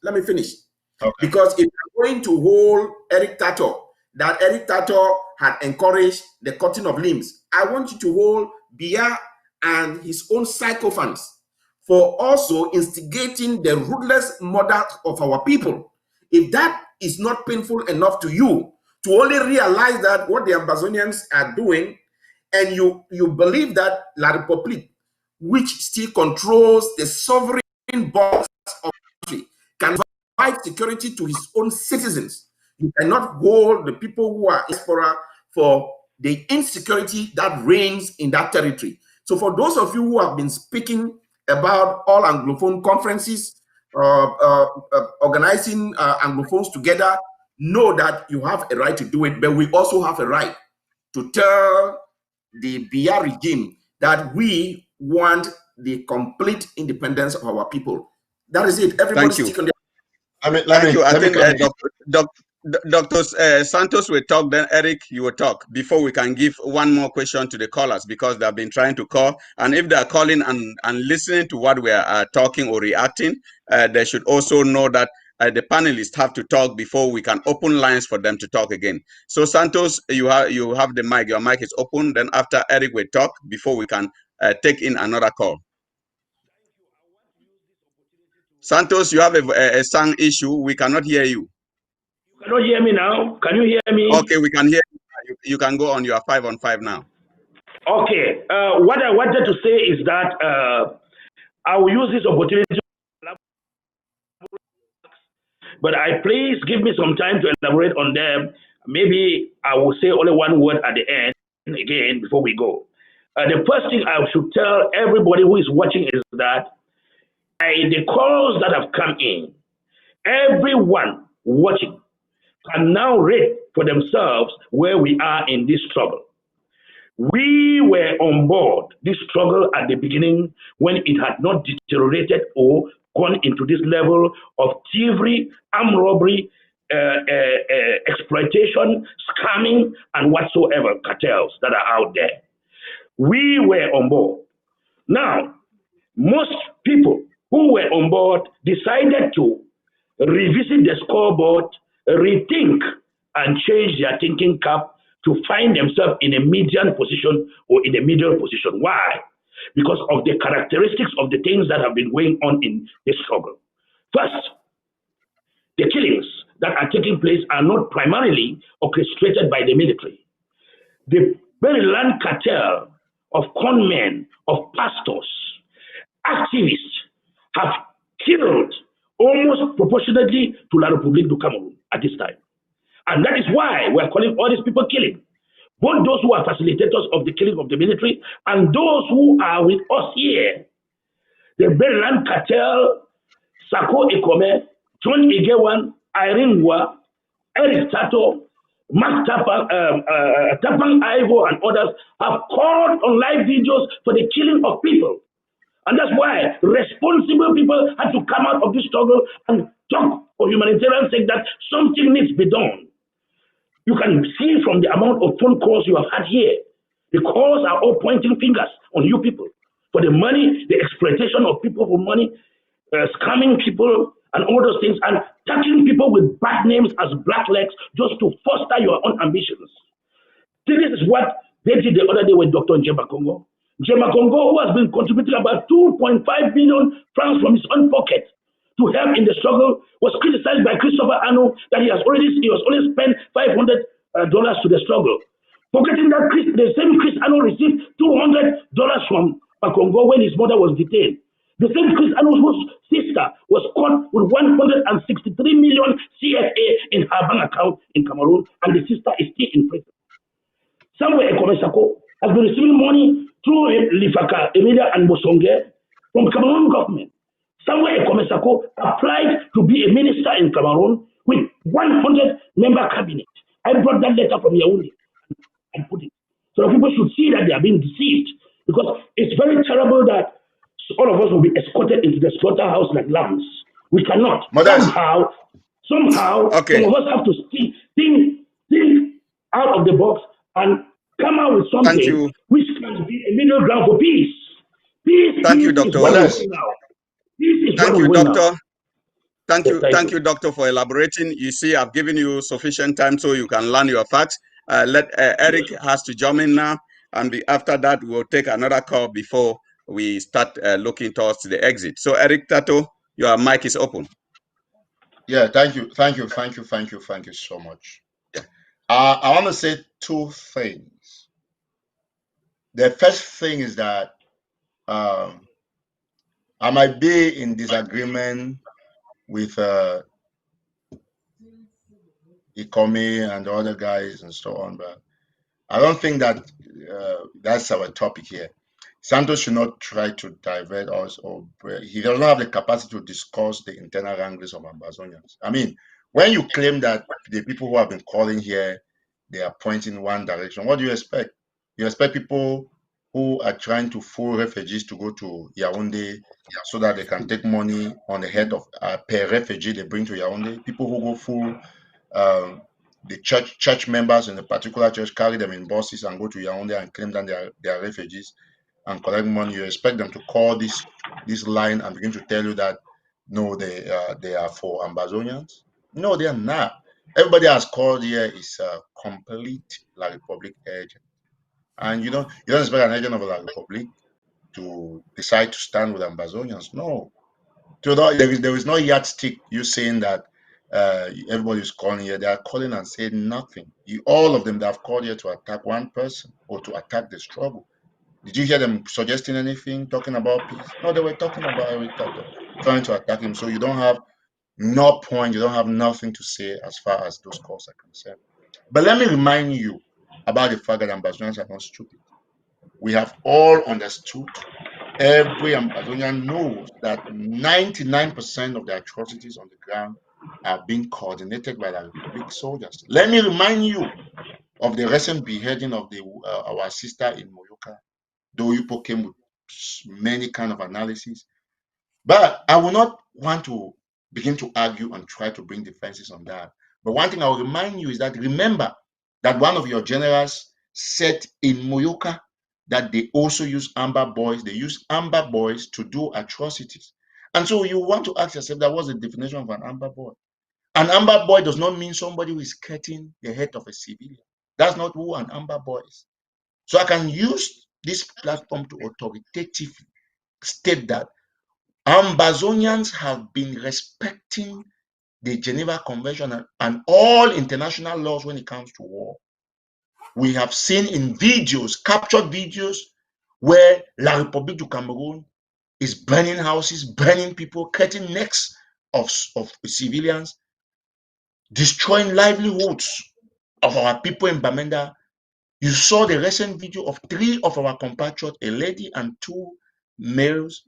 Okay. Because if you're going to hold Eric Tato, that Eric Tato had encouraged the cutting of limbs, I want you to hold Biya and his own sycophants for also instigating the ruthless murder of our people. If that is not painful enough to you, to only realize that what the Ambazonians are doing, and you believe that La République, which still controls the sovereign borders of the country, can provide security to his own citizens. You cannot hold the people who are diaspora for the insecurity that reigns in that territory. So for those of you who have been speaking about all Anglophone conferences, organizing Anglophones together, know that you have a right to do it, but we also have a right to tell the Biya regime that we want the complete independence of our people. That is it. Everybody stick on their... Thank you. I think Dr. Santos will talk, then Eric, you will talk before we can give one more question to the callers because they've been trying to call. And if they're calling and listening to what we are talking or reacting, they should also know that the panelists have to talk before we can open lines for them to talk again. So Santos, you have the mic. Your mic is open. Then after Eric will talk before we can take in another call. Santos, you have a sound issue. We cannot hear you. You cannot hear me now? Can you hear me? Okay, we can hear you. You can go on your 5 on 5 now. Okay. What I wanted to say is that I will use this opportunity to elaborate, but please give me some time to elaborate on them. Maybe I will say only one word at the end again before we go. The first thing I should tell everybody who is watching is that the calls that have come in, everyone watching can now rate for themselves where we are in this struggle. We were on board this struggle at the beginning when it had not deteriorated or gone into this level of thievery, armed robbery, exploitation, scamming, and whatsoever cartels that are out there. We were on board. Now, most people who were on board decided to revisit the scoreboard, rethink, and change their thinking cap to find themselves in a median position or in a middle position. Why? Because of the characteristics of the things that have been going on in this struggle. First, the killings that are taking place are not primarily orchestrated by the military. The very land cartel of conmen, of pastors, activists have killed almost proportionately to La République du Cameroun at this time. And that is why we're calling all these people killing. Both those who are facilitators of the killing of the military and those who are with us here. The Berland Cartel, Sako Ekome, John Igewan, Irene Wa, Eric Tato, Mark Tapang Ivo, and others have called on live videos for the killing of people. And that's why responsible people had to come out of this struggle and talk for humanitarian sake that something needs to be done. You can see from the amount of phone calls you have had here The calls are all pointing fingers on you people for the money, the exploitation of people for money, scamming people, and all those things, and touching people with bad names as blacklegs just to foster your own ambitions. This is what they did the other day with Dr. Njema Congo. Njema Congo, who has been contributing about 2.5 billion francs from his own pocket to help in the struggle, was criticized by Christopher Anu that he has only spent $500 to the struggle. Forgetting that the same Chris Anu received $200 from Congo when his mother was detained. The same Chris Anu's sister was caught with 163 million CFA in her bank account in Cameroon, and the sister is still in prison. Samuel Ekomesako has been receiving money through Lifaka, Emilia, and Bosonge from Cameroon government. Samuel Ekomesako applied to be a minister in Cameroon with 100-member cabinet. I brought that letter from Yaoundé and put it. So that people should see that they are being deceived, because it's very terrible that all of us will be escorted into the slaughterhouse like lambs. We cannot. Somehow, okay. Some of us have to think out of the box and come out with something which can be a middle ground for peace. Thank you, Doctor. Thank you, Doctor. Thank you, Doctor, for elaborating. You see, I've given you sufficient time so you can learn your facts. Eric has to jump in now, and after that, we'll take another call before we start looking towards the exit. So, Eric Tato, your mic is open. Yeah, thank you so much. Yeah. I want to say two things. The first thing is that I might be in disagreement with Ikomi and the other guys and so on, but I don't think that that's our topic here. Santos should not try to divert us, or he does not have the capacity to discuss the internal wranglings of Ambazonians. I mean, when you claim that the people who have been calling here, they are pointing in one direction, what do you expect? You expect people who are trying to fool refugees to go to Yaoundé so that they can take money on the head of per refugee they bring to Yaoundé? People who go fool the church members in a particular church, carry them in buses and go to Yaoundé and claim that they are refugees and collect money. You expect them to call this line and begin to tell you that no, they are for Ambazonians? No, they are not. Everybody has called here is a complete La Republic agent, and you don't expect an agent of La Republic to decide to stand with Ambazonians. No, there is no yardstick. You saying that everybody is calling here. They are calling and saying nothing. All of them, they have called here to attack one person or to attack the struggle. Did you hear them suggesting anything, talking about peace? No, they were talking about Eric Tato, trying to attack him. So you don't have no point, you don't have nothing to say as far as those calls are concerned. But let me remind you about the fact that Ambazonians are not stupid. We have all understood, every Ambazonian knows that 99% of the atrocities on the ground are being coordinated by the Republic soldiers. Let me remind you of the recent beheading of our sister in Moyoka. Though Yupo came with many kind of analysis. But I will not want to begin to argue and try to bring defenses on that. But one thing I will remind you is that remember that one of your generals said in Moyoka that they also use Amber boys. They use Amber boys to do atrocities. And so you want to ask yourself, that was the definition of an Amber boy. An Amber boy does not mean somebody who is cutting the head of a civilian. That's not who an Amber boy is. So I can use this platform to authoritatively state that Ambazonians have been respecting the Geneva Convention and all international laws when it comes to war. We have seen in videos, captured videos, where La République du Cameroun is burning houses, burning people, cutting necks of civilians, destroying livelihoods of our people in Bamenda. You saw the recent video of 3 of our compatriots, a lady and 2 males,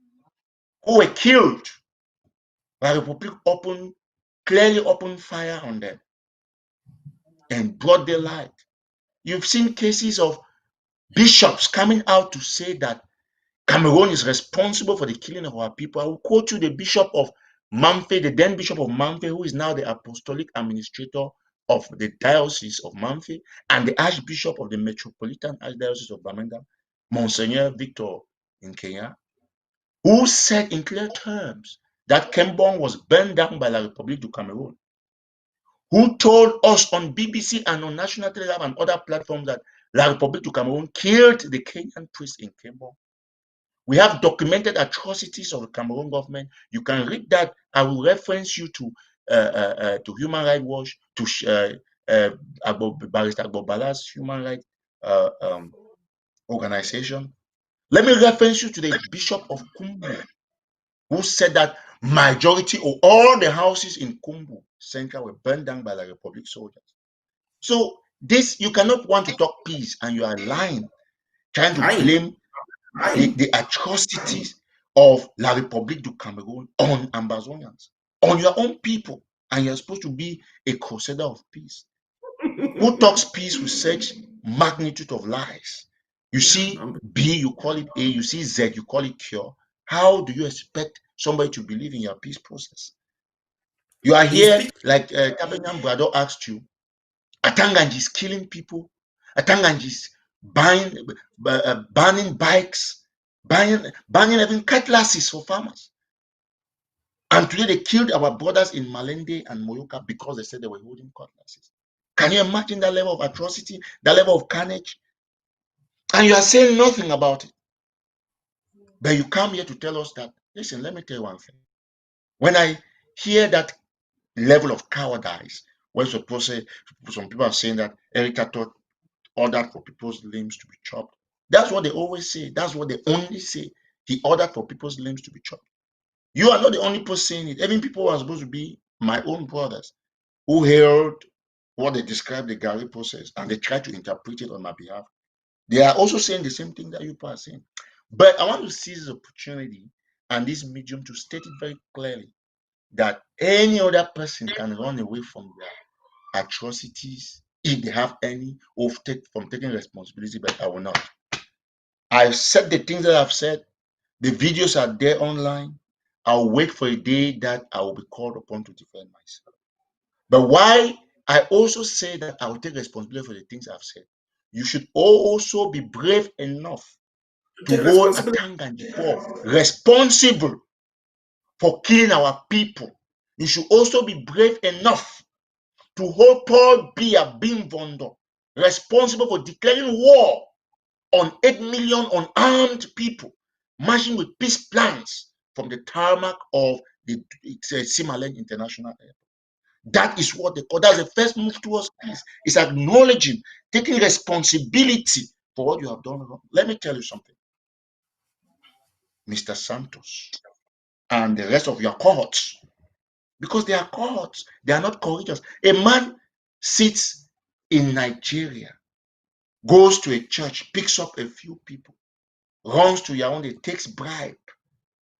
who were killed. La Republic clearly opened fire on them and brought their light. You've seen cases of bishops coming out to say that Cameroon is responsible for the killing of our people. I will quote you the bishop of Mamfe, the then bishop of Mamfe, who is now the apostolic administrator of the Diocese of Manfi and the Archbishop of the Metropolitan Archdiocese of Birmingham, Monsignor Victor in Kenya, who said in clear terms that Kembong was burned down by La République du Cameroon, who told us on BBC and on national television and other platforms that La République du Cameroon killed the Kenyan priest in Kembong. We have documented atrocities of the Cameroon government. You can read that. I will reference you to Human Rights Watch, to Barrister Agbobala's Human Rights organization. Let me reference you to the Bishop of Kumbu, who said that majority of all the houses in Kumbu Central were burned down by the Republic soldiers. So this, you cannot want to talk peace and you are lying, trying to blame the atrocities of La République du Cameroon on Ambazonians, on your own people, and you're supposed to be a crusader of peace. Who talks peace with such magnitude of lies? You see B, you call it A, you see Z, you call it cure. How do you expect somebody to believe in your peace process? You are here, like Tabenyan Brado asked you, Atanganji is killing people, Atanganji is banning bikes, banning even cutlasses for farmers. And today they killed our brothers in Malende and Moyoka because they said they were holding cutlasses. Can you imagine that level of atrocity, that level of carnage? And you are saying nothing about it. But you come here to tell us that, listen, let me tell you one thing. When I hear that level of cowardice, when some people are saying that Erica thought ordered for people's limbs to be chopped. That's what they always say. That's what they only say. He ordered for people's limbs to be chopped. You are not the only person saying it. Even people who are supposed to be my own brothers who heard what they described the Gary process and they try to interpret it on my behalf. They are also saying the same thing that you are saying. But I want to seize this opportunity and this medium to state it very clearly that any other person can run away from their atrocities if they have any from taking responsibility, but I will not. I've said the things that I've said. The videos are there online. I'll wait for a day that I will be called upon to defend myself. But why I also say that I will take responsibility for the things I've said. You should also be brave enough to hold Atanganji responsible for killing our people. You should also be brave enough to hold Paul Biya Bimvondo responsible for declaring war on 8 million unarmed people marching with peace plans from the tarmac of the Simalen International Airport. That is what they call. That's the first move towards peace. It's acknowledging, taking responsibility for what you have done wrong. Let me tell you something, Mr. Santos and the rest of your cohorts, because they are cohorts, they are not courageous. A man sits in Nigeria, goes to a church, picks up a few people, runs to Yaoundé, takes bribe,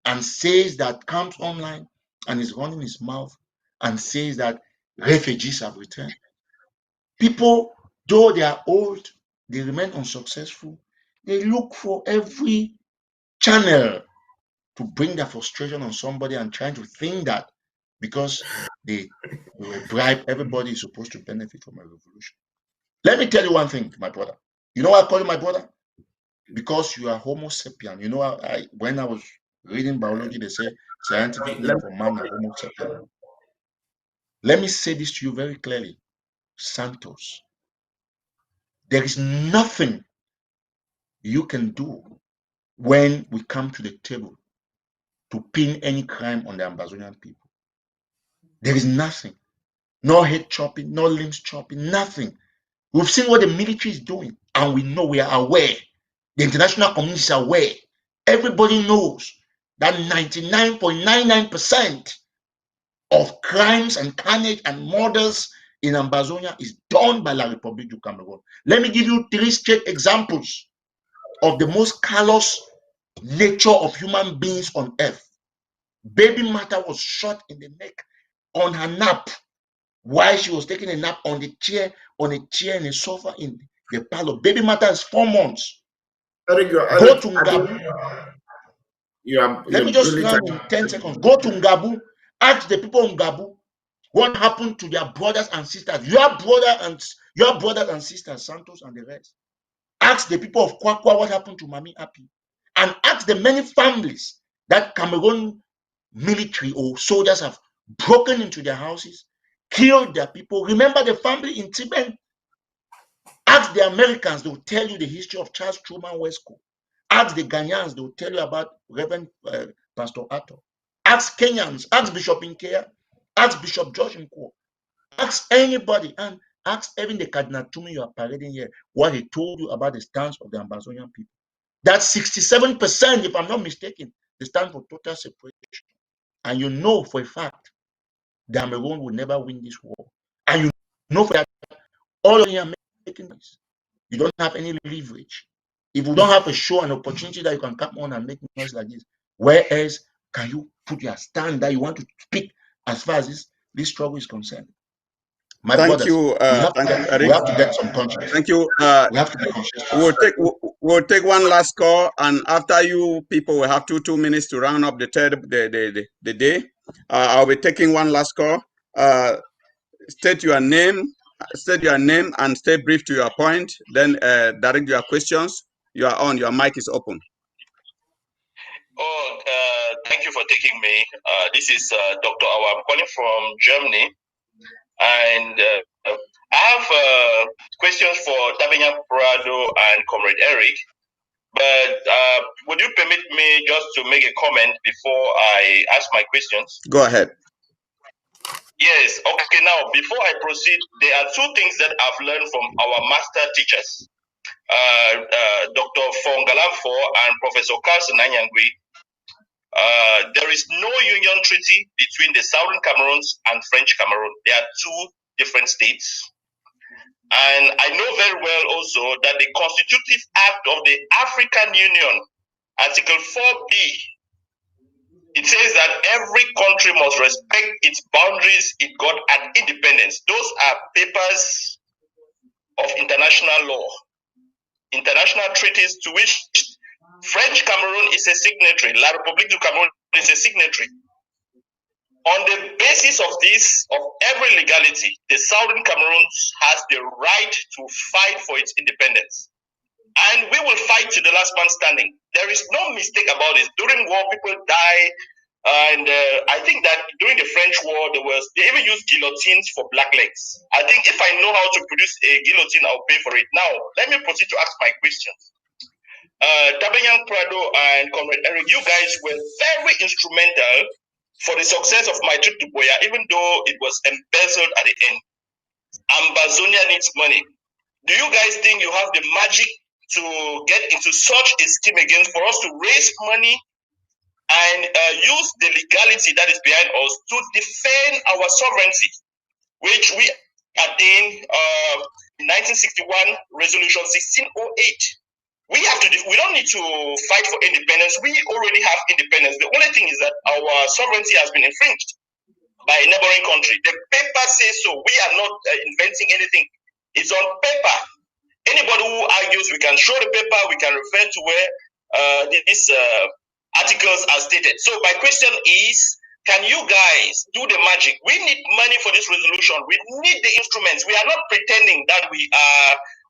and says that, comes online and is running his mouth and says that refugees have returned. People, though they are old, they remain unsuccessful. They look for every channel to bring their frustration on somebody and trying to think that because they were bribed, everybody is supposed to benefit from a revolution. Let me tell you one thing, my brother. You know why I call you my brother? Because you are Homo sapien. You know, when I was reading biology, they say scientific name for man are Homo sapien. Let me say this to you very clearly, Santos. There is nothing you can do when we come to the table to pin any crime on the Ambazonian people. There is nothing. No head chopping, no limbs chopping, nothing. We've seen what the military is doing, and we know, we are aware. The international community is aware. Everybody knows that 99.99% of crimes and carnage and murders in Ambazonia is done by La République du Cameroon. Let me give you 3 straight examples of the most callous nature of human beings on earth. Baby Martha was shot in the neck on her nap while she was taking a nap on a chair in a sofa in the parlor. Baby Martha is 4 months. Go to Ngabu. Let me just learn in 10 seconds. Go to Ngabu. Ask the people of Ngabu What happened to their brothers and sisters? Your brothers and sisters, Santos and the rest. Ask the people of Kwakwa what happened to Mami Api. And ask the many families that Cameroon military or soldiers have broken into their houses, killed their people. Remember the family in Tibet? Ask the Americans, they'll tell you the history of Charles Truman Wesco. Ask the Ghanaians, they'll tell you about Reverend Pastor Atto. Ask Kenyans, ask Bishop Nkea, ask Bishop George Nko, ask anybody, and ask even the Cardinal Tumi you are parading here, what he told you about the stance of the Ambazonian people. That's 67%, if I'm not mistaken, the stand for total separation. And you know for a fact, the Cameroon will never win this war. And you know for that, all of you are making this. You don't have any leverage. If you don't have a show, an opportunity that you can come on and make noise like this, where else can you put your stand that you want to speak as far as this struggle is concerned? My brothers, we have to get some conscience. Thank you. We have to be conscious. We'll take one last call, and after you people will have 2 minutes to round up the day. I'll be taking one last call. State your name and stay brief to your point. Then direct your questions. You are on. Your mic is open. Thank you for taking me. This is Dr. Awa. I'm calling from Germany, and I have questions for Tabenya Prado and Comrade Eric. But would you permit me just to make a comment before I ask my questions? Go ahead. Yes. Okay. Now, before I proceed, there are 2 things that I've learned from our master teachers, Dr. Fongalamfo and Professor Carlson Anyangui. There is no union treaty between the Southern Cameroons and French Cameroon. They are 2 different states. And I know very well also that the Constitutive Act of the African Union, Article 4B, it says that every country must respect its boundaries it got at independence. Those are papers of international law, international treaties to which French Cameroon is a signatory, La République du Cameroun is a signatory. On the basis of this, of every legality, the Southern Cameroon has the right to fight for its independence. And we will fight to the last man standing. There is no mistake about it. During war, people die. And I think that during the French war, they even used guillotines for blacklegs. I think if I know how to produce a guillotine, I'll pay for it. Now, let me proceed to ask my questions. Tabenyan Prado and Comrade Eric, you guys were very instrumental for the success of my trip to Boya, even though it was embezzled at the end. Ambazonia needs money. Do you guys think you have the magic to get into such a scheme again for us to raise money and use the legality that is behind us to defend our sovereignty, which we attained in 1961, Resolution 1608. We don't need to fight for independence. We already have independence. The only thing is that our sovereignty has been infringed by a neighboring country. The paper says so. We are not inventing anything. It's on paper. Anybody who argues, we can show the paper, we can refer to where these articles are stated. So my question is, can you guys do the magic? We need money for this resolution. We need the instruments. We are not pretending that we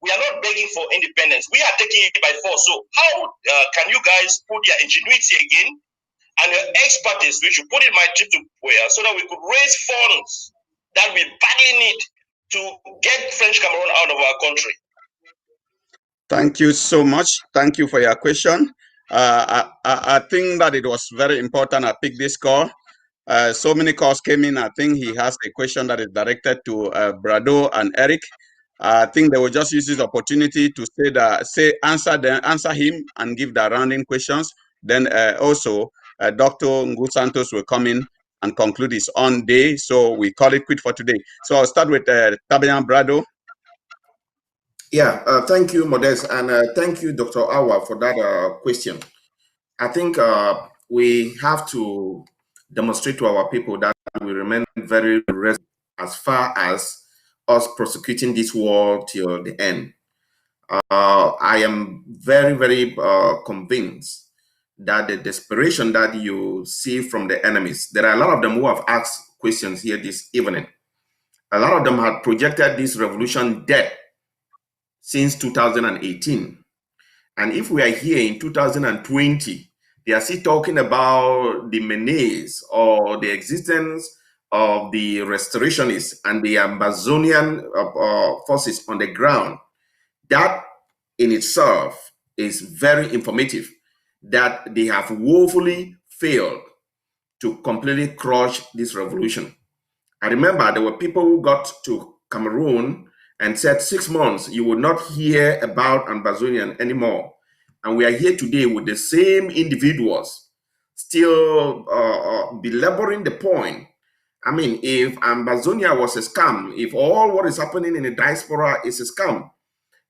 are not begging for independence. We are taking it by force. So how can you guys put your ingenuity again and your expertise, which you put in my trip to Boya, so that we could raise funds that we badly need to get French Cameroon out of our country? Thank you so much. Thank you for your question. I think that it was very important I picked this call. So many calls came in. I think he has a question that is directed to Brado and Eric. I think they will just use this opportunity to answer him and give the rounding questions. Then also Dr. Ngu Santos will come in and conclude his own day. So we call it quit for today. So I'll start with Tabenyan Brado. Yeah, thank you, Modest, and thank you, Dr. Awa, for that question. I think we have to demonstrate to our people that we remain very resolute as far as us prosecuting this war till the end. I am very, very convinced that the desperation that you see from the enemies, there are a lot of them who have asked questions here this evening. A lot of them had projected this revolution dead since 2018. And if we are here in 2020, they are still talking about the menace or the existence of the restorationists and the Ambazonian forces on the ground. That in itself is very informative, that they have woefully failed to completely crush this revolution. I remember there were people who got to Cameroon and said 6 months you would not hear about Ambazonian anymore. And we are here today with the same individuals still belaboring the point. I mean, if Ambazonia was a scam, if all what is happening in the diaspora is a scam,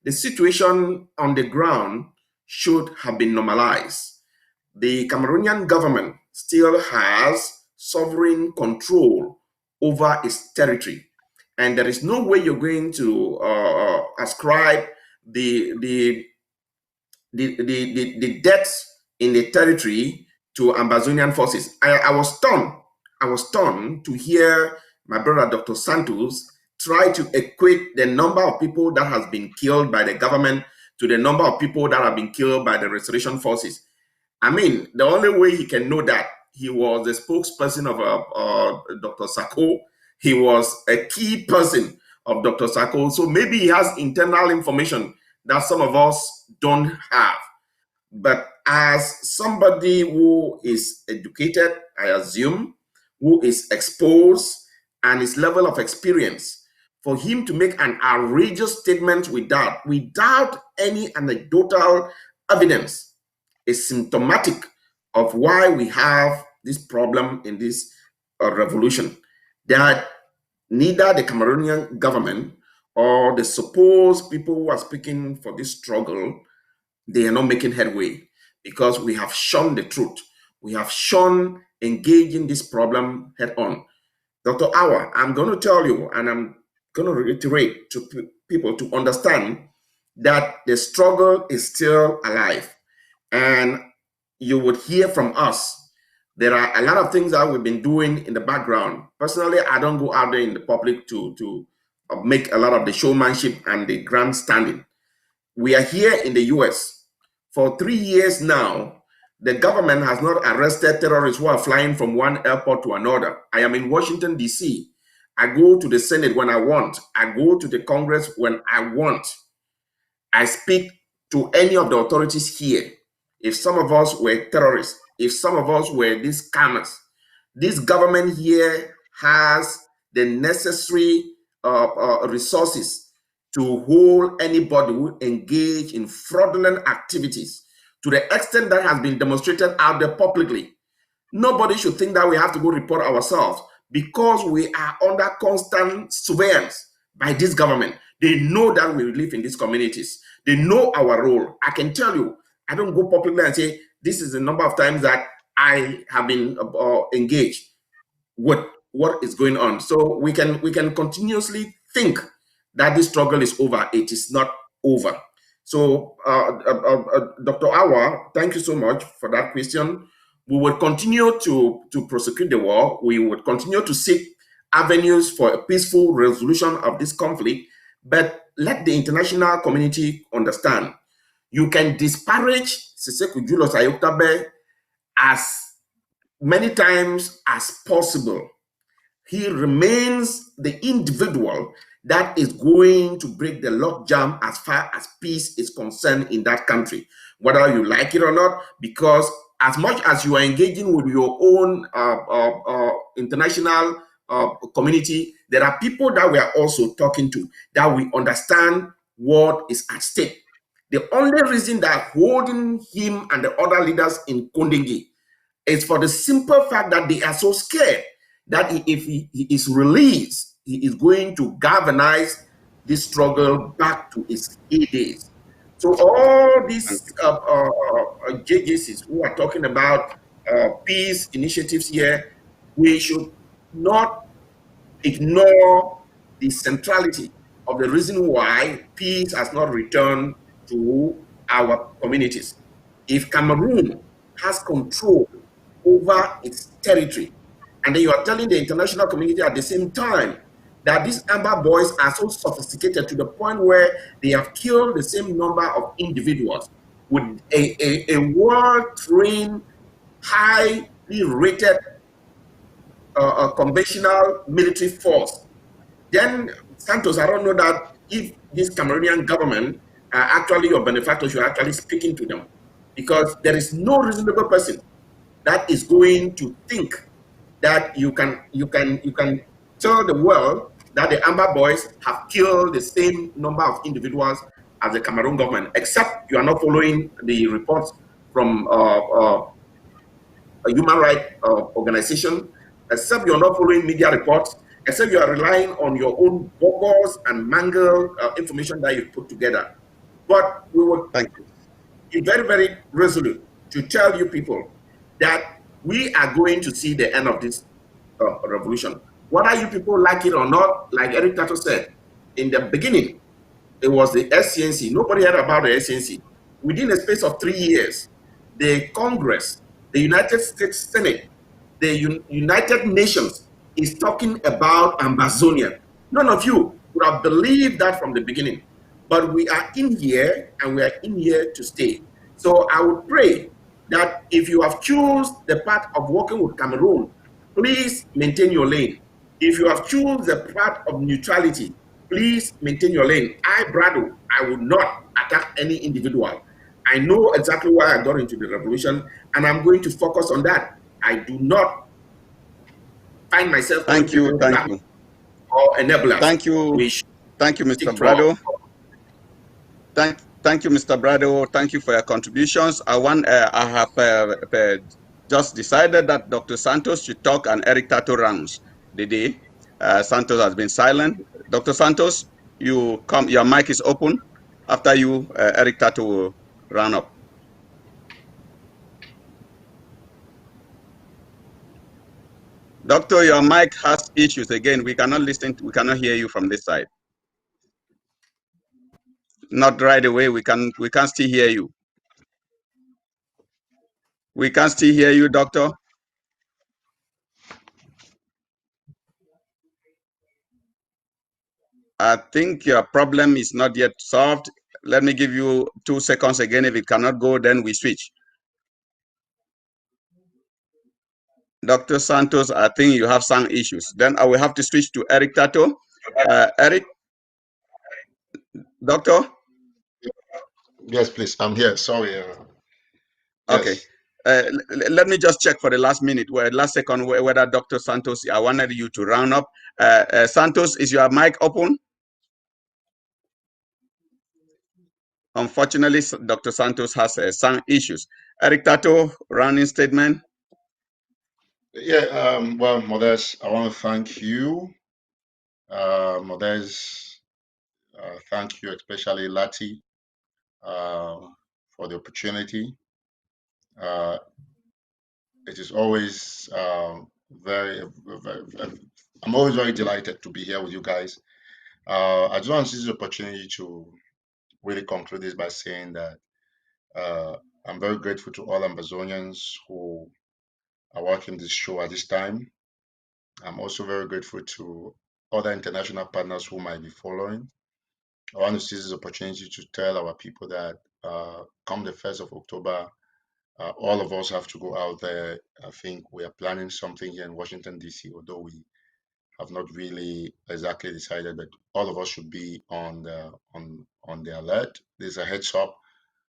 the situation on the ground should have been normalized. The Cameroonian government still has sovereign control over its territory, and there is no way you're going to ascribe the deaths in the territory to Ambazonian forces. I was stunned. I was stunned to hear my brother Dr. Santos try to equate the number of people that has been killed by the government to the number of people that have been killed by the restoration forces. I mean, the only way he can know that, he was the spokesperson of Dr. Sako. He was a key person of Dr. Sako. So maybe he has internal information that some of us don't have. But as somebody who is educated, I assume, who is exposed and his level of experience, for him to make an outrageous statement without any anecdotal evidence is symptomatic of why we have this problem in this revolution, that neither the Cameroonian government or the supposed people who are speaking for this struggle, they are not making headway, because we have shunned the truth. We have shunned engaging this problem head on. Dr. Awa, I'm going to tell you, and I'm going to reiterate to people to understand that the struggle is still alive. And you would hear from us. There are a lot of things that we've been doing in the background. Personally, I don't go out there in the public to make a lot of the showmanship and the grandstanding. We are here in the US. For 3 years now, the government has not arrested terrorists who are flying from one airport to another. I am in Washington, D.C. I go to the Senate when I want. I go to the Congress when I want. I speak to any of the authorities here. If some of us were terrorists, if some of us were these scammers, this government here has the necessary resources to hold anybody who engage in fraudulent activities to the extent that has been demonstrated out there publicly. Nobody should think that we have to go report ourselves, because we are under constant surveillance by this government. They know that we live in these communities. They know our role. I can tell you, I don't go publicly and say, this is the number of times that I have been engaged with what is going on. So we can continuously think that this struggle is over. It is not over. So Dr. Awa, thank you so much for that question. We will continue to prosecute the war. We will continue to seek avenues for a peaceful resolution of this conflict, but let the international community understand. You can disparage Seseku Julius Ayoktabe as many times as possible. He remains the individual that is going to break the logjam as far as peace is concerned in that country, whether you like it or not, because as much as you are engaging with your own international community, there are people that we are also talking to that we understand what is at stake. The only reason that holding him and the other leaders in Kondenge is for the simple fact that they are so scared that if he is released, he is going to galvanize this struggle back to its heydays. So all these JJCs who are talking about peace initiatives here, we should not ignore the centrality of the reason why peace has not returned to our communities. If Cameroon has control over its territory, And then you are telling the international community at the same time that these Amber boys are so sophisticated to the point where they have killed the same number of individuals with a well-trained, highly rated conventional military force. Then Santos, I don't know that if this Cameroonian government are actually your benefactors, you're actually speaking to them, because there is no reasonable person that is going to think that you can tell the world that the Amber boys have killed the same number of individuals as the Cameroon government, except you are not following the reports from a human rights organization, except you're not following media reports, except you are relying on your own bogus and mangled information that you put together. But we will be very, very resolute to tell you people that we are going to see the end of this revolution. Whether you people like it or not, like Eric Tato said, in the beginning, it was the SCNC. Nobody heard about the SCNC. Within a space of 3 years, the Congress, the United States Senate, the United Nations is talking about Ambazonia. None of you would have believed that from the beginning. But we are in here, and we are in here to stay. So I would pray that if you have chosen the path of working with Cameroon, please maintain your lane. If you have chosen the path of neutrality, please maintain your lane. I, Brado, I will not attack any individual. I know exactly why I got into the revolution, and I'm going to focus on that. I do not find myself Thank you, or enablers. Thank you, Mr. Brado. Thank you, Mr. Brado. Thank you for your contributions. I have just decided that Dr. Santos should talk and Eric Tato rounds the day. Santos has been silent. Dr. Santos, your mic is open. After you, Eric Tato will round up. Doctor, your mic has issues again. We cannot hear you from this side. Not right away. We can still hear you. We can still hear you, Doctor. I think your problem is not yet solved. Let me give you 2 seconds again. If it cannot go, then we switch. Dr. Santos, I think you have some issues. Then I will have to switch to Eric Tato. Eric? Doctor? Yes, please. I'm here. Sorry. Yes. Okay. Let me just check for the last minute, last second, whether Dr. Santos, I wanted you to round up. Santos, is your mic open? Unfortunately, Dr. Santos has some issues. Eric Tato, rounding statement. Yeah, well, Modest, I want to thank you. Modest, thank you, especially Lati, for the opportunity. It is always very, I'm always very delighted to be here with you guys. I just want to use this opportunity to really conclude this by saying that I'm very grateful to all Ambazonians who are watching this show at this time. I'm also very grateful to other international partners who might be following. I want to seize this opportunity to tell our people that come the 1st of October, all of us have to go out there. I think we are planning something here in Washington, D.C., although we have not really exactly decided, but all of us should be on the alert. There's a heads up.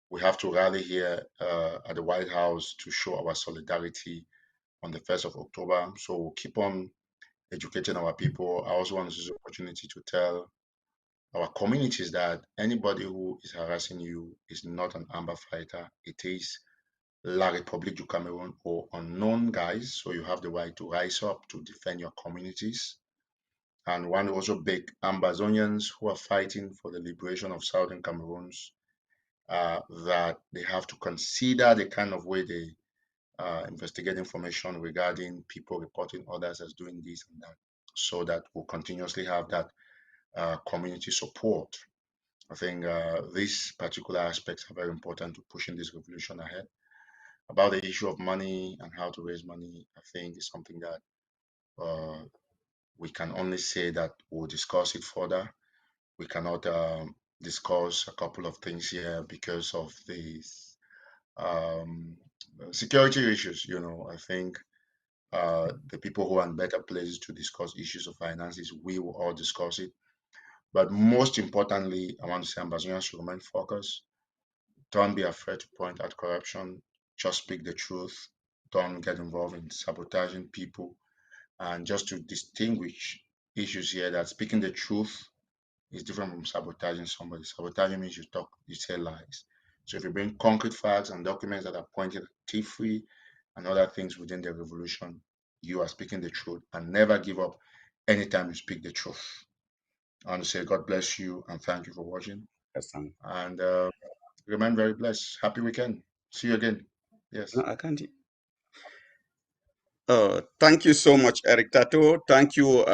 We have to rally here at the White House to show our solidarity on the 1st of October. So we'll keep on educating our people. I also want to use the opportunity to tell our communities that anybody who is harassing you is not an Amber fighter. It is La République du Cameroon or unknown guys. So you have the right to rise up to defend your communities. And one also big Ambazonians who are fighting for the liberation of Southern Cameroons, that they have to consider the kind of way they investigate information regarding people reporting others as doing this and that, so that we'll continuously have that community support. I think these particular aspects are very important to pushing this revolution ahead. About the issue of money and how to raise money, I think is something that we can only say that we'll discuss it further. We cannot discuss a couple of things here because of the security issues. I think the people who are in better places to discuss issues of finances, we will all discuss it. But most importantly, I want to say Ambazonians should remain focused. Don't be afraid to point out corruption. Just speak the truth. Don't get involved in sabotaging people. And just to distinguish issues here, that speaking the truth is different from sabotaging somebody. Sabotaging means you say lies. So if you bring concrete facts and documents that are pointed at thievery and other things within the revolution, you are speaking the truth, and never give up anytime you speak the truth. I want to say God bless you and thank you for watching. Yes, and remain very blessed. Happy weekend. See you again. Yes. no, I can't. Thank you so much, Eric Tato. Thank you.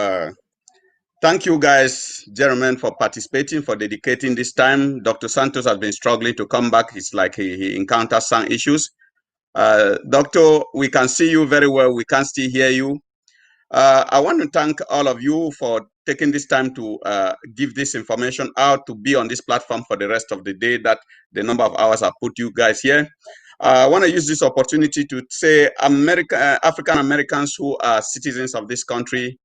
Thank you guys, gentlemen, for participating, for dedicating this time. Dr. Santos has been struggling to come back. It's like he encounters some issues. Doctor, we can see you very well. We can still hear you. I want to thank all of you for taking this time to give this information out, to be on this platform for the rest of the day, that the number of hours I put you guys here. I want to use this opportunity to say African Americans who are citizens of this country,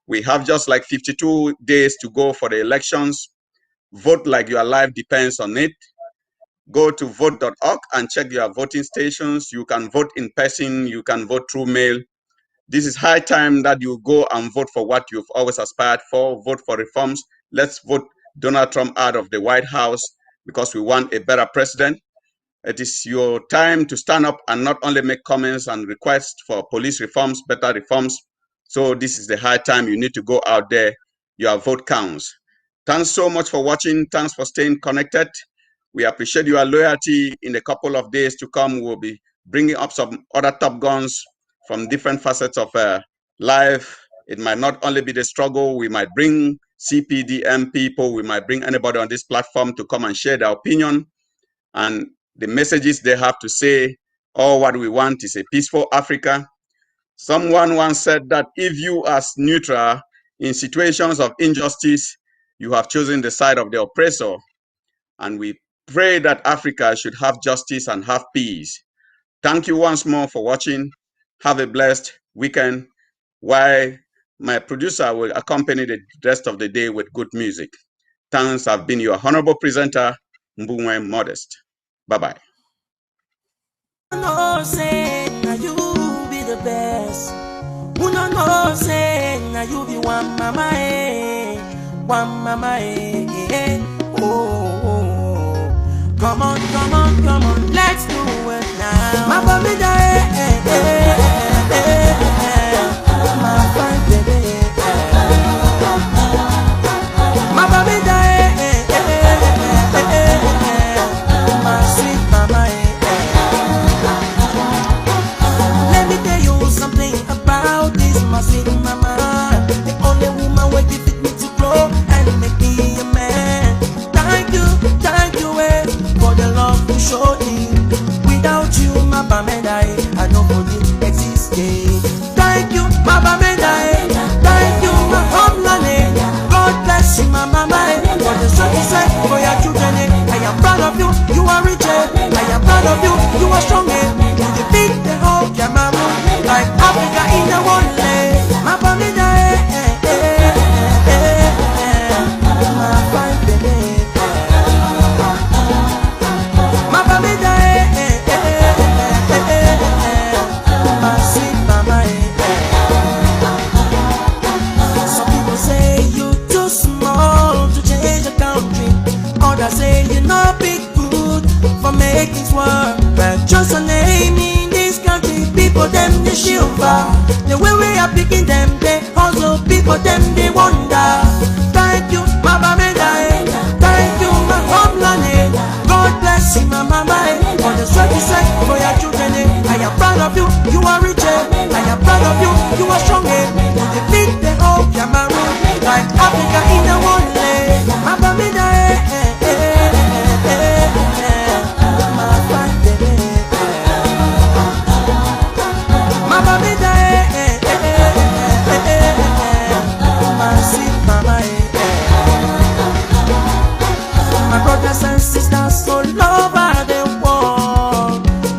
we have just like 52 days to go for the elections. Vote like your life depends on it. Go to vote.org and check your voting stations. You can vote in person, you can vote through mail. This is high time that you go and vote for what you've always aspired for. Vote for reforms. Let's vote Donald Trump out of the White House because we want a better president. It is your time to stand up and not only make comments and requests for police reforms, better reforms. So this is the high time you need to go out there. Your vote counts. Thanks so much for watching. Thanks for staying connected. We appreciate your loyalty. In a couple of days to come, we'll be bringing up some other top guns from different facets of life. It might not only be the struggle. We might bring CPDM people. We might bring anybody on this platform to come and share their opinion and the messages they have to say. All what we want is a peaceful Africa. Someone once said that if you as neutral in situations of injustice, you have chosen the side of the oppressor. And we pray that Africa should have justice and have peace. Thank you once more for watching. Have a blessed weekend. While my producer will accompany the rest of the day with good music. Thanks. I've been your honorable presenter, Mbumwe Modest. Bye-bye. No, say, now you be the best. Who no say, now you be one mama, one mama, oh. Come on, let's do it now. My baby, my fine baby. My baby, my sweet mama. Let me tell you something about this, my sweet mama. The only woman who can fit me to grow and make me a man. Thank you, for the love you showed me. Without you, my bamenda, I don't believe exist. Thank you, my bamenda. Thank you, my homeland. God bless you, my mama. For the strength you said for your children. I am proud of you, you are rich. I am proud of you, you are strong. You defeat the whole Cameroon like Africa in the one day. My bamenda, my fine baby. My bamenda, my sweet mama. Some people say you too small to change the country. Others say you're not big good for making things work. But just a name in this country, people them they shiver. The way we are picking them, they also people them they wonder. Thank you, my bamenda. Thank you, my homeland. God bless you, my mama. For the strength you said for your children. I am proud of you, you are rich. I am proud of you, you are strong. You defeat the whole Cameroon like Africa in the one day. My bamenda, my fine baby. My bamenda,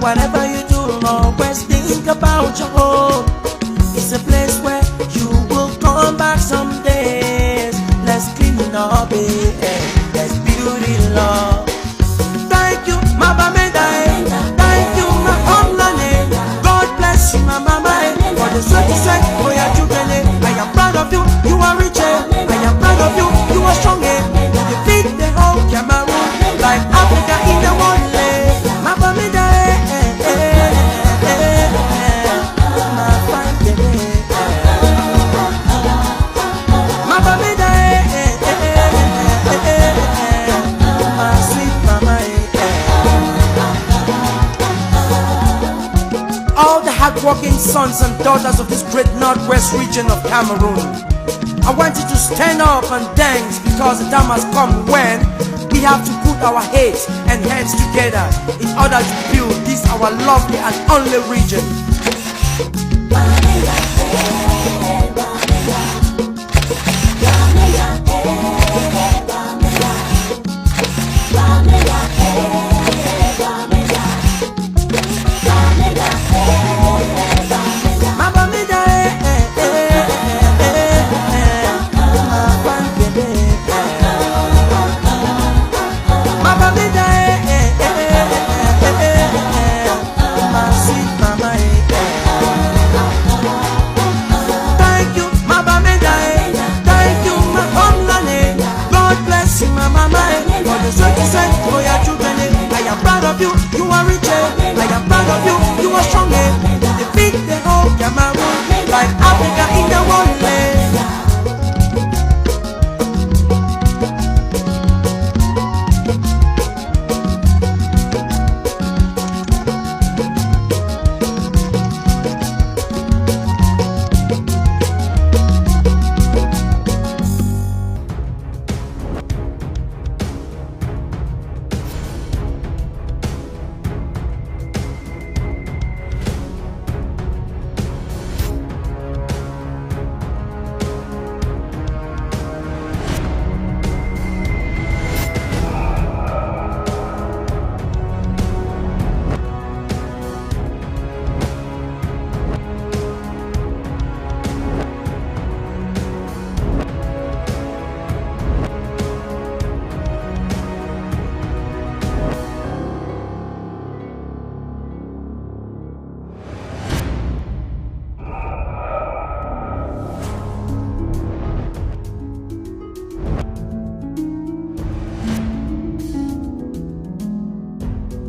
Whatever you do, always think about your home. It's a place where you will come back someday. Let's clean it up, let's build it love. Thank you, my Bameda. Thank you, my homeland. God bless you, my mama. For the sweat you sweat for your children. I am proud of you, you are rich. I am proud of you, you are strong. You defeat the whole Cameroon like Africa in the one day. My Bameda, my fine baby. My Bameda, my sweet mama. All the hardworking sons and daughters of this great northwest region of Cameroon, I want you to stand up and dance, because the time has come when we have to put our heads and hands together in order to build this our lovely and only region. I am proud of you, you are rich.